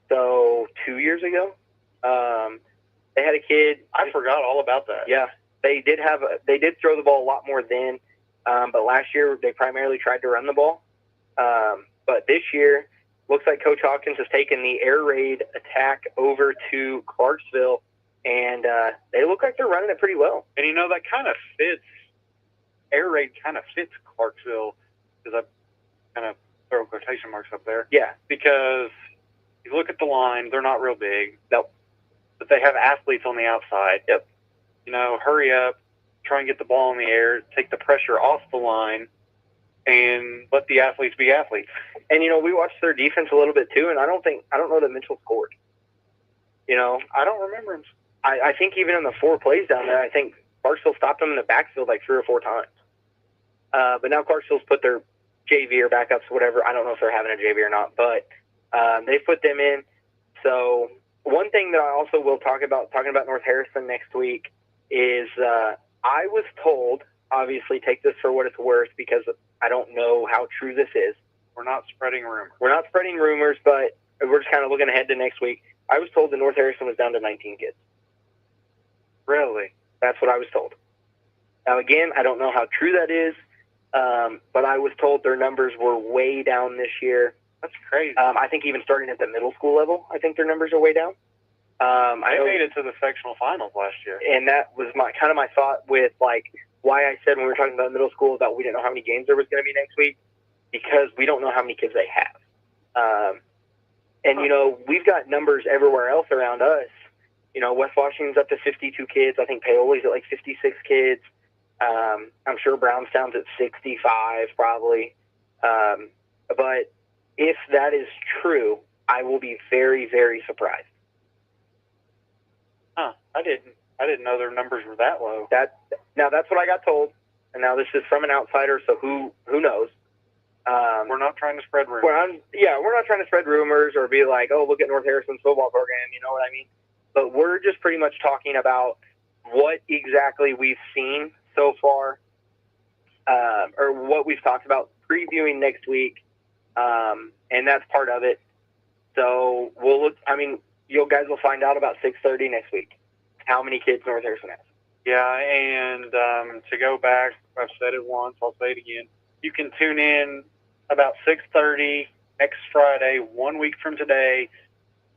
So 2 years ago, they had a kid. I forgot all about that. Yeah, they did throw the ball a lot more then, but last year they primarily tried to run the ball. But this year, looks like Coach Hawkins has taken the air raid attack over to Clarksville, and they look like they're running it pretty well. And that kind of fits. Air raid kind of fits Clarksville, because I kind of throw quotation marks up there. Yeah. Because you look at the line, they're not real big. Nope. But they have athletes on the outside. Yep. Hurry up, try and get the ball in the air, take the pressure off the line, and let the athletes be athletes. And, we watched their defense a little bit too, and I don't know that Mitchell scored. I don't remember him. I think even in the 4 plays down there, I think Clarksville stopped them in the backfield like 3 or 4 times. But now Clarksville's put their JV or backups, whatever. I don't know if they're having a JV or not, but they put them in. So one thing that I also will talking about North Harrison next week is I was told, obviously take this for what it's worth because I don't know how true this is. We're not spreading rumors. We're not spreading rumors, but we're just kind of looking ahead to next week. I was told that North Harrison was down to 19 kids. Really? That's what I was told. Now, again, I don't know how true that is, but I was told their numbers were way down this year. That's crazy. I think even starting at the middle school level, I think their numbers are way down. I made it to the sectional finals last year. And that was my thought with, why I said when we were talking about middle school about we didn't know how many games there was going to be next week, because we don't know how many kids they have. And, we've got numbers everywhere else around us. West Washington's up to 52 kids. I think Paoli's at 56 kids. I'm sure Brownstown's at 65 probably. But if that is true, I will be very, very surprised. Huh? I didn't know their numbers were that low. Now that's what I got told, and now this is from an outsider, so who knows? We're not trying to spread rumors. We're not trying to spread rumors or be like, oh, look at North Harrison's football program, you know what I mean? But we're just pretty much talking about what exactly we've seen so far, or what we've talked about previewing next week, and that's part of it. So we'll look. I mean, you guys will find out about 6:30 next week how many kids North Harrison has. Yeah, and to go back, I've said it once, I'll say it again. You can tune in about 6:30 next Friday, 1 week from today,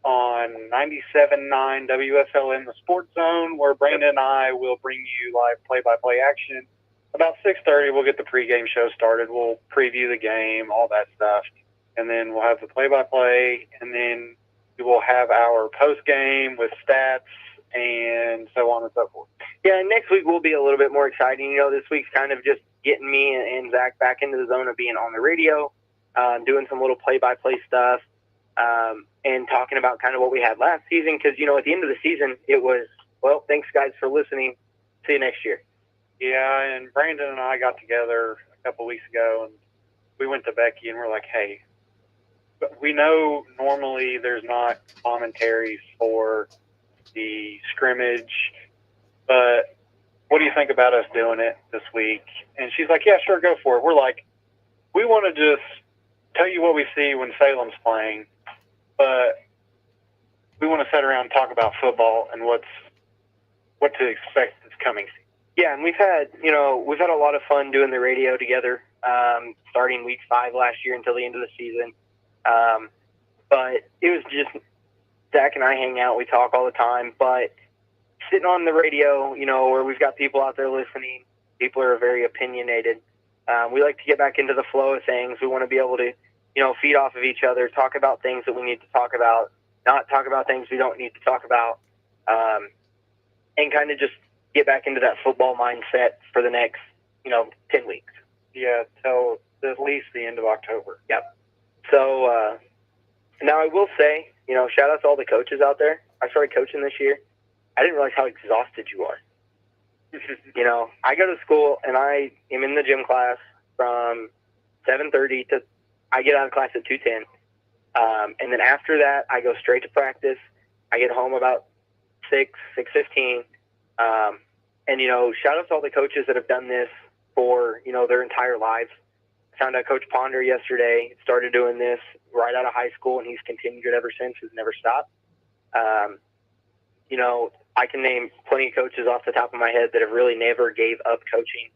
on 97.9 WSLM, the Sports Zone, where Brandon and I will bring you live play-by-play action. About 6:30, we'll get the pregame show started. We'll preview the game, all that stuff, and then we'll have the play-by-play, and then we will have our postgame with stats and so on and so forth. Yeah, and next week will be a little bit more exciting. You know, this week's kind of just getting me and Zach back into the zone of being on the radio, doing some little play-by-play stuff, and talking about kind of what we had last season. Because, you know, at the end of the season, it was, well, thanks, guys, for listening. See you next year. Yeah, and Brandon and I got together a couple weeks ago, and we went to Becky, and we're like, hey, we know normally there's not commentaries for the scrimmage, but what do you think about us doing it this week? And she's like, yeah, sure, go for it. We're like, we want to just tell you what we see when Salem's playing, but we want to sit around and talk about football and what to expect this coming season. Yeah, and we've had a lot of fun doing the radio together, starting week 5 last year until the end of the season. But it was just Zach and I hang out, we talk all the time, but sitting on the radio, you know, where we've got people out there listening, people are very opinionated. We like to get back into the flow of things. We want to be able to, you know, feed off of each other, talk about things that we need to talk about, not talk about things we don't need to talk about, and kind of just get back into that football mindset for the next, 10 weeks. Yeah, till at least the end of October. Yep. So now I will say, shout out to all the coaches out there. I started coaching this year. I didn't realize how exhausted you are. I go to school and I am in the gym class from 7:30 to I get out of class at 2:10. And then after that, I go straight to practice. I get home about 6:15. And, shout out to all the coaches that have done this for, their entire lives. I found out Coach Ponder yesterday started doing this right out of high school, and he's continued it ever since. He's never stopped. I can name plenty of coaches off the top of my head that have really never gave up coaching.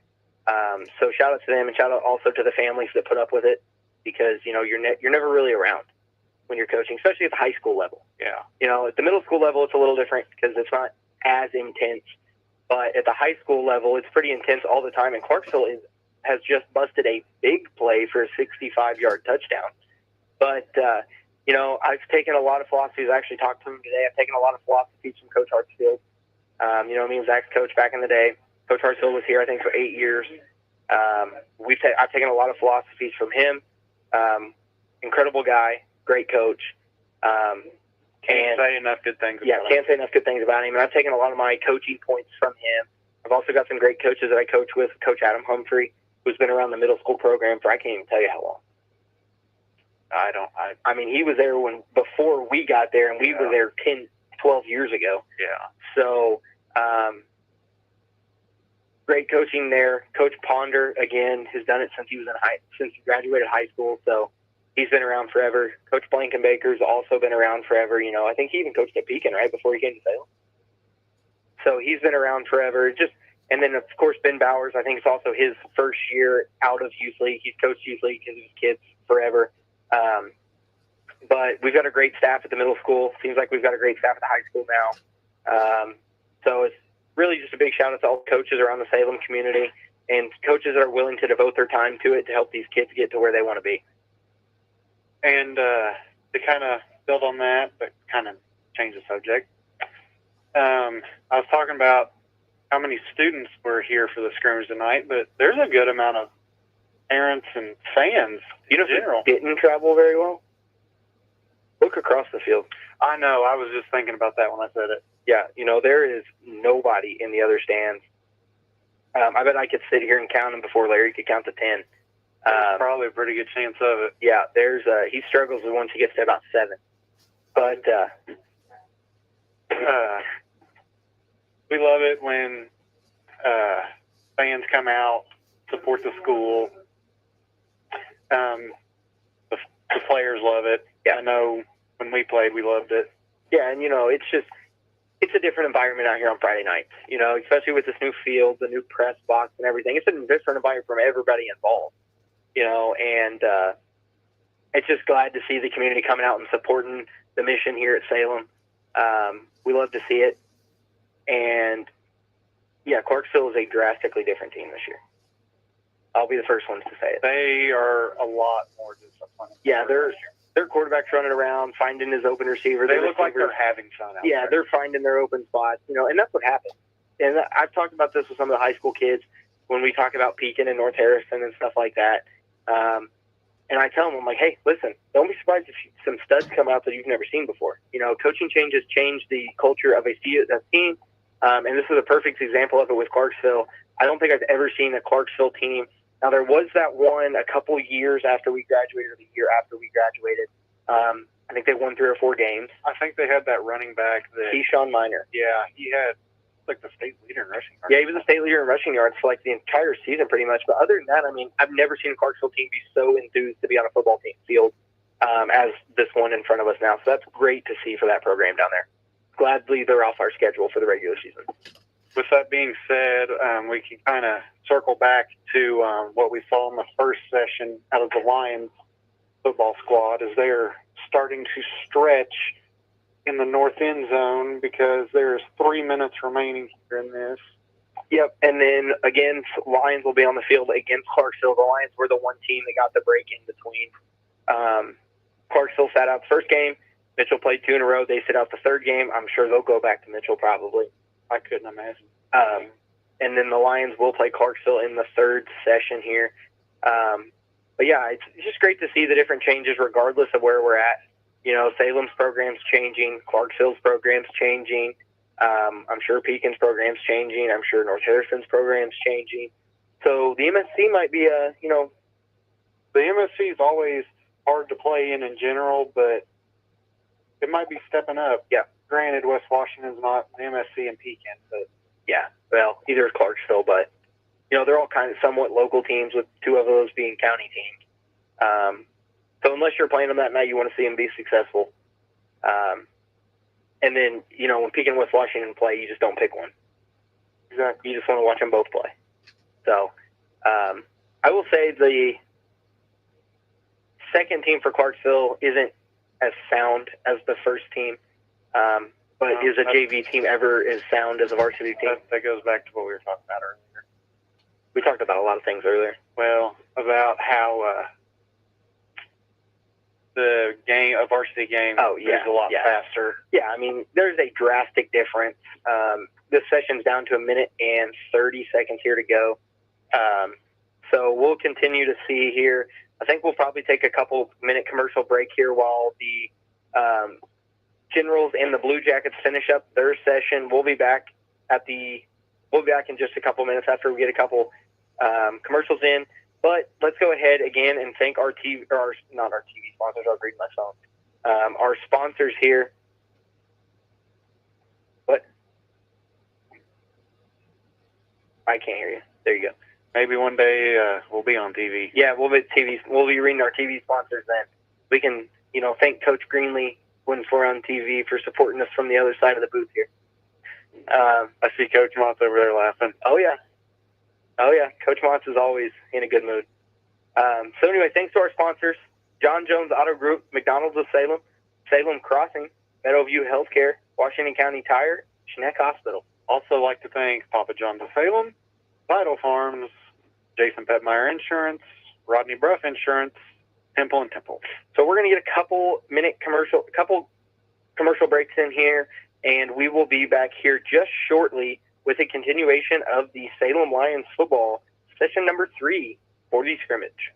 So shout out to them, and shout out also to the families that put up with it, because, you're never really around when you're coaching, especially at the high school level. Yeah. At the middle school level, it's a little different because it's not as intense. But at the high school level, it's pretty intense all the time. And Clarksville has just busted a big play for a 65-yard touchdown. But, I've taken a lot of philosophies. I actually talked to him today. I've taken a lot of philosophies from Coach Hartsfield. Me and Zach's coach back in the day. Coach Hartsfield was here, I think, for 8 years. I've taken a lot of philosophies from him. Incredible guy, great coach. Can't say enough good things about him. Can't say enough good things about him. And I've taken a lot of my coaching points from him. I've also got some great coaches that I coach with. Coach Adam Humphrey, who's been around the middle school program for I can't even tell you how long. He was there before we got there, and we were there 10, 12 years ago. Yeah. So, great coaching there. Coach Ponder, again, has done it since he graduated high school. So, he's been around forever. Coach Blankenbaker's also been around forever. I think he even coached at Pekin, right, before he came to Salem. So he's been around forever. And then, of course, Ben Bowers, I think it's also his first year out of youth league. He's coached youth league because he was kids forever. But we've got a great staff at the middle school. Seems like we've got a great staff at the high school now. So it's really just a big shout out to all the coaches around the Salem community and coaches that are willing to devote their time to it to help these kids get to where they want to be. And to kind of build on that, but kind of change the subject, I was talking about how many students were here for the scrimmage tonight, but there's a good amount of parents and fans in general. Didn't travel very well. Look across the field. I know. I was just thinking about that when I said it. Yeah, there is nobody in the other stands. I bet I could sit here and count them before Larry could count to 10. Probably a pretty good chance of it. Yeah, he struggles once he gets to about 7. But we love it when fans come out, support the school. The players love it. Yeah. I know when we played, we loved it. Yeah, and it's a different environment out here on Friday nights. Especially with this new field, the new press box, and everything. It's a different environment from everybody involved. And it's just glad to see the community coming out and supporting the mission here at Salem. We love to see it. And, yeah, Clarksville is a drastically different team this year. I'll be the first one to say it. They are a lot more disciplined. Yeah, their quarterback's running around, finding his open receiver. They look like they're having fun out there. They're finding their open spots, and that's what happens. And I've talked about this with some of the high school kids when we talk about Pekin and North Harrison and stuff like that. And I tell them, I'm like, hey, listen, don't be surprised if some studs come out that you've never seen before. Coaching changes change the culture of a team. And this is a perfect example of it with Clarksville. I don't think I've ever seen a Clarksville team. Now, there was that one a couple years after we graduated, or the year after we graduated. I think they won 3 or 4 games. I think they had that running back. Keyshawn Minor. Yeah, he had like the state leader in rushing yards. Yeah, he was the state leader in rushing yards for like the entire season pretty much. But other than that, I've never seen a Clarksville team be so enthused to be on a football team field as this one in front of us now. So that's great to see for that program down there. Gladly they're off our schedule for the regular season. With that being said, we can kind of circle back to what we saw in the first session out of the Lions football squad as they're starting to stretch in the north end zone because there's 3 minutes remaining here in this. Yep, and then again, Lions will be on the field against Clarksville. The Lions were the one team that got the break in between. Clarksville sat out the first game. Mitchell played 2 in a row. They sit out the third game. I'm sure they'll go back to Mitchell probably. I couldn't imagine. And then the Lions will play Clarksville in the third session here. But, yeah, it's just great to see the different changes regardless of where we're at. Salem's program's changing. Clarksville's program's changing. I'm sure Pekin's program's changing. I'm sure North Harrison's program's changing. So the MSC might be the MSC is always hard to play in general, but it might be stepping up. Yeah. Granted, West Washington's not an MSC and Pekin, but yeah, well, either is Clarksville, but they're all kind of somewhat local teams with 2 of those being county teams. So unless you're playing them that night, you want to see them be successful. And then, when Pekin and West Washington play, you just don't pick one. Exactly. You just want to watch them both play. So I will say the second team for Clarksville isn't as sound as the first team, but is a JV team ever as sound as a varsity team? That goes back to what we were talking about earlier. We talked about a lot of things earlier. Well, about how the game, a varsity game, is a lot faster. Yeah, there's a drastic difference. This session's down to 1 minute and 30 seconds here to go. So we'll continue to see here. I think we'll probably take a couple-minute commercial break here while the Generals and the Bluejackets finish up their session. We'll be back in just a couple minutes after we get a couple commercials in. But let's go ahead again and thank our TV sponsors. I'll read my phone. Our sponsors here. What? I can't hear you. There you go. Maybe one day we'll be on TV. Yeah, we'll be reading our TV sponsors then. We can, thank Coach Greenlee when we're on TV for supporting us from the other side of the booth here. I see Coach Motz over there laughing. Oh yeah. Coach Motz is always in a good mood. So anyway, thanks to our sponsors, John Jones Auto Group, McDonald's of Salem, Salem Crossing, Meadowview Healthcare, Washington County Tire, Schneck Hospital. Also like to thank Papa John's of Salem, Vital Farms, Jason Petmeyer Insurance, Rodney Bruff Insurance, Temple and Temple. So we're going to get a couple commercial breaks in here, and we will be back here just shortly with a continuation of the Salem Lions football session number 3 for the scrimmage.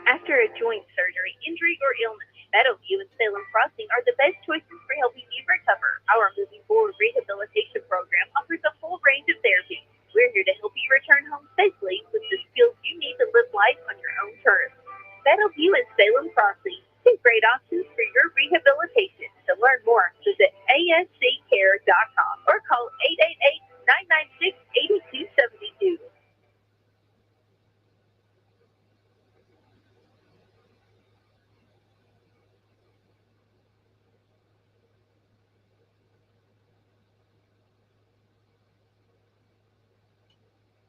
After a joint surgery, injury, or illness, Meadowview and Salem Crossing are the best choices for helping you recover. Our Moving Forward rehabilitation program offers a full range of therapy. We're here to help you return home safely with the skills you need to live life on your own terms. Meadowview and Salem Crossing, two great options for your rehabilitation. To learn more, visit asccare.com or call 888-996-8272.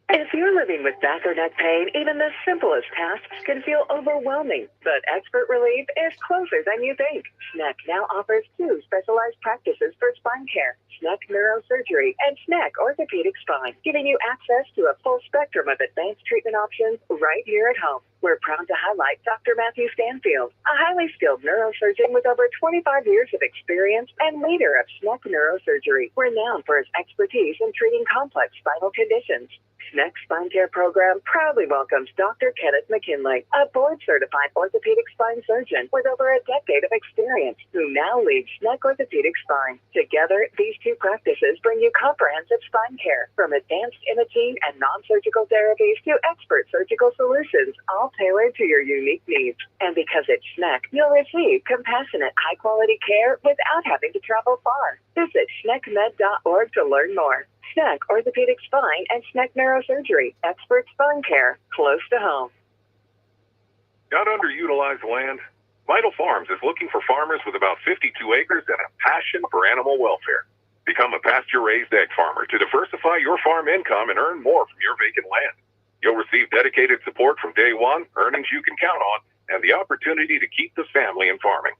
If you're living with back or neck pain, even the simplest tasks can feel overwhelming. But Expert Relief is closer than you think. SNEC now offers 2 specialized practices for spine care, SNEC Neurosurgery and SNEC Orthopedic Spine, giving you access to a full spectrum of advanced treatment options right here at home. We're proud to highlight Dr. Matthew Stanfield, a highly skilled neurosurgeon with over 25 years of experience and leader of SNEC Neurosurgery, renowned for his expertise in treating complex spinal conditions. SNEC Spine Care Program proudly welcomes Dr. Kenneth McKinley, a board-certified orthopedic spine surgeon with over a decade of experience, who now leads SNEC Orthopedic Spine. Together, these 2 practices bring you comprehensive spine care, from advanced imaging and non-surgical therapies to expert surgical solutions, all tailored to your unique needs. And because it's SNEC, you'll receive compassionate, high-quality care without having to travel far. Visit SNECmed.org to learn more. SNEC Orthopedic Spine and SNEC Neurosurgery, expert spine care, close to home. Got underutilized land? Vital Farms is looking for farmers with about 52 acres and a passion for animal welfare. Become a pasture-raised egg farmer to diversify your farm income and earn more from your vacant land. You'll receive dedicated support from day one, earnings you can count on, and the opportunity to keep the family in farming.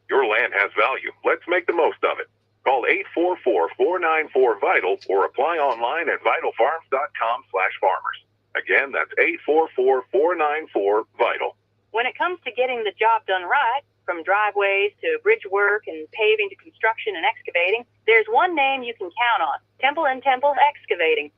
Your land has value. Let's make the most of it. Call 844-494-VITAL or apply online at vitalfarms.com/farmers. Again, that's 844-494-VITAL. When it comes to getting the job done right, from driveways to bridge work and paving to construction and excavating, there's one name you can count on: Temple & Temple Excavating.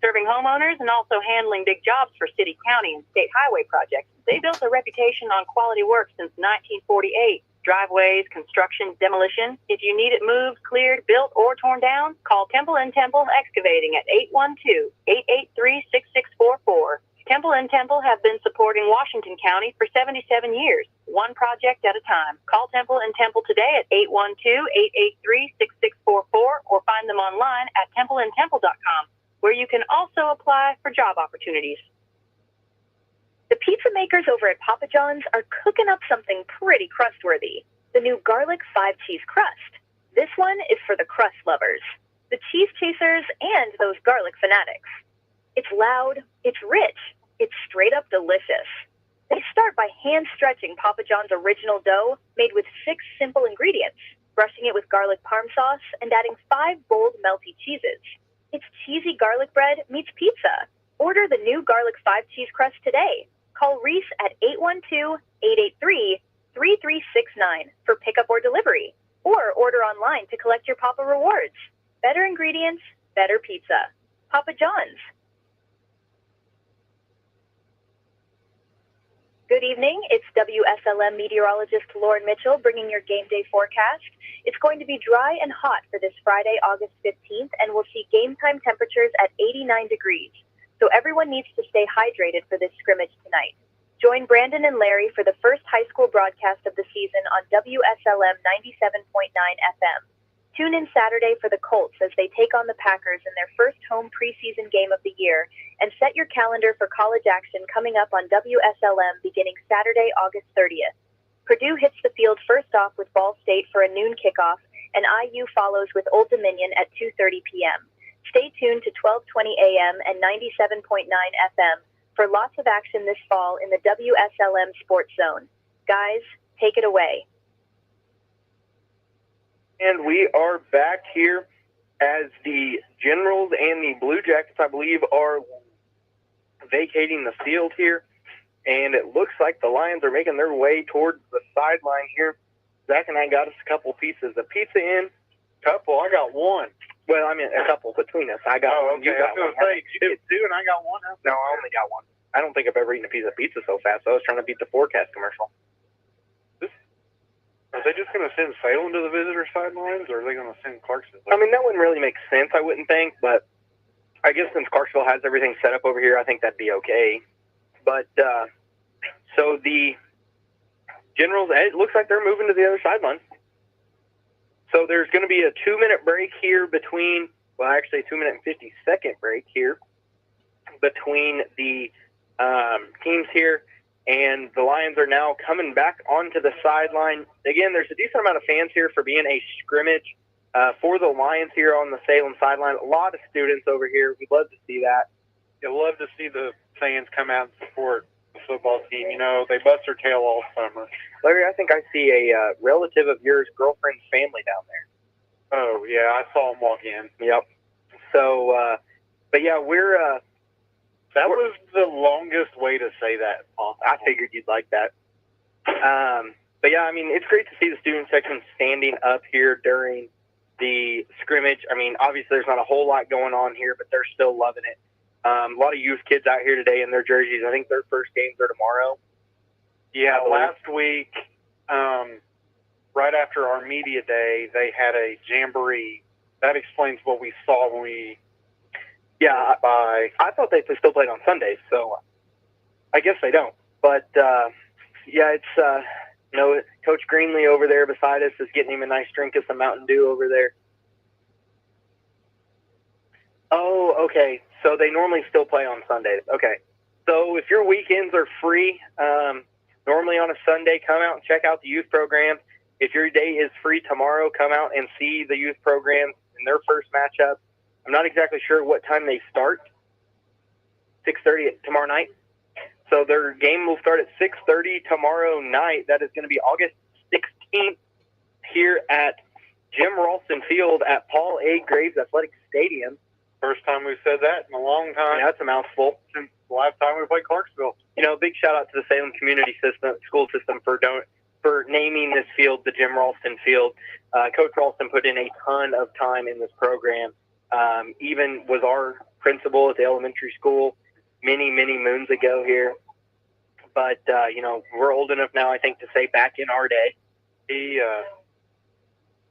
Serving homeowners and also handling big jobs for city, county, and state highway projects, they built a reputation on quality work since 1948. Driveways, construction, demolition. If you need it moved, cleared, built, or torn down, call Temple & Temple Excavating at 812-883-6644. Temple & Temple have been supporting Washington County for 77 years, one project at a time. Call Temple & Temple today at 812-883-6644 or find them online at templeandtemple.com, where you can also apply for job opportunities. The pizza makers over at Papa John's are cooking up something pretty crustworthy: the new garlic 5-cheese crust. This one is for the crust lovers, the cheese chasers, and those garlic fanatics. It's loud, it's rich, it's straight up delicious. They start by hand-stretching Papa John's original dough made with 6 simple ingredients, brushing it with garlic parm sauce, and adding 5 bold melty cheeses. It's cheesy garlic bread meets pizza. Order the new garlic 5-cheese crust today. Call Reese at 812-883-3369 for pickup or delivery, or order online to collect your Papa Rewards. Better ingredients, better pizza. Papa John's. Good evening. It's WSLM meteorologist Lauren Mitchell bringing your game day forecast. It's going to be dry and hot for this Friday, August 15th, and we'll see game time temperatures at 89 degrees. So everyone needs to stay hydrated for this scrimmage tonight. Join Brandon and Larry for the first high school broadcast of the season on WSLM 97.9 FM. Tune in Saturday for the Colts as they take on the Packers in their first home preseason game of the year, and set your calendar for college action coming up on WSLM beginning Saturday, August 30th. Purdue hits the field first off with Ball State for a noon kickoff, and IU follows with Old Dominion at 2:30 p.m. Stay tuned to 1220 AM and 97.9 FM for lots of action this fall in the WSLM Sports Zone. Guys, take it away. And we are back here as the Generals and the Bluejackets, I believe, are vacating the field here. And it looks like the Lions are making their way towards the sideline here. Zach and I got us a couple pieces of pizza in. Couple? I got one. Well, I mean, a couple between us. I got one. Okay. You got one. Say, you get 2 and I got 1. No, I only got one. I don't think I've ever eaten a piece of pizza so fast. So I was trying to beat the forecast commercial. Are they just going to send Salem to the visitor sidelines, or are they going to send Clarksville? I mean, that wouldn't really make sense, I wouldn't think, but I guess since Clarksville has everything set up over here, I think that'd be okay. But, so the Generals, it looks like they're moving to the other sideline. So there's going to be a 2-minute break here between, well, actually a 2-minute and 50-second break here between the teams here. And the Lions are now coming back onto the sideline. Again, there's a decent amount of fans here for being a scrimmage for the Lions here on the Salem sideline. A lot of students over here. We'd love to see that. You'd love to see the fans come out and support the football team. You know, they bust their tail all summer. Larry, I think I see a relative of yours, girlfriend's family down there. Oh, yeah, I saw them walk in. Yep. So, but yeah, we're that was the longest way to say that possible. I figured you'd like that. But yeah, I mean, it's great to see the student section standing up here during the scrimmage. I mean, obviously there's not a whole lot going on here, but they're still loving it. A lot of youth kids out here today in their jerseys. I think their first games are tomorrow. Yeah, last week, right after our media day, they had a jamboree. That explains what we saw when we I thought they still played on Sundays, so I guess they don't. But, yeah, it's, you know, Coach Greenlee over there beside us is getting him a nice drink of some Mountain Dew over there. Oh, okay. So they normally still play on Sundays. Okay. So if your weekends are free, normally on a Sunday, come out and check out the youth programs. If your day is free tomorrow, come out and see the youth programs in their first matchup. I'm not exactly sure what time they start. 6:30 tomorrow night. So their game will start at 6:30 tomorrow night. That is going to be August 16th here at Jim Ralston Field at Paul A. Graves Athletic Stadium. First time we've said that in a long time. Yeah, that's a mouthful. Since the last time we played Clarksville. You know, big shout out to the Salem Community School System for naming this field the Jim Ralston Field. Coach Ralston put in a ton of time in this program. Even was our principal at the elementary school many, many moons ago here. But, you know, we're old enough now, I think, to say back in our day.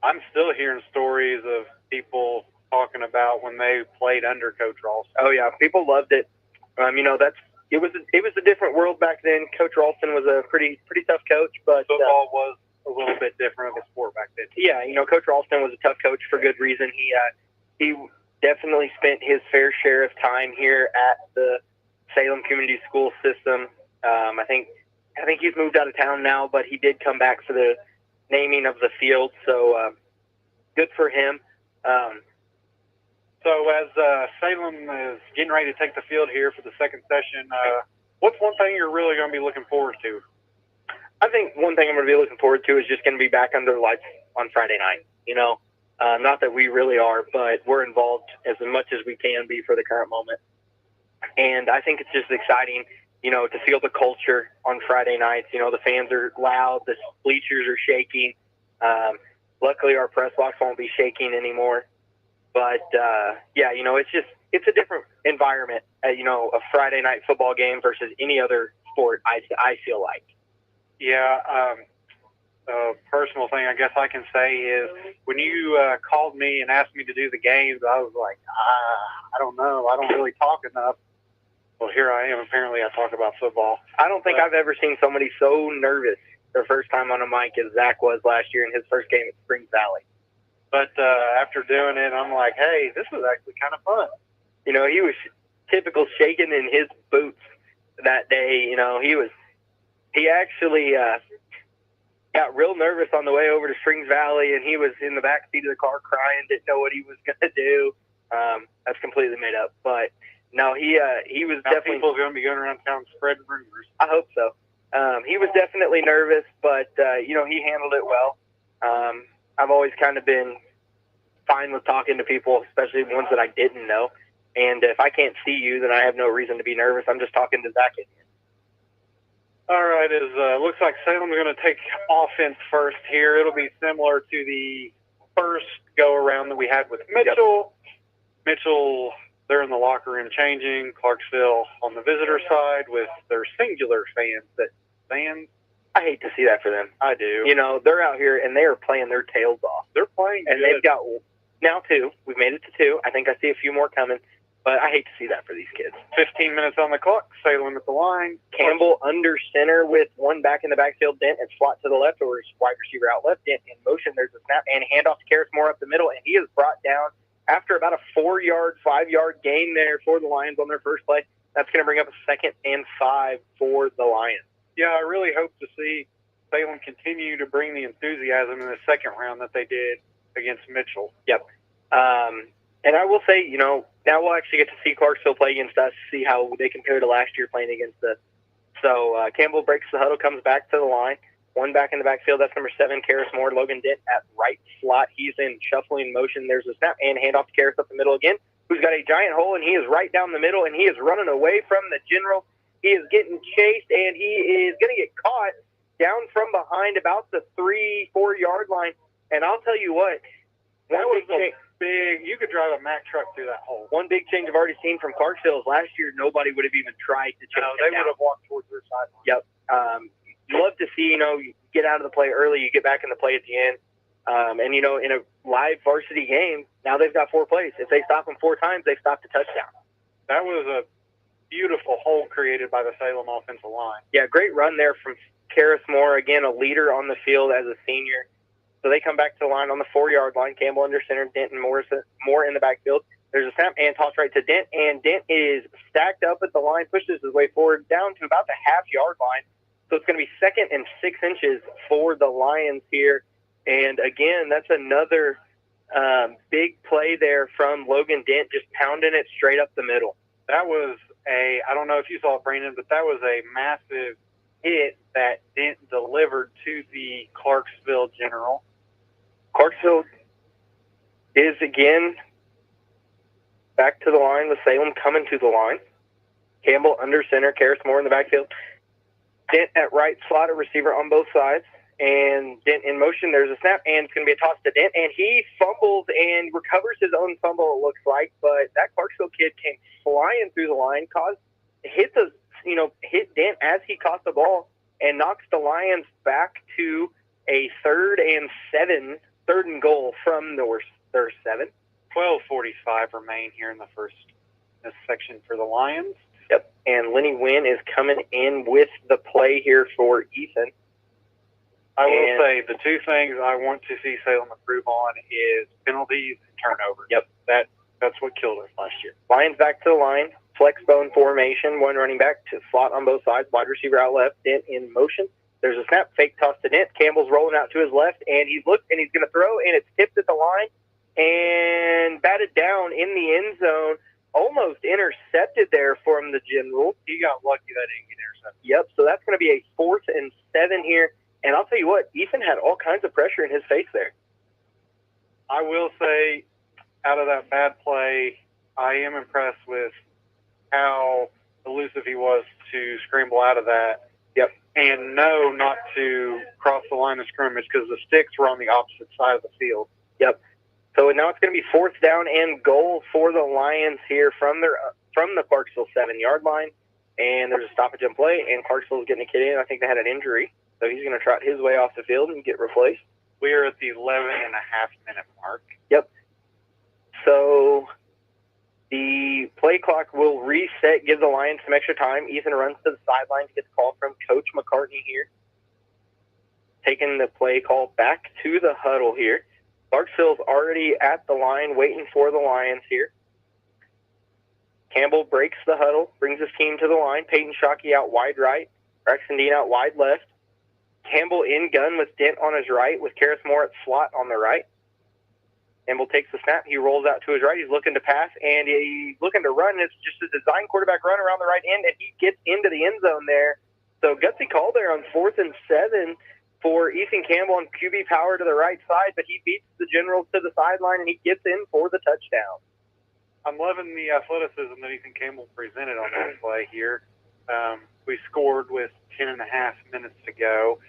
I'm still hearing stories of people talking about when they played under Coach Ralston. Oh, yeah. People loved it. You know, it was a different world back then. Coach Ralston was a pretty tough coach. But football was a little bit different of a sport back then. Yeah, you know, Coach Ralston was a tough coach for good reason. He definitely spent his fair share of time here at the Salem Community School System. I think he's moved out of town now, but he did come back for the naming of the field. So good for him. So as Salem is getting ready to take the field here for the second session, what's one thing you're really going to be looking forward to? I think one thing I'm going to be looking forward to is just going to be back under the lights on Friday night. You know, not that we really are, but we're involved as much as we can be for the current moment. And I think it's just exciting, you know, to feel the culture on Friday nights. You know, the fans are loud, the bleachers are shaking. Luckily, our press box won't be shaking anymore. But, yeah, you know, it's a different environment, you know, a Friday night football game versus any other sport, I feel like. Yeah, a personal thing I guess I can say is when you called me and asked me to do the games, I was like, I don't know. I don't really talk enough. Well, here I am. Apparently I talk about football. I don't think I've ever seen somebody so nervous their first time on a mic as Zach was last year in his first game at Springs Valley. But after doing it, I'm like, hey, this was actually kind of fun. You know, he was typical shaking in his boots that day. You know, he actually got real nervous on the way over to Springs Valley, and he was in the back seat of the car crying, didn't know what he was going to do. That's completely made up. But, no, he was now definitely – people are going to be going around town spreading rumors. I hope so. He was definitely nervous, but, you know, he handled it well. I've always kind of been fine with talking to people, especially ones that I didn't know. And if I can't see you, then I have no reason to be nervous. I'm just talking to Zach in here. All right, it looks like Salem's going to take offense first here. It'll be similar to the first go-around that we had with Mitchell. Yep. Mitchell they're in the locker room changing. Clarksville on the visitor side with their singular fans. I hate to see that for them. I do. You know, they're out here and they are playing their tails off. They're playing and good. They've got now 2. We've made it to 2. I think I see a few more coming, but I hate to see that for these kids. 15 minutes on the clock. Salem at the line. Campbell under center with one back in the backfield. Dent and slot to the left, or his wide receiver out left. Dent in motion. There's a snap and handoff to Karras Moore up the middle, and he is brought down after about a 4-yard, 5-yard gain there for the Lions on their first play. That's going to bring up a 2nd and 5 for the Lions. Yeah, I really hope to see Salem continue to bring the enthusiasm in the second round that they did against Mitchell. Yep. And I will say, you know, now we'll actually get to see Clarksville play against us, see how they compare to last year playing against us. So Campbell breaks the huddle, comes back to the line. One back in the backfield, that's number 7, Karras Moore. Logan Dent at right slot. He's in shuffling motion. There's a snap and handoff to Karras up the middle again, who's got a giant hole, and he is right down the middle, and he is running away from the General. He is getting chased, and he is going to get caught down from behind about the 3-4 yard line. And I'll tell you what, that was big. You could drive a Mack truck through that hole. One big change I've already seen from Clarksville is last year nobody would have even tried to chase him they down. would have walked towards their sideline. Yep. Love to see, you know, you get out of the play early, you get back in the play at the end. And, you know, in a live varsity game, now they've got 4 plays. If they stop them 4 times, they've stopped a touchdown. That was a beautiful hole created by the Salem offensive line. Yeah, great run there from Karras Moore, again, a leader on the field as a senior. So they come back to the line on the 4-yard line. Campbell under center, Dent and Moore in the backfield. There's a snap and toss right to Dent, and Dent is stacked up at the line, pushes his way forward down to about the half-yard line. So it's going to be 2nd and 6 inches for the Lions here. And, again, that's another big play there from Logan Dent, just pounding it straight up the middle. That was I don't know if you saw it, Brandon, but that was a massive hit that Dent delivered to the Clarksville General. Clarksville is, again, back to the line with Salem coming to the line. Campbell under center, Karras Moore in the backfield. Dent at right slot, a receiver on both sides. And Dent in motion. There's a snap, and it's going to be a toss to Dent. And he fumbles and recovers his own fumble, it looks like. But that Clarksville kid came flying through the line, hit Dent as he caught the ball, and knocks the Lions back to a 3rd and goal from their 7. 12:45 remain here in this section for the Lions. Yep. And Lenny Wynn is coming in with the play here for Ethan. I will say the 2 things I want to see Salem improve on is penalties and turnovers. Yep. That's what killed us last year. Lions back to the line. Flex bone formation. One running back to slot on both sides. Wide receiver out left. Dent in motion. There's a snap. Fake toss to Dent. Campbell's rolling out to his left, and he's looked, and he's going to throw, and it's tipped at the line and batted down in the end zone. Almost intercepted there from the Generals. He got lucky that didn't get intercepted. Yep. So that's going to be a 4th and 7 here. And I'll tell you what, Ethan had all kinds of pressure in his face there. I will say, out of that bad play, I am impressed with how elusive he was to scramble out of that. Yep. And know not to cross the line of scrimmage because the sticks were on the opposite side of the field. Yep. So now it's going to be 4th down and goal for the Lions here from the Clarksville 7-yard line. And there's a stoppage and play, and Clarksville's getting a kid in. I think they had an injury. So he's going to trot his way off the field and get replaced. We are at the 11.5-minute mark. Yep. So the play clock will reset, give the Lions some extra time. Ethan runs to the sideline to get the call from Coach McCartney here. Taking the play call back to the huddle here. Clarksville's already at the line waiting for the Lions here. Campbell breaks the huddle, brings his team to the line. Peyton Shockey out wide right. Braxton Dean out wide left. Campbell in gun with Dent on his right, with Karras Moore at slot on the right. Campbell takes the snap. He rolls out to his right. He's looking to pass, and he's looking to run. It's just a design quarterback run around the right end, and he gets into the end zone there. So gutsy call there on 4th and 7 for Ethan Campbell on QB power to the right side, but he beats the Generals to the sideline, and he gets in for the touchdown. I'm loving the athleticism that Ethan Campbell presented on that play here. We scored with 10.5 minutes to go.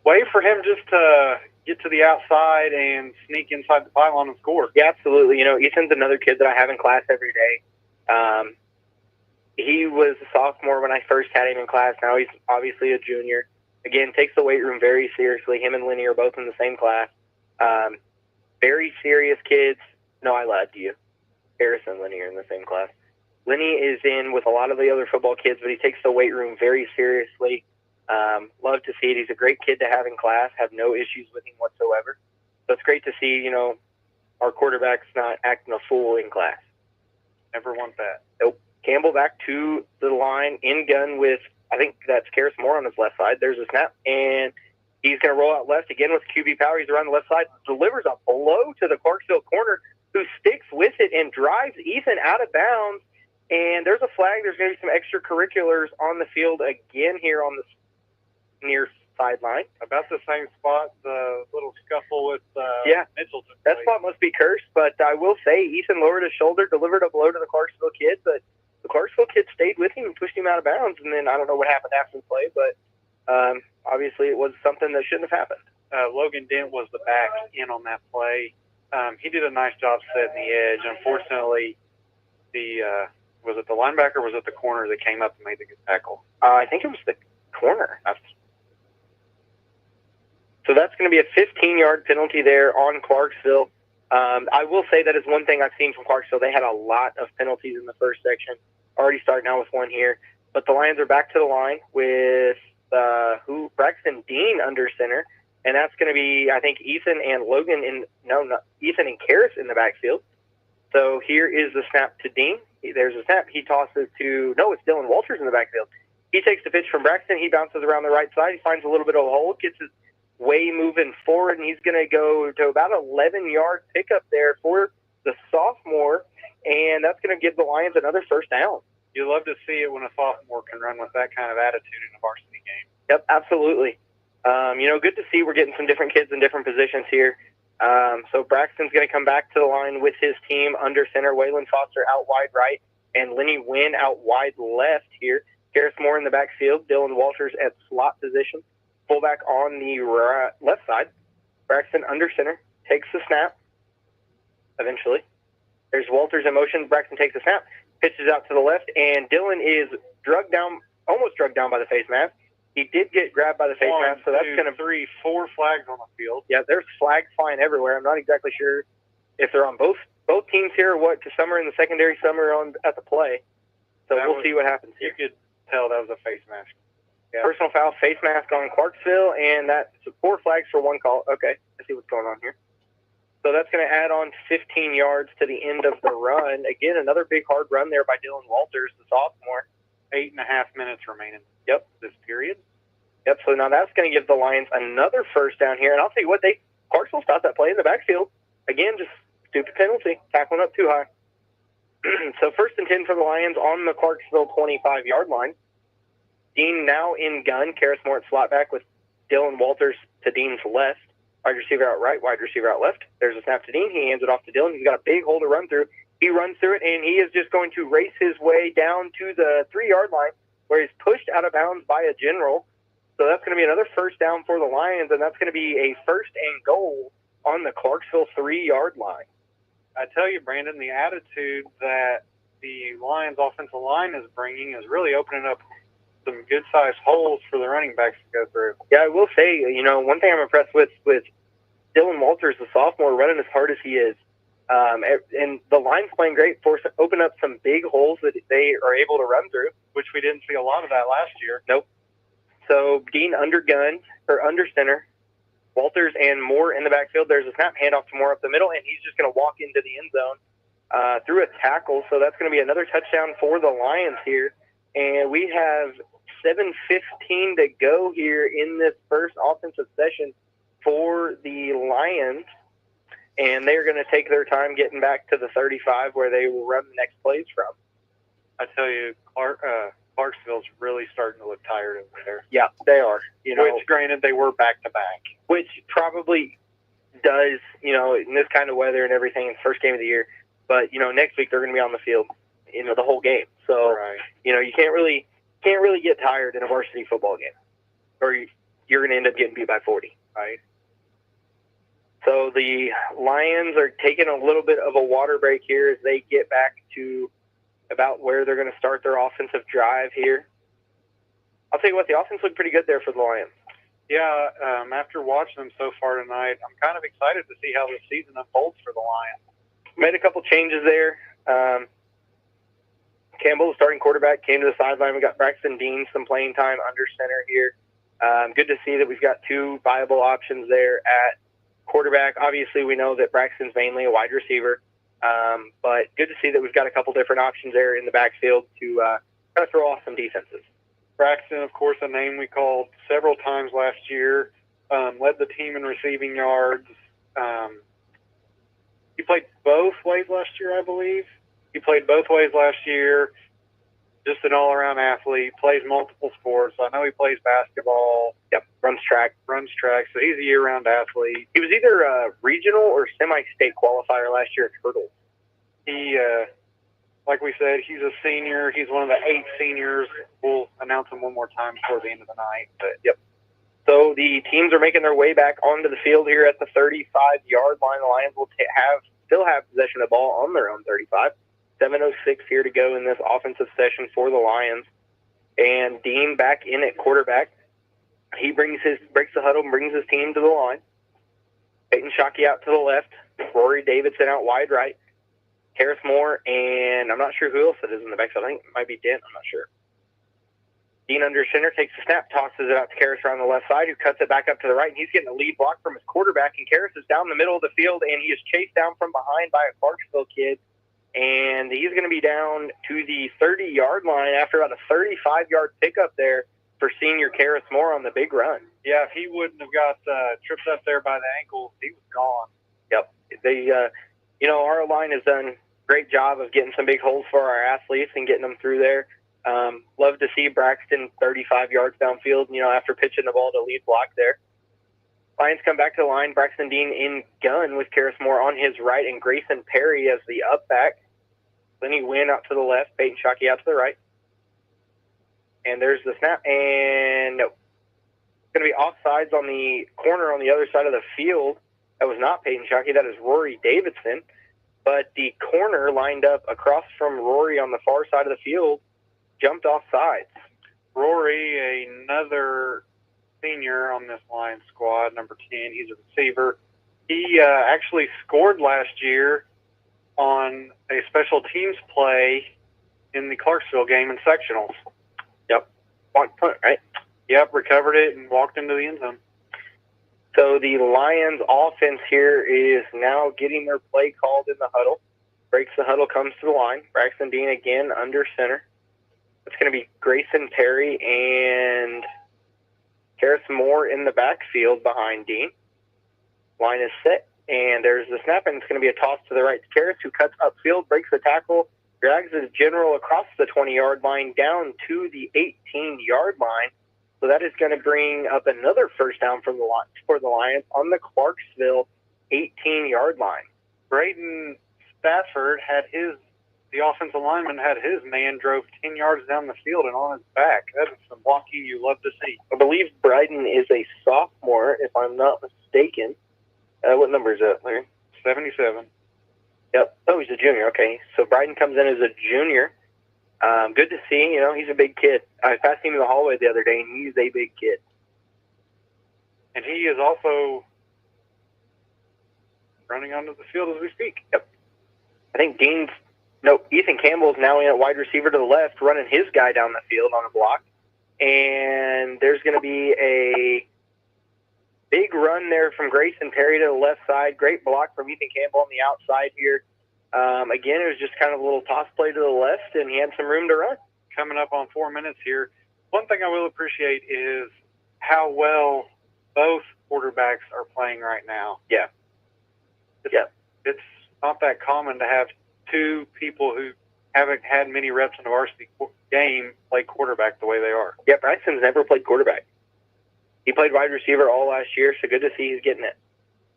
Way for him just to get to the outside and sneak inside the pylon and score. Yeah, absolutely. Ethan's another kid that I have in class every day. He was a sophomore when I first had him in class. Now he's obviously a junior. Again, takes the weight room very seriously. Him and Lenny are both in the same class. Very serious kids. No, I lied to you. Harris and Lenny are in the same class. Lenny is in with a lot of the other football kids, but he takes the weight room very seriously. Love to see it. He's a great kid to have in class. Have no issues with him whatsoever. So it's great to see, our quarterback's not acting a fool in class. Never want that. Nope. Campbell back to the line in gun with, I think that's Karis Moore on his left side. There's a snap, and he's going to roll out left again with QB power. He's around the left side, delivers a blow to the Clarksville corner, who sticks with it and drives Ethan out of bounds. And there's a flag. There's going to be some extracurriculars on the field again here on the near sideline. About the same spot, the little scuffle with Mitchell. That spot must be cursed, but I will say Ethan lowered his shoulder, delivered a blow to the Clarksville kid, but the Clarksville kid stayed with him and pushed him out of bounds, and then I don't know what happened after the play, but obviously it was something that shouldn't have happened. Logan Dent was the back in on that play. He did a nice job setting the edge. Unfortunately, was it the linebacker or was it the corner that came up and made the good tackle? I think it was the corner. So that's going to be a 15-yard penalty there on Clarksville. I will say that is one thing I've seen from Clarksville. They had a lot of penalties in the first section. Already starting out with one here. But the Lions are back to the line with Braxton Dean under center. And that's going to be, I think, Ethan and Ethan and Karis in the backfield. So here is the snap to Dean. There's a snap. He tosses it's Dylan Walters in the backfield. He takes the pitch from Braxton. He bounces around the right side. He finds a little bit of a hole, gets his way moving forward, and he's going to go to about 11-yard pickup there for the sophomore, and that's going to give the Lions another first down. You love to see it when a sophomore can run with that kind of attitude in a varsity game. Yep, absolutely. Good to see we're getting some different kids in different positions here. So Braxton's going to come back to the line with his team under center. Waylon Foster out wide right, and Lenny Wynn out wide left here. Karis Moore in the backfield. Dylan Walters at slot position. Fullback on the left side. Braxton under center. Takes the snap. Eventually. There's Walters in motion. Braxton takes the snap. Pitches out to the left, and Dylan is almost drugged down by the face mask. He did get grabbed by the face mask, so that's going to 4 flags on the field. Yeah, there's flags flying everywhere. I'm not exactly sure if they're on both teams here or what, because some are in the secondary, some are at the play. So we'll see what happens here. You could tell that was a face mask. Yeah. Personal foul, face mask on Clarksville, and that's 4 flags for 1 call. Okay, let's see what's going on here. So that's going to add on 15 yards to the end of the run. Again, another big hard run there by Dylan Walters, the sophomore. 8.5 minutes remaining. Yep. This period. Yep, so now that's going to give the Lions another first down here. And I'll tell you what, Clarksville stopped that play in the backfield. Again, just stupid penalty, tackling up too high. So 1st and 10 for the Lions on the Clarksville 25-yard line. Dean now in gun. Karis Moore at slot back with Dylan Walters to Dean's left. Wide receiver out right, wide receiver out left. There's a snap to Dean. He hands it off to Dylan. He's got a big hole to run through. He runs through it, and he is just going to race his way down to the 3-yard line where he's pushed out of bounds by a general. So that's going to be another first down for the Lions, and that's going to be a 1st and goal on the Clarksville 3-yard line. I tell you, Brandon, the attitude that the Lions offensive line is bringing is really opening up some good-sized holes for the running backs to go through. Yeah, I will say, one thing I'm impressed with Dylan Walters, the sophomore, running as hard as he is. And the line's playing great for open up some big holes that they are able to run through. Which we didn't see a lot of that last year. Nope. So Dean under center, Walters and Moore in the backfield. There's a snap handoff to Moore up the middle, and he's just going to walk into the end zone through a tackle. So that's going to be another touchdown for the Lions here. And we have 7:15 to go here in this first offensive session for the Lions. And they're going to take their time getting back to the 35 where they will run the next plays from. I tell you, Clarksville's really starting to look tired over there. Yeah, they are. Which, granted, they were back-to-back. Which probably does, in this kind of weather and everything, it's first game of the year. But, next week they're going to be on the field, the whole game. So, right. You can't really get tired in a varsity football game. Or you're going to end up getting beat by 40. Right. So the Lions are taking a little bit of a water break here as they get back to about where they're going to start their offensive drive here. I'll tell you what, the offense looked pretty good there for the Lions. Yeah, after watching them so far tonight, I'm kind of excited to see how the season unfolds for the Lions. Made a couple changes there. Campbell, the starting quarterback, came to the sideline. We got Braxton Dean some playing time under center here. Good to see that we've got two viable options there at quarterback. Obviously, we know that Braxton's mainly a wide receiver, but good to see that we've got a couple different options there in the backfield to kind of throw off some defenses. Braxton, of course, a name we called several times last year, led the team in receiving yards. He played both ways last year, I believe. He played both ways last year. Just an all-around athlete, plays multiple sports. I know he plays basketball. Yep, runs track. So he's a year-round athlete. He was either a regional or semi-state qualifier last year at hurdles. He, like we said, he's a senior. He's one of the 8 seniors. We'll announce him one more time before the end of the night. But yep. So the teams are making their way back onto the field here at the 35-yard line. The Lions will still have possession of the ball on their own 35. 7:06 here to go in this offensive session for the Lions. And Dean back in at quarterback. He breaks the huddle and brings his team to the line. Peyton Shockey out to the left. Rory Davidson out wide right. Harris Moore, and I'm not sure who else it is in the backfield. I think it might be Dent. I'm not sure. Dean under center takes the snap, tosses it out to Karras around the left side, who cuts it back up to the right, and he's getting a lead block from his quarterback, and Karras is down the middle of the field, and he is chased down from behind by a Clarksville kid, and he's going to be down to the 30-yard line after about a 35-yard pickup there for senior Karras Moore on the big run. Yeah, if he wouldn't have got tripped up there by the ankles, he was gone. Yep. They, our line has done a great job of getting some big holes for our athletes and getting them through there. Love to see Braxton 35 yards downfield, after pitching the ball to lead block there. Lions come back to the line. Braxton Dean in gun with Karras Moore on his right and Grayson Perry as the up back. Then he went out to the left, Peyton Shockey out to the right. And there's the snap. And no. It's going to be offsides on the corner on the other side of the field. That was not Peyton Shockey. That is Rory Davidson. But the corner lined up across from Rory on the far side of the field jumped off sides. Rory, another senior on this Lions squad, number 10. He's a receiver. He actually scored last year on a special teams play in the Clarksville game in sectionals. Yep. Punt, right? Yep, recovered it and walked into the end zone. So the Lions offense here is now getting their play called in the huddle. Breaks the huddle, comes to the line. Braxton Dean again under center. It's going to be Grayson Perry and Karras Moore in the backfield behind Dean. Line is set, and there's the snap, and it's going to be a toss to the right to Karras, who cuts upfield, breaks the tackle, drags his general across the 20-yard line down to the 18-yard line. So that is going to bring up another first down for the Lions on the Clarksville 18-yard line. Braden Stafford the offensive lineman had his man drove 10 yards down the field and on his back. That is some blocking you love to see. I believe Bryden is a sophomore, if I'm not mistaken. What number is that, Larry? 77. Yep. Oh, he's a junior. Okay. So Bryden comes in as a junior. Good to see. He's a big kid. I passed him in the hallway the other day, and he's a big kid. And he is also running onto the field as we speak. Yep. I think Ethan Campbell is now in at wide receiver to the left, running his guy down the field on a block. And there's going to be a big run there from Grayson Perry to the left side. Great block from Ethan Campbell on the outside here. Again, it was just kind of a little toss play to the left, and he had some room to run. Coming up on 4 minutes here. One thing I will appreciate is how well both quarterbacks are playing right now. Yeah. It's not that common to have two people who haven't had many reps in a varsity game play quarterback the way they are. Yeah, Braxton's never played quarterback. He played wide receiver all last year, so good to see he's getting it.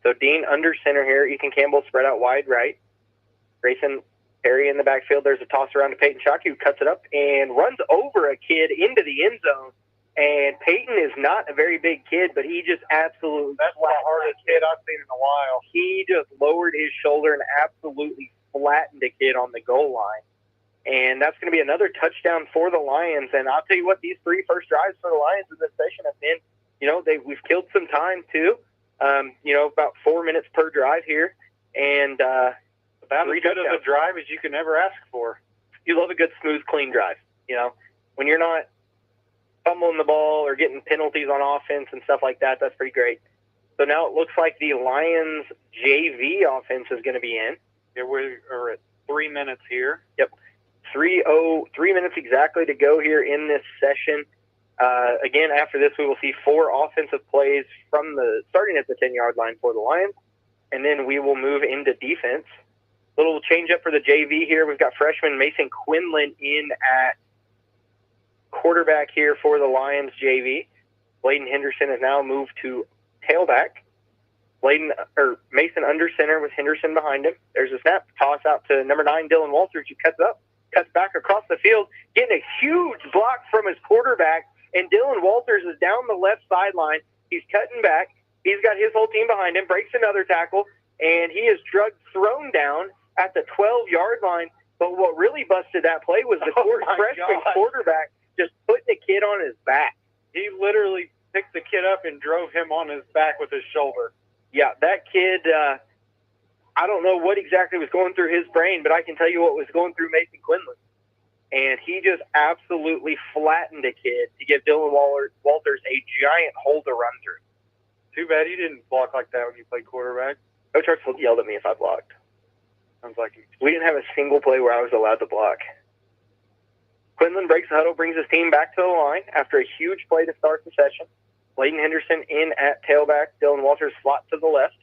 So Dean under center here. Ethan Campbell spread out wide right. Grayson Perry in the backfield. There's a toss around to Peyton Shockey, who cuts it up and runs over a kid into the end zone. And Peyton is not a very big kid, but he just absolutely... That's the hardest kid I've seen in a while. He just lowered his shoulder and absolutely flattened a kid on the goal line. And that's going to be another touchdown for the Lions. And I'll tell you what, these 3 first drives for the Lions in this session have been, we've killed some time too. About 4 minutes per drive here. And about as good of a drive as you can ever ask for. You love a good, smooth, clean drive. When you're not fumbling the ball or getting penalties on offense and stuff like that, that's pretty great. So now it looks like the Lions JV offense is going to be in. Yeah, we're at 3 minutes here. Yep. 3 minutes exactly to go here in this session. Again, after this, we will see 4 offensive plays starting at the 10-yard line for the Lions, and then we will move into defense. Little change up for the JV here. We've got freshman Mason Quinlan in at quarterback here for the Lions JV. Bladen Henderson has now moved to tailback. Mason under center with Henderson behind him. There's a snap, toss out to number 9, Dylan Walters, who cuts back across the field, getting a huge block from his quarterback, and Dylan Walters is down the left sideline. He's cutting back. He's got his whole team behind him, breaks another tackle, and he is thrown down at the 12-yard line. But what really busted that play was the freshman quarterback just putting the kid on his back. He literally picked the kid up and drove him on his back with his shoulder. Yeah, that kid, I don't know what exactly was going through his brain, but I can tell you what was going through Mason Quinlan. And he just absolutely flattened a kid to give Dylan Walters a giant hole to run through. Too bad you didn't block like that when you played quarterback. Coach Hartsfield yelled at me if I blocked. Sounds like we didn't have a single play where I was allowed to block. Quinlan breaks the huddle, brings his team back to the line after a huge play to start the session. Bladen Henderson in at tailback. Dylan Walters slot to the left.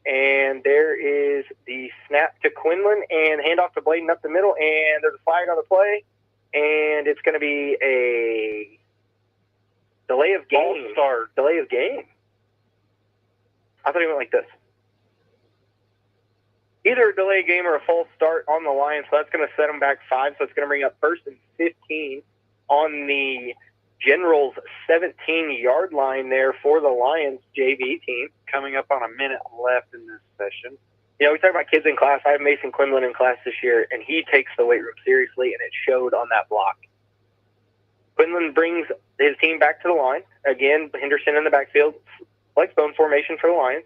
And there is the snap to Quinlan and handoff to Bladen up the middle. And there's a flag on the play. And it's going to be a delay of game. Delay of game. I thought he went like this. Either a delay game or a false start on the Lions, so that's going to set them back 5. So it's going to bring up 1st and 15 on the Generals 17-yard line there for the Lions JV team. Coming up on a minute left in this session. We talk about kids in class. I have Mason Quinlan in class this year, and he takes the weight room seriously, and it showed on that block. Quinlan brings his team back to the line. Again, Henderson in the backfield. Flex bone formation for the Lions.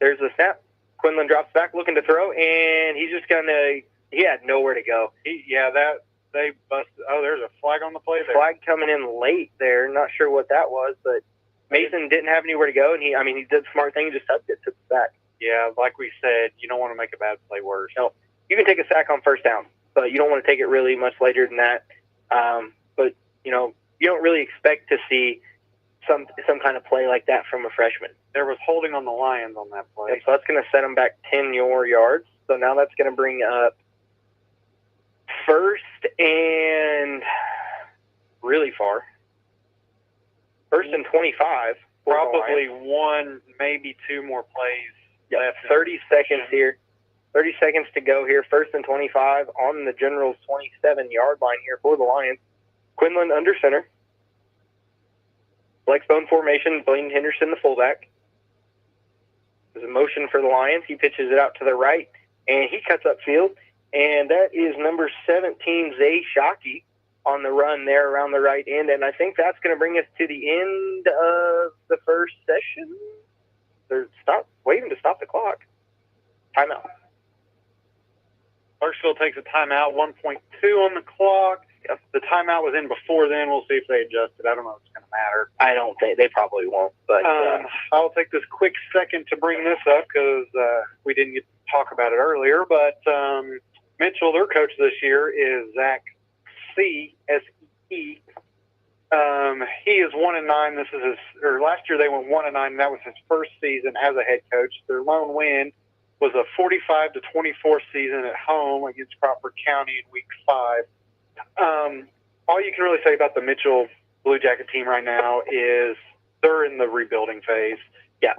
There's the snap. Quinlan drops back looking to throw, and he's just he had nowhere to go. They busted. Oh, there's a flag on the play there. Flag coming in late there. Not sure what that was, but Mason didn't have anywhere to go, and he did the smart thing, just tucked it to the back. Yeah, like we said, you don't want to make a bad play worse. No, you can take a sack on 1st down, but you don't want to take it really much later than that. But you don't really expect to see some kind of play like that from a freshman. There was holding on the Lions on that play. And so that's going to set them back 10 yards. So now that's going to bring up 1st and really far. 1st and 25. Probably 1, maybe 2 more plays left. 30 seconds here. 30 seconds to go here. 1st and 25 on the Generals' 27-yard line here for the Lions. Quinlan under center. Flex bone formation. Bladen Henderson, the fullback. There's a motion for the Lions. He pitches it out to the right, and he cuts upfield. And that is number 17, Zay Shockey, on the run there around the right end. And I think that's going to bring us to the end of the first session. They're waving to stop the clock. Timeout. Clarksville takes a timeout, 1.2 on the clock. If the timeout was in before then, we'll see if they adjusted. I don't know if it's going to matter. I don't think they probably won't. But I'll take this quick second to bring this up because we didn't get to talk about it earlier. But Mitchell, their coach this year, is Zach C. S-E. He is 1-9. This is last year they went 1-9, and that was his first season as a head coach. Their lone win was a 45-24 season at home against Crawford County in Week 5. All you can really say about the Mitchell Bluejacket team right now is they're in the rebuilding phase. Yeah.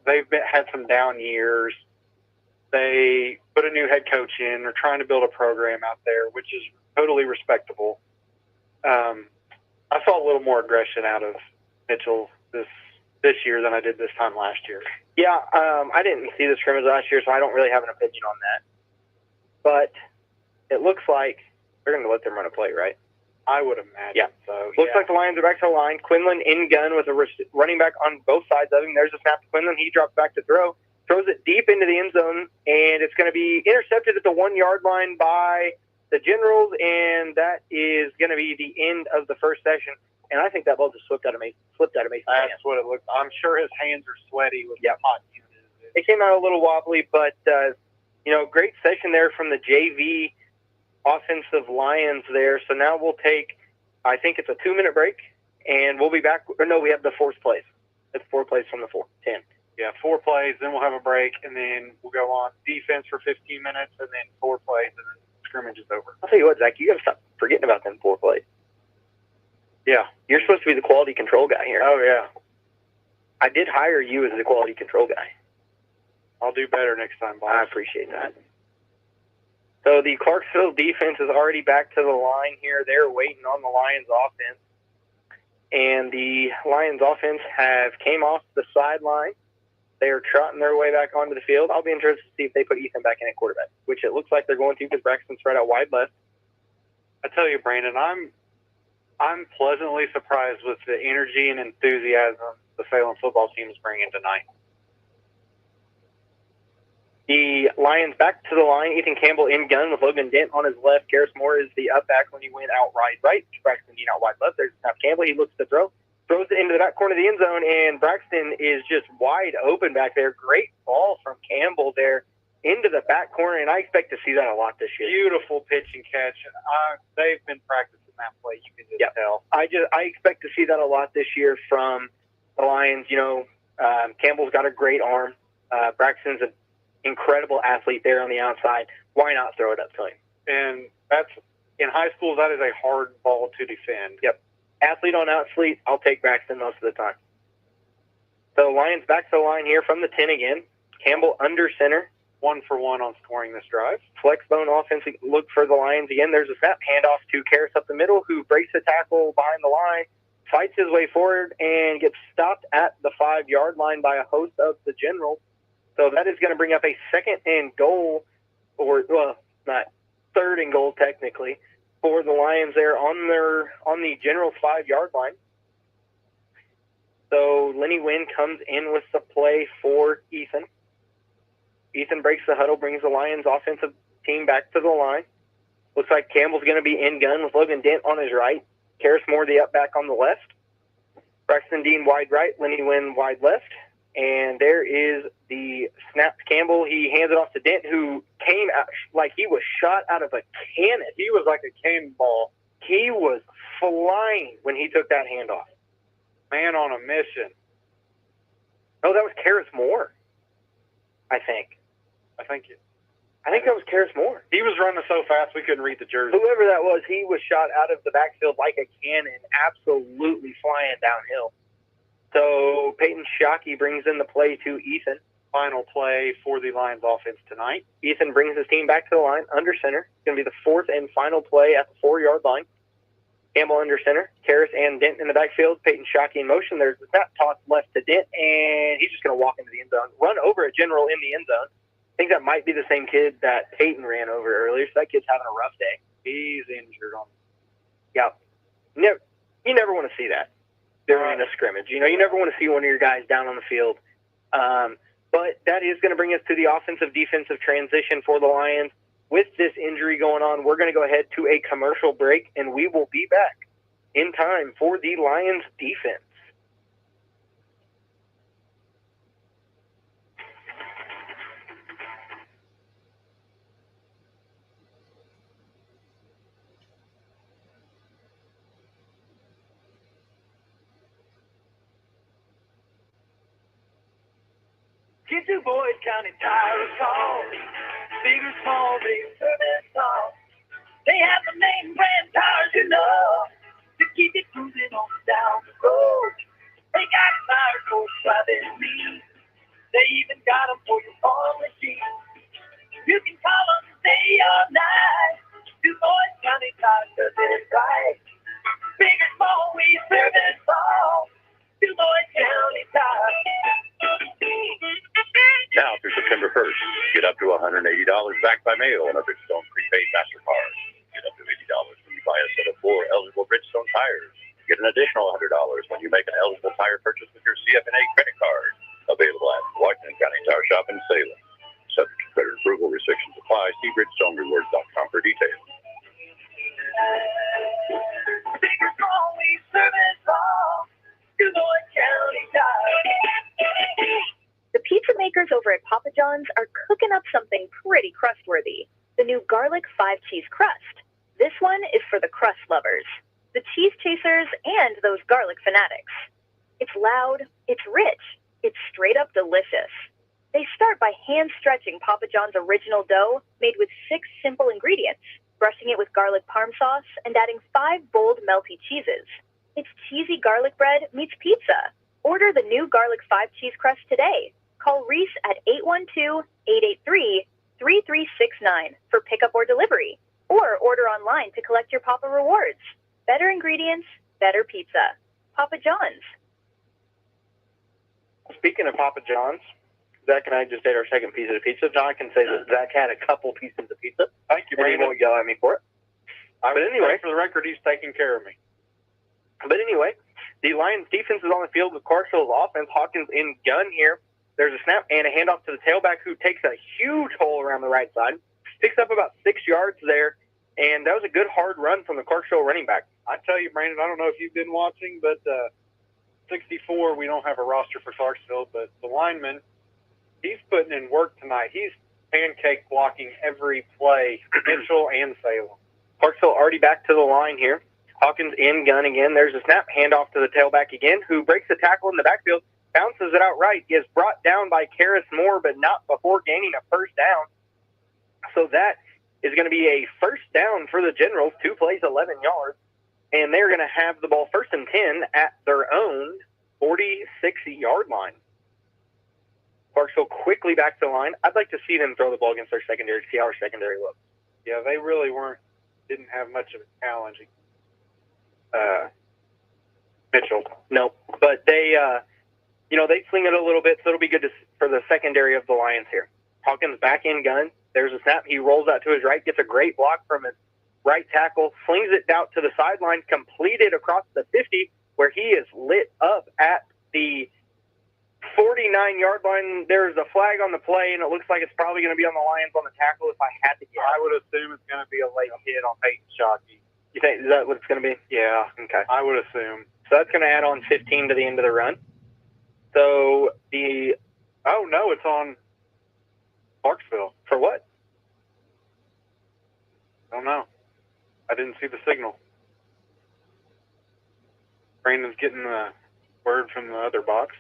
They've had some down years. They put a new head coach in. They're trying to build a program out there, which is totally respectable. I saw a little more aggression out of Mitchell this year than I did this time last year. Yeah, I didn't see the scrimmage last year, so I don't really have an opinion on that. But it looks like they're going to let them run a play, right? I would imagine. Yeah. So. Looks like the Lions are back to the line. Quinlan in gun with a running back on both sides of him. There's a snap to Quinlan. He drops back to throw. Throws it deep into the end zone, and it's going to be intercepted at the 1 yard line by the Generals, and that is going to be the end of the first session. And I think that ball just slipped out of Mason's hands. That's what it looked. I'm sure his hands are sweaty with the hot unit. It came out a little wobbly, but great session there from the JV offensive Lions there. So now we'll take, I think it's a 2-minute break, and we'll be back. Or no, we have the fourth plays. It's 4 plays from the 10. Yeah, 4 plays, then we'll have a break, and then we'll go on defense for 15 minutes, and then 4 plays, and then scrimmage is over. I'll tell you what, Zach, you got to stop forgetting about them 4 plays. Yeah. You're supposed to be the quality control guy here. Oh, yeah. I did hire you as the quality control guy. I'll do better next time, boss. I appreciate that. So the Clarksville defense is already back to the line here. They're waiting on the Lions offense. And the Lions offense have came off the sideline. They are trotting their way back onto the field. I'll be interested to see if they put Ethan back in at quarterback, which it looks like they're going to because Braxton's spread out wide left. I tell you, Brandon, I'm pleasantly surprised with the energy and enthusiasm the Salem football team is bringing tonight. The Lions back to the line. Ethan Campbell in gun with Logan Dent on his left. Karis Moore is the up back when he went out right. Braxton out wide left. There's snap Campbell. He looks to throw. Throws it into the back corner of the end zone, and Braxton is just wide open back there. Great ball from Campbell there into the back corner, and I expect to see that a lot this year. Beautiful pitch and catch. They've been practicing that play. You can just tell. I expect to see that a lot this year from the Lions. Campbell's got a great arm. Braxton's an incredible athlete there on the outside. Why not throw it up to him? And that's in high school. That is a hard ball to defend. Yep. Athlete on athlete, I'll take Braxton most of the time. So Lions back to the line here from the 10 again. Campbell under center. 1 for 1 on scoring this drive. Flex bone offense look for the Lions again. There's a snap handoff to Karis up the middle, who breaks the tackle behind the line, fights his way forward, and gets stopped at the 5 yard line by a host of the Generals. So that is going to bring up a 2nd and goal, not 3rd and goal technically, for the Lions there on the Generals 5 yard line. So Lenny Wynn comes in with the play for Ethan. Ethan breaks the huddle, brings the Lions offensive team back to the line. Looks like Campbell's going to be in gun with Logan Dent on his right. Karis Moore, the up back on the left. Braxton Dean wide right, Lenny Wynn wide left. And there is the snap to Campbell. He hands it off to Dent, who came out like he was shot out of a cannon. He was like a cannonball. He was flying when he took that handoff. Man on a mission. Oh, that was Karis Moore, I think. I think that was Karis Moore. He was running so fast we couldn't read the jersey. Whoever that was, he was shot out of the backfield like a cannon, absolutely flying downhill. So Peyton Shockey brings in the play to Ethan. Final play for the Lions offense tonight. Ethan brings his team back to the line under center. It's going to be the 4th and final play at the 4 yard line. Campbell under center. Karis and Dent in the backfield. Peyton Shockey in motion. There's the snap toss left to Dent, and he's just going to walk into the end zone, run over a General in the end zone. I think that might be the same kid that Peyton ran over earlier, so that kid's having a rough day. He's injured on. Yeah. You never want to see that during a scrimmage. You never want to see one of your guys down on the field. But that is going to bring us to the offensive-defensive transition for the Lions. With this injury going on, we're going to go ahead to a commercial break, and we will be back in time for the Lions defense. Get to Boyd County Tire and Salt. Big or small, big service salt. They have the name brand tires, to keep it cruising on down the road. They got tires for driving me. They even got them for your farm machine. You can call them day or night. Do Boyd County Tire does it right. Big or small, we through September 1st. Get up to $180 back by mail on a Bridgestone prepaid MasterCard. Get up to $80 when you buy a set of 4 eligible Bridgestone tires. Get an additional $100 when you make an eligible tire purchase with your CFNA credit card. Available at Washington County Tire Shop in Salem. Subject to credit approval, restrictions apply. See BridgestoneRewards.com for details. The pizza makers over at Papa John's are cooking up something pretty crustworthy. The new garlic 5-cheese crust. This one is for the crust lovers, the cheese chasers, and those garlic fanatics. It's loud, it's rich, it's straight up delicious. They start by hand-stretching Papa John's original dough made with 6 simple ingredients, brushing it with garlic parm sauce, and adding 5 bold melty cheeses. It's cheesy garlic bread meets pizza. Order the new garlic 5-cheese crust today. Call Reese at 812-883-3369 for pickup or delivery, or order online to collect your Papa Rewards. Better ingredients, better pizza. Papa John's. Speaking of Papa John's, Zach and I just ate our second piece of pizza. John can say that Zach had a couple pieces of pizza. Thank you, and he Brandon. won't yell at me for it. But anyway, for the record, he's taking care of me. But anyway, the Lions defense is on the field with Clarksville's offense. Hawkins in gun here. There's a snap and a handoff to the tailback who takes a huge hole around the right side. Picks up about 6 yards there, and that was a good hard run from the Clarksville running back. I tell you, Brandon, I don't know if you've been watching, but 64, we don't have a roster for Clarksville, but the lineman, he's putting in work tonight. He's pancake blocking every play, Mitchell and Salem. Clarksville already back to the line here. Hawkins in gun again. There's a snap, handoff to the tailback again, who breaks the tackle in the backfield, bounces it out right, is brought down by Karis Moore, but not before gaining a first down. So that is going to be a first down for the Generals, 2 plays, 11 yards, and they're going to have the ball 1st and 10 at their own 46-yard line. Clarksville quickly back to the line. I'd like to see them throw the ball against their secondary to see how our secondary looks. Yeah, they really didn't have much of a challenge. Mitchell. No, but they, they sling it a little bit, so it'll be good for the secondary of the Lions here. Hawkins back in gun. There's a snap. He rolls out to his right, gets a great block from his right tackle, slings it out to the sideline, completed across the 50, where he is lit up at the 49-yard line. There's a flag on the play, and it looks like it's probably going to be on the Lions on the tackle if I had to guess. I would assume it's going to be a late hit on Peyton Shockey. You think, is that what it's going to be? Yeah. Okay. I would assume. So that's going to add on 15 to the end of the run. So oh, no, it's on Clarksville. For what? I don't know. I didn't see the signal. Brandon's getting the word from the other box.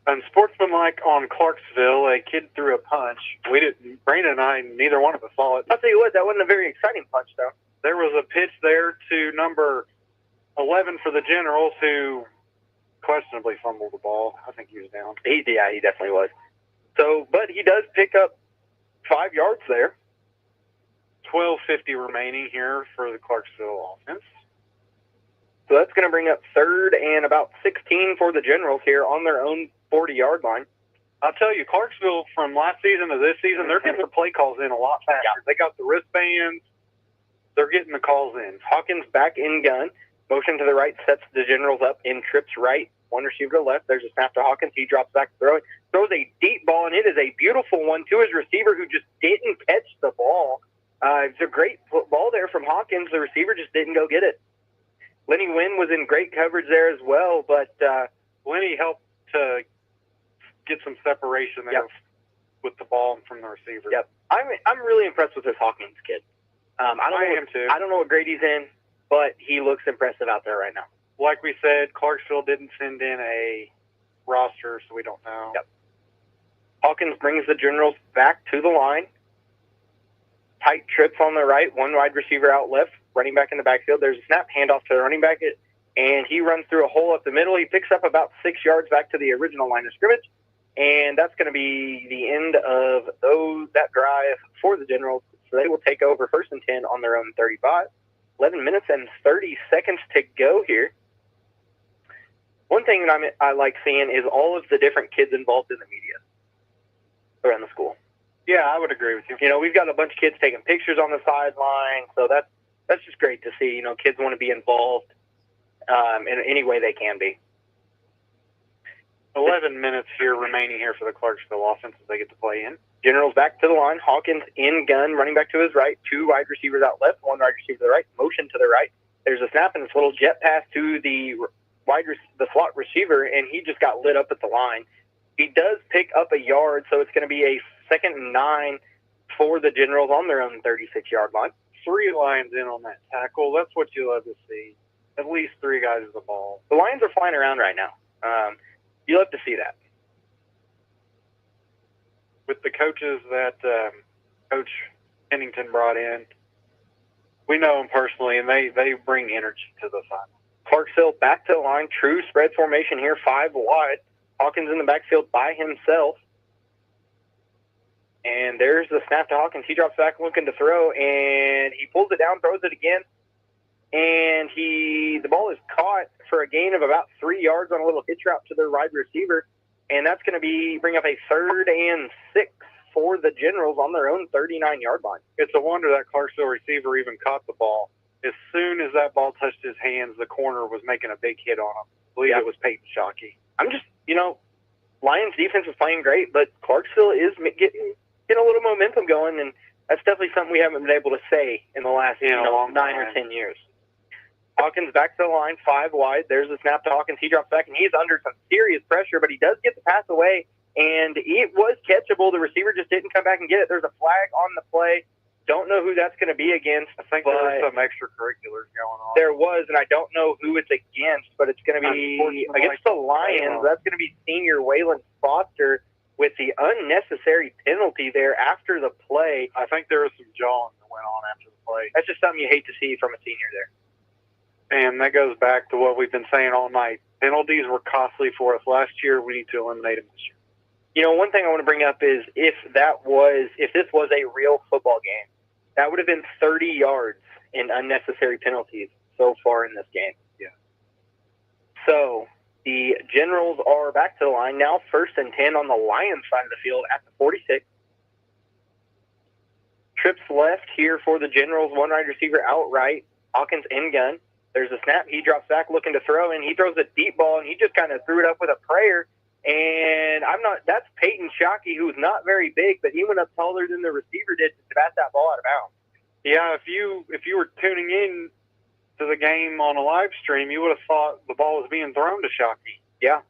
Unsportsmanlike on Clarksville, a kid threw a punch. Brandon and I, neither one of us saw it. I'll tell you what, that wasn't a very exciting punch, though. There was a pitch there to number 11 for the Generals, who questionably fumbled the ball. I think he was down. He definitely was. So, but he does pick up 5 yards there. 12:50 remaining here for the Clarksville offense. So that's going to bring up 3rd and about 16 for the Generals here on their own 40-yard line. I'll tell you, Clarksville from last season to this season, they're getting the play calls in a lot faster. Yeah. They got the wristbands. They're getting the calls in. Hawkins back in gun. Motion to the right sets the Generals up in trips right. One receiver to the left. There's a snap to Hawkins. He drops back to throw it. Throws a deep ball, and it is a beautiful one to his receiver who just didn't catch the ball. It's a great ball there from Hawkins. The receiver just didn't go get it. Lenny Wynn was in great coverage there as well, but Lenny helped to get some separation there with the ball from the receiver. Yep. I'm really impressed with this Hawkins kid. I am too. I don't know what grade he's in, but he looks impressive out there right now. Like we said, Clarksville didn't send in a roster, so we don't know. Yep. Hawkins brings the Generals back to the line. Tight trips on the right, one wide receiver out left, running back in the backfield. There's a snap, handoff to the running back, and he runs through a hole up the middle. He picks up about 6 yards back to the original line of scrimmage, and that's going to be the end of that drive for the Generals. So they will take over 1st and 10 on their own 35. 11 minutes and 30 seconds to go here. One thing that I like seeing is all of the different kids involved in the media around the school. Yeah, I would agree with you. You know, we've got a bunch of kids taking pictures on the sideline, so that's just great to see. You know, kids want to be involved in any way they can be. 11 minutes here remaining here for the Clarksville offense as they get to play in. Generals back to the line. Hawkins in gun, running back to his right. 2 wide receivers out left, 1 wide receiver to the right. Motion to the right. There's a snap and this little jet pass to the slot receiver, and he just got lit up at the line. He does pick up a yard, so it's going to be a 2nd and 9 for the Generals on their own 36-yard line. 3 Lions in on that tackle. That's what you love to see. At least 3 guys with the ball. The Lions are flying around right now. You love to see that. With the coaches that Coach Pennington brought in, we know them personally, and they bring energy to the final. Clarksville back to the line. True spread formation here, 5 wide. Hawkins in the backfield by himself. And there's the snap to Hawkins. He drops back looking to throw, and he pulls it down, throws it again. And the ball is caught for a gain of about 3 yards on a little hitch route to their wide receiver. And that's going to bring up a 3rd and 6 for the Generals on their own 39-yard line. It's a wonder that Clarksville receiver even caught the ball. As soon as that ball touched his hands, the corner was making a big hit on him. I believe it was Peyton Shockey. I'm just, Lions defense is playing great, but Clarksville is getting a little momentum going, and that's definitely something we haven't been able to say in the last 9 or 10 years. Hawkins back to the line, 5 wide. There's a snap to Hawkins. He drops back, and he's under some serious pressure, but he does get the pass away, and it was catchable. The receiver just didn't come back and get it. There's a flag on the play. Don't know who that's going to be against. I think there were some extracurriculars going on. There was, and I don't know who it's against, but it's going to be against the Lions. That's going to be senior Waylon Foster with the unnecessary penalty there after the play. I think there was some jawing that went on after the play. That's just something you hate to see from a senior there. And that goes back to what we've been saying all night. Penalties were costly for us last year. We need to eliminate them this year. One thing I want to bring up is if this was a real football game, that would have been 30 yards in unnecessary penalties so far in this game. Yeah. So the Generals are back to the line now, 1st and 10 on the Lions side of the field at the 46. Trips left here for the Generals, 1 wide receiver outright. Hawkins in gun. There's a snap. He drops back looking to throw, and he throws a deep ball, and he just kind of threw it up with a prayer. And that's Peyton Shockey, who's not very big, but he went up taller than the receiver did to bat that ball out of bounds. Yeah, if you were tuning in to the game on a live stream, you would have thought the ball was being thrown to Shockey. Yeah.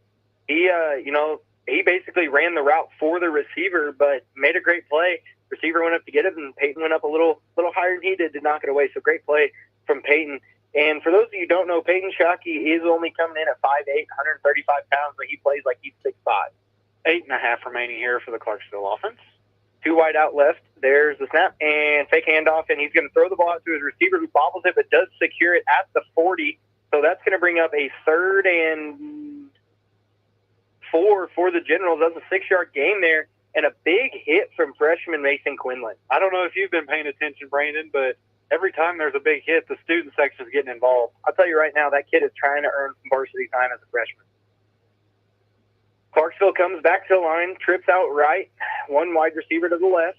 He basically ran the route for the receiver, but made a great play. Receiver went up to get it, and Peyton went up a little higher than he did to knock it away. So great play from Peyton. And for those of you who don't know, Peyton Shockey is only coming in at 5'8", 135 pounds, but he plays like he's 6'5". 8.5 remaining here for the Clarksville offense. 2 wide out left. There's the snap and fake handoff, and he's going to throw the ball out to his receiver who bobbles it but does secure it at the 40. So that's going to bring up a 3rd and 4 for the Generals. That's a 6-yard gain there and a big hit from freshman Mason Quinlan. I don't know if you've been paying attention, Brandon, but every time there's a big hit, the student section is getting involved. I'll tell you right now, that kid is trying to earn some varsity time as a freshman. Clarksville comes back to the line, trips out right, 1 wide receiver to the left.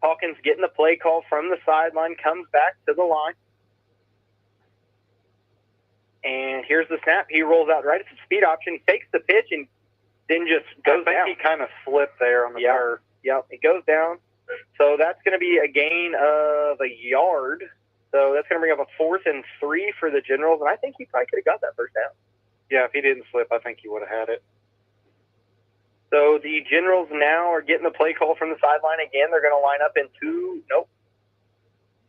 Hawkins getting the play call from the sideline, comes back to the line. And here's the snap. He rolls out right. It's a speed option. He takes the pitch and then just goes down. I think he kind of slipped there on the turf. Yep, it goes down. So that's going to be a gain of a yard. So that's going to bring up a 4th and 3 for the Generals, and I think he probably could have got that first down. Yeah, if he didn't slip, I think he would have had it. So the Generals now are getting the play call from the sideline again. They're going to line up in 2. Nope.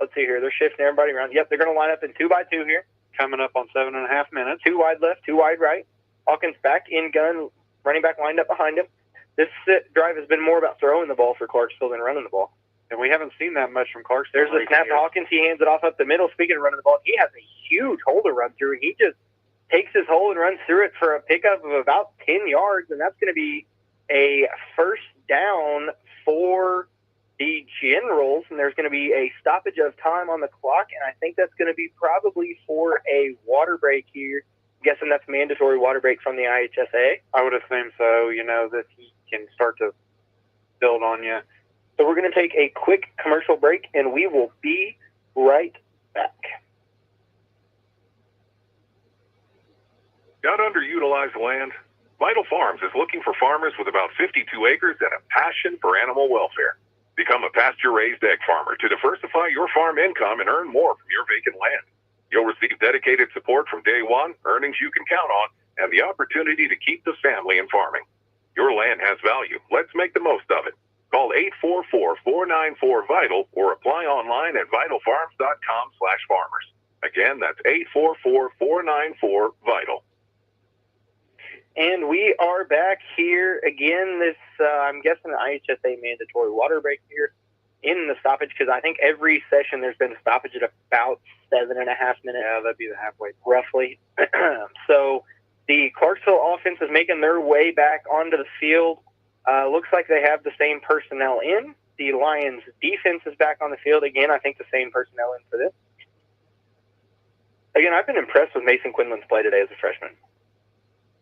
Let's see here. They're shifting everybody around. Yep, they're going to line up in 2-by-2 here. Coming up on 7.5 minutes. 2 wide left, 2 wide right. Hawkins back in gun, running back lined up behind him. This drive has been more about throwing the ball for Clarksville than running the ball. And we haven't seen that much from Clarksville. There's the snap to Hawkins. He hands it off up the middle. Speaking of running the ball, he has a huge hole to run through. He just takes his hole and runs through it for a pickup of about 10 yards, and that's going to be a 1st down for the Generals, and there's going to be a stoppage of time on the clock, and I think that's going to be probably for a water break here Guessing that's mandatory water break from the IHSA. I would assume so. You know, that he can start to build on you. So we're going to take a quick commercial break, and we will be right back. Got underutilized land? Vital Farms is looking for farmers with about 52 acres and a passion for animal welfare. Become a pasture-raised egg farmer to diversify your farm income and earn more from your vacant land. You'll receive dedicated support from day one, earnings you can count on, and the opportunity to keep the family in farming. Your land has value. Let's make the most of it. Call 844-494-VITAL or apply online at vitalfarms.com/farmers. Again, that's 844-494-VITAL. And we are back here again. This, I'm guessing, the IHSA mandatory water break here in the stoppage, because I think every session there's been a stoppage at about 7.5 minutes. Yeah, that'd be the halfway point. Roughly. So the Clarksville offense is making their way back onto the field. Looks like they have the same personnel in. The Lions defense is back on the field again. I think the same personnel in for this. Again, I've been impressed with Mason Quinlan's play today as a freshman.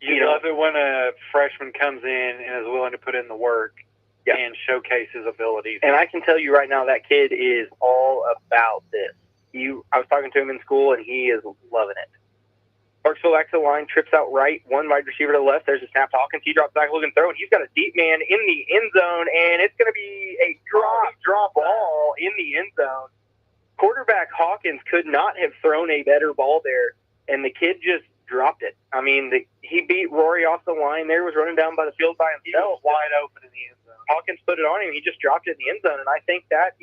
You love it when a freshman comes in and is willing to put in the work and showcase his abilities. And I can tell you right now, that kid is all about this. I was talking to him in school, and he is loving it. Clarksville back to the line, trips out right, one wide receiver to the left. There's a snap to Hawkins. He drops back, looking throw, and he's got a deep man in the end zone, and it's going to be a drop ball in the end zone. Quarterback Hawkins could not have thrown a better ball there, and the kid just dropped it. I mean, he beat Rory off the line there, was running down by the field by himself. He was wide open in the end zone. Hawkins put it on him. He just dropped it in the end zone, and I think that's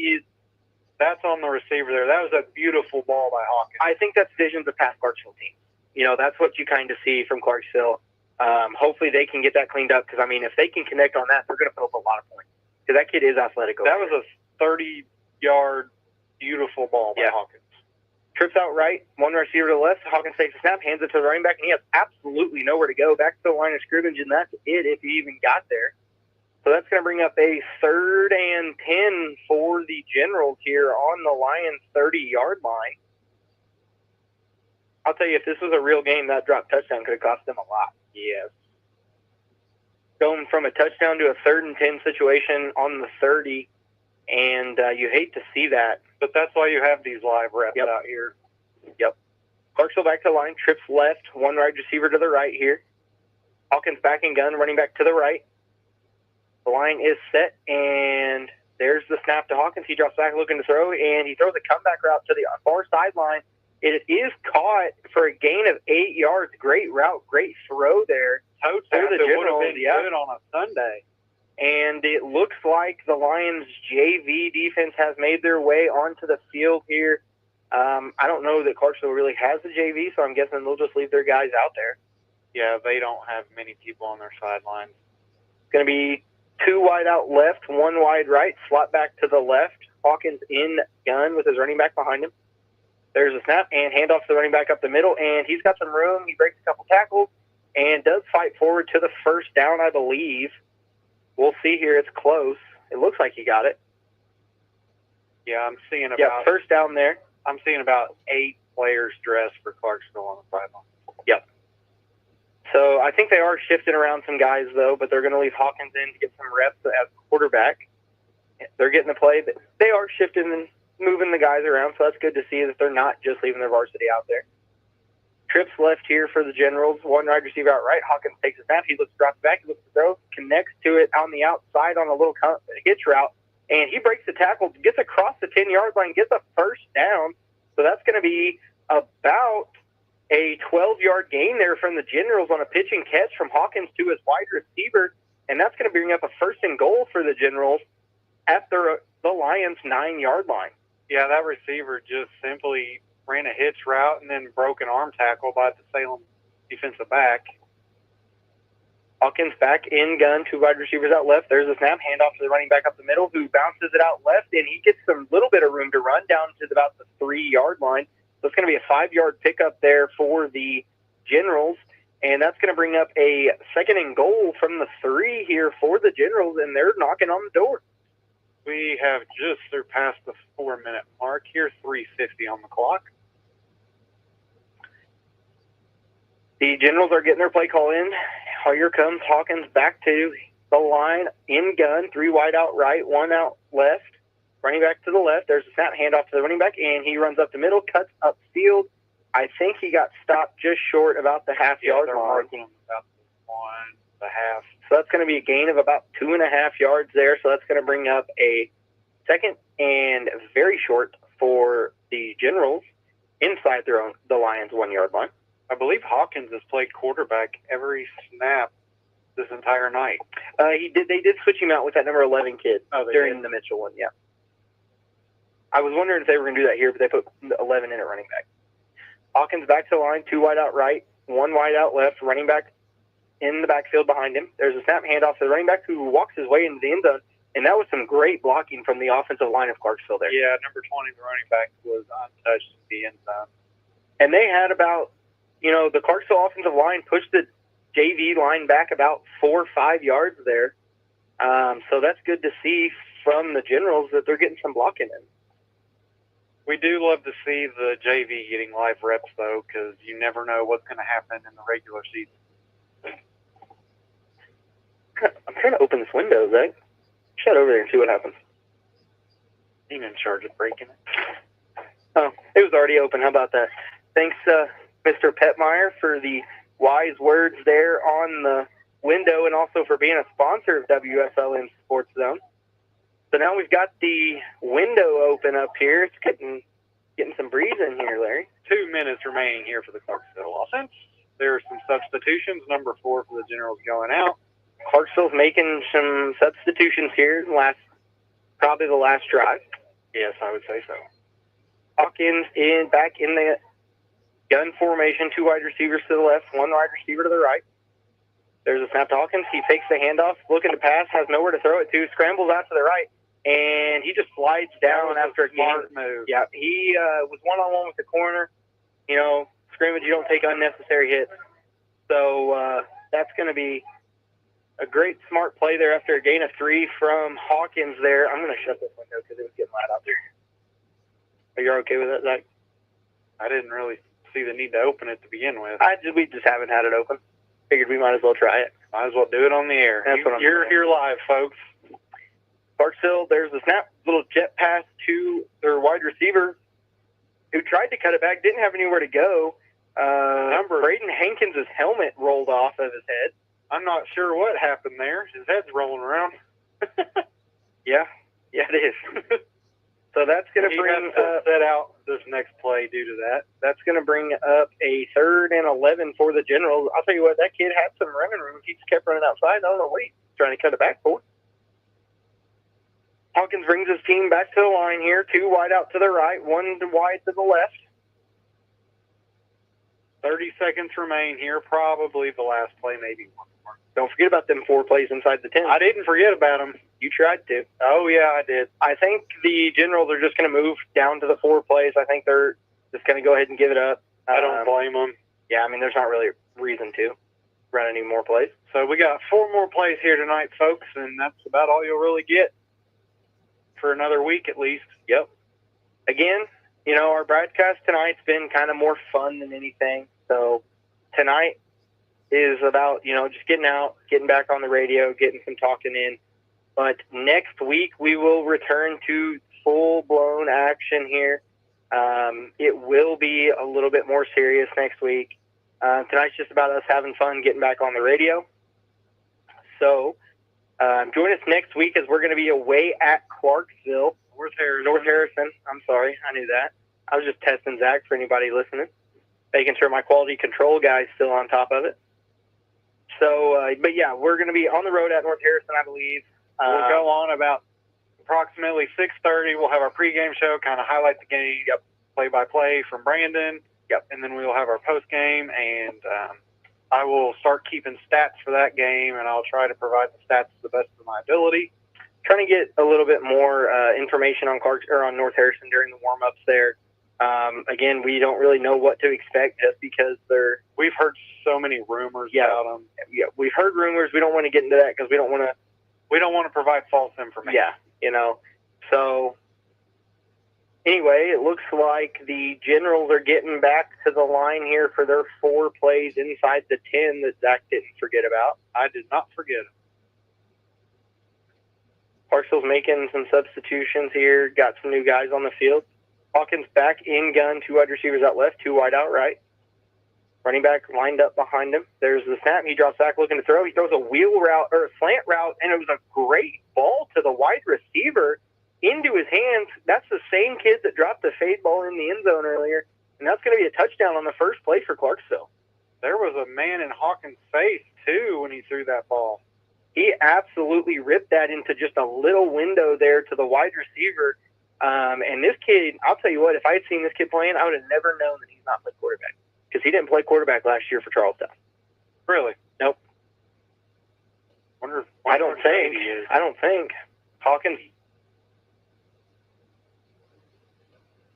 on the receiver there. That was a beautiful ball by Hawkins. I think that's visions of past Clarksville teams. You know, that's what you kind of see from Clarksville. Hopefully they can get that cleaned up, because, I mean, if they can connect on that, they're going to put up a lot of points, because that kid is athletic. That was a 30-yard beautiful ball by Hawkins. Trips out right, one receiver to the left. Hawkins takes a snap, hands it to the running back, and he has absolutely nowhere to go. Back to the line of scrimmage, and that's it if he even got there. So that's going to bring up a 3rd and 10 for the Generals here on the Lions' 30-yard line. I'll tell you, if this was a real game, that drop touchdown could have cost them a lot. Yes. Going from a touchdown to a 3rd and 10 situation on the 30, and you hate to see that. But that's why you have these live reps out here. Yep. Clarksville back to the line, trips left, one wide receiver to the right here. Hawkins back in gun, running back to the right. The line is set, and there's the snap to Hawkins. He drops back looking to throw, and he throws a comeback route to the far sideline. It is caught for a gain of 8 yards. Great route, great throw there. Toe for the Generals. Would have been good on a Sunday. And it looks like the Lions' JV defense has made their way onto the field here. I don't know that Clarksville really has a JV, so I'm guessing they'll just leave their guys out there. Yeah, they don't have many people on their sidelines. It's going to be 2 wide out left, 1 wide right, slot back to the left. Hawkins in gun with his running back behind him. There's a snap and handoff to the running back up the middle, and he's got some room. He breaks a couple tackles and does fight forward to the first down, I believe. We'll see here. It's close. It looks like he got it. Yeah, I'm seeing about first down there. I'm seeing about 8 players dressed for Clarksville on the sideline. Yep. So I think they are shifting around some guys, though, but they're going to leave Hawkins in to get some reps as quarterback. They're getting the play, but they are shifting and moving the guys around, so that's good to see that they're not just leaving their varsity out there. Trips left here for the Generals. 1 wide receiver out right. Hawkins takes a snap. He looks, drops back. He looks to throw. Connects to it on the outside on a little hitch route. And he breaks the tackle, gets across the 10-yard line, gets a first down. So that's going to be about a 12-yard gain there from the Generals on a pitch and catch from Hawkins to his wide receiver. And that's going to bring up a 1st and goal for the Generals at the Lions' 9-yard line. Yeah, that receiver just simply ran a hitch route and then broke an arm tackle by the Salem defensive back. Hawkins back in gun, 2 wide receivers out left. There's a snap, handoff to the running back up the middle, who bounces it out left, and he gets some little bit of room to run down to about the 3-yard line. So it's going to be a 5-yard pickup there for the Generals, and that's going to bring up a 2nd and goal from the 3 here for the Generals, and they're knocking on the door. We have just surpassed the 4-minute mark here, 3:50 on the clock. The Generals are getting their play call in. Here comes Hawkins back to the line in gun. 3 wide out right, 1 out left. Running back to the left. There's a snap handoff to the running back, and he runs up the middle, cuts upfield. I think he got stopped just short about the half-yard line. Marking about 1.5. So that's going to be a gain of about 2.5 yards there. So that's going to bring up a second and very short for the Generals inside the Lions' 1-yard line. I believe Hawkins has played quarterback every snap this entire night. They did switch him out with that number 11 kid during did? the Mitchell one, yeah. I was wondering if they were going to do that here, but they put 11 in at running back. Hawkins back to the line, 2 wide out right, 1 wide out left, running back in the backfield behind him. There's a snap handoff to the running back who walks his way into the end zone, and that was some great blocking from the offensive line of Clarksville there. Yeah, number 20, the running back, was untouched in the end zone. And they had about, the Clarksville offensive line pushed the JV line back about 4 or 5 yards there. So that's good to see from the Generals that they're getting some blocking in. We do love to see the JV getting live reps, though, because you never know what's going to happen in the regular season. I'm trying to open this window, Zach. Shut over there and see what happens. He's in charge of breaking it. Oh, it was already open. How about that? Thanks, Mr. Petmeyer, for the wise words there on the window and also for being a sponsor of WSLM Sports Zone. So now we've got the window open up here. It's getting some breeze in here, Larry. 2 minutes remaining here for the Clarksville offense. There are some substitutions. Number 4 for the Generals going out. Clarksville's making some substitutions here probably the last drive. Yes, I would say so. Hawkins back in the gun formation, 2 wide receivers to the left, 1 wide receiver to the right. There's a snap to Hawkins. He takes the handoff, looking to pass, has nowhere to throw it to, scrambles out to the right, and he just slides down after a smart move. Yeah, he was one-on-one with the corner. Scrimmage, you don't take unnecessary hits. So that's going to be a great, smart play there after a gain of 3 from Hawkins there. I'm going to shut this window because it was getting loud out there. Are you okay with that, Zach? I didn't really see the need to open it to begin with. We just haven't had it open. Figured we might as well try it. Might as well do it on the air. You're here live, folks. Clarksville, there's a snap, little jet pass to their wide receiver who tried to cut it back, didn't have anywhere to go. Braden Hankins' helmet rolled off of his head. I'm not sure what happened there. His head's rolling around. Yeah, it is. So that's going to bring set out this next play due to that. That's going to bring up a 3rd and 11 for the Generals. I'll tell you what, that kid had some running room. He just kept running outside. I don't know what he's trying to cut it back for. Hawkins brings his team back to the line here. 2 wide out to the right, 1 wide to the left. 30 seconds remain here. Probably the last play, maybe 1 more. Don't forget about them 4 plays inside the 10. I didn't forget about them. You tried to. Oh, yeah, I did. I think the Generals are just going to move down to the 4 plays. I think they're just going to go ahead and give it up. I don't blame them. Yeah, there's not really a reason to run any more plays. So we got 4 more plays here tonight, folks, and that's about all you'll really get for another week at least. Yep. Again, our broadcast tonight's been kind of more fun than anything. So tonight is about, just getting out, getting back on the radio, getting some talking in. But next week we will return to full-blown action here. It will be a little bit more serious next week. Tonight's just about us having fun, getting back on the radio. So join us next week as we're going to be away at Clarksville. North Harrison. I'm sorry, I knew that. I was just testing Zach for anybody listening, making sure my quality control guy's still on top of it. So, but yeah, we're going to be on the road at North Harrison, I believe. We'll go on about approximately 6:30. We'll have our pregame show, kind of highlight the game, play-by-play from Brandon. Yep. And then we'll have our postgame, and I will start keeping stats for that game, and I'll try to provide the stats to the best of my ability. Trying to get a little bit more information on on North Harrison during the warm-ups there. Again, we don't really know what to expect just because we've heard so many rumors about them. Yeah, we've heard rumors. We don't want to get into that because we don't want to provide false information. Yeah, So Anyway, it looks like the Generals are getting back to the line here for their 4 plays inside the 10 that Zach didn't forget about. I did not forget them. Clarksville's making some substitutions here, got some new guys on the field. Hawkins back in gun, 2 wide receivers out left, 2 wide out right. Running back lined up behind him. There's the snap. He drops back looking to throw. He throws a wheel route or a slant route, and it was a great ball to the wide receiver into his hands. That's the same kid that dropped the fade ball in the end zone earlier, and that's going to be a touchdown on the first play for Clarksville. There was a man in Hawkins' face, too, when he threw that ball. He absolutely ripped that into just a little window there to the wide receiver. And this kid, I'll tell you what, if I had seen this kid playing, I would have never known that he's not played quarterback, because he didn't play quarterback last year for Charlestown. Really? Nope. I don't think. Hawkins.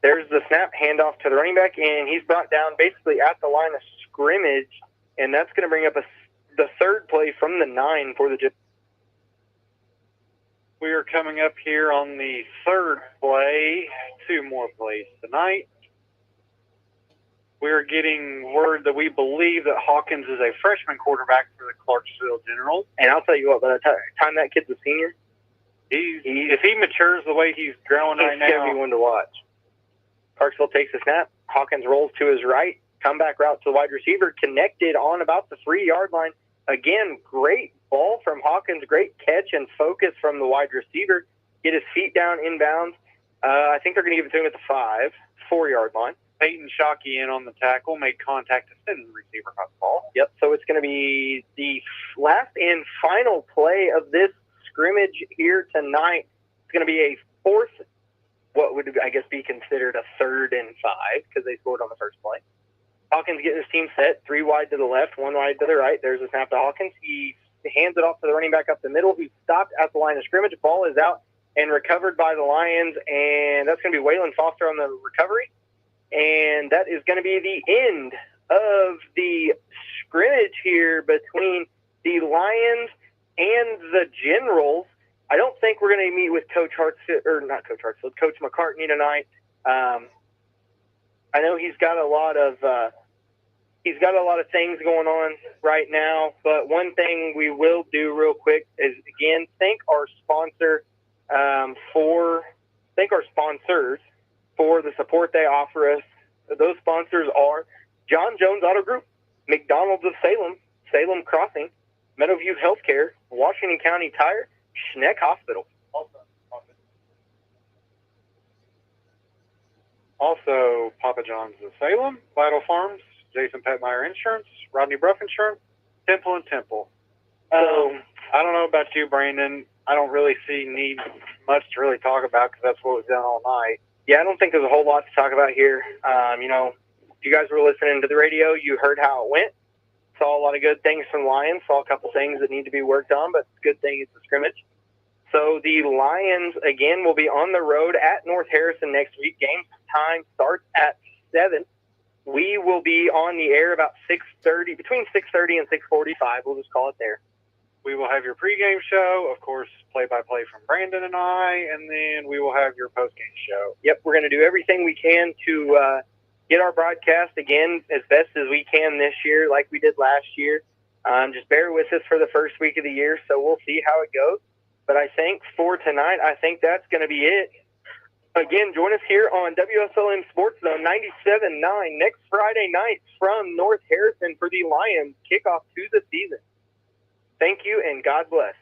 There's the snap, handoff to the running back, and he's brought down basically at the line of scrimmage, and that's going to bring up the third play from the 9 for the Gypsies. We are coming up here on the third play. 2 more plays tonight. We're getting word that we believe that Hawkins is a freshman quarterback for the Clarksville Generals. And I'll tell you what, by the time that kid's a senior, if he matures the way he's growing right now, he's going to be one to watch. Clarksville takes the snap. Hawkins rolls to his right. Comeback route to the wide receiver. Connected on about the 3-yard line. Again, great ball from Hawkins. Great catch and focus from the wide receiver. Get his feet down inbounds. I think they're going to give it to him at the 4-yard line. Peyton Shockey in on the tackle, made contact to send the receiver across the ball. Yep, so it's going to be the last and final play of this scrimmage here tonight. It's going to be a fourth, what would I guess be considered a 3rd and 5, because they scored on the first play. Hawkins getting his team set, 3 wide to the left, 1 wide to the right. There's a snap to Hawkins. He hands it off to the running back up the middle, who stopped at the line of scrimmage. Ball is out and recovered by the Lions, and that's going to be Waylon Foster on the recovery. And that is going to be the end of the scrimmage here between the Lions and the Generals. I don't think we're going to meet with Coach McCartney tonight. I know he's got a lot of things going on right now, but one thing we will do real quick is again thank our sponsors for the support they offer us. Those sponsors are John Jones Auto Group, McDonald's of Salem, Salem Crossing, Meadowview Healthcare, Washington County Tire, Schneck Hospital. Also, Papa John's of Salem, Vital Farms, Jason Petmeyer Insurance, Rodney Bruff Insurance, Temple and Temple. I don't know about you, Brandon. I don't really see much to really talk about because that's what was done all night. Yeah, I don't think there's a whole lot to talk about here. If you guys were listening to the radio, you heard how it went. Saw a lot of good things from the Lions. Saw a couple things that need to be worked on, but good thing it's a scrimmage. So the Lions, again, will be on the road at North Harrison next week. Game time starts at 7. We will be on the air about 6:30, between 6:30 and 6:45. We'll just call it there. We will have your pregame show, of course, play-by-play from Brandon and I, and then we will have your postgame show. Yep, we're going to do everything we can to get our broadcast, again, as best as we can this year, like we did last year. Just bear with us for the first week of the year, so we'll see how it goes. But I think for tonight, I think that's going to be it. Again, join us here on WSLM Sports Zone 97.9 next Friday night from North Harrison for the Lions kickoff to the season. Thank you, and God bless.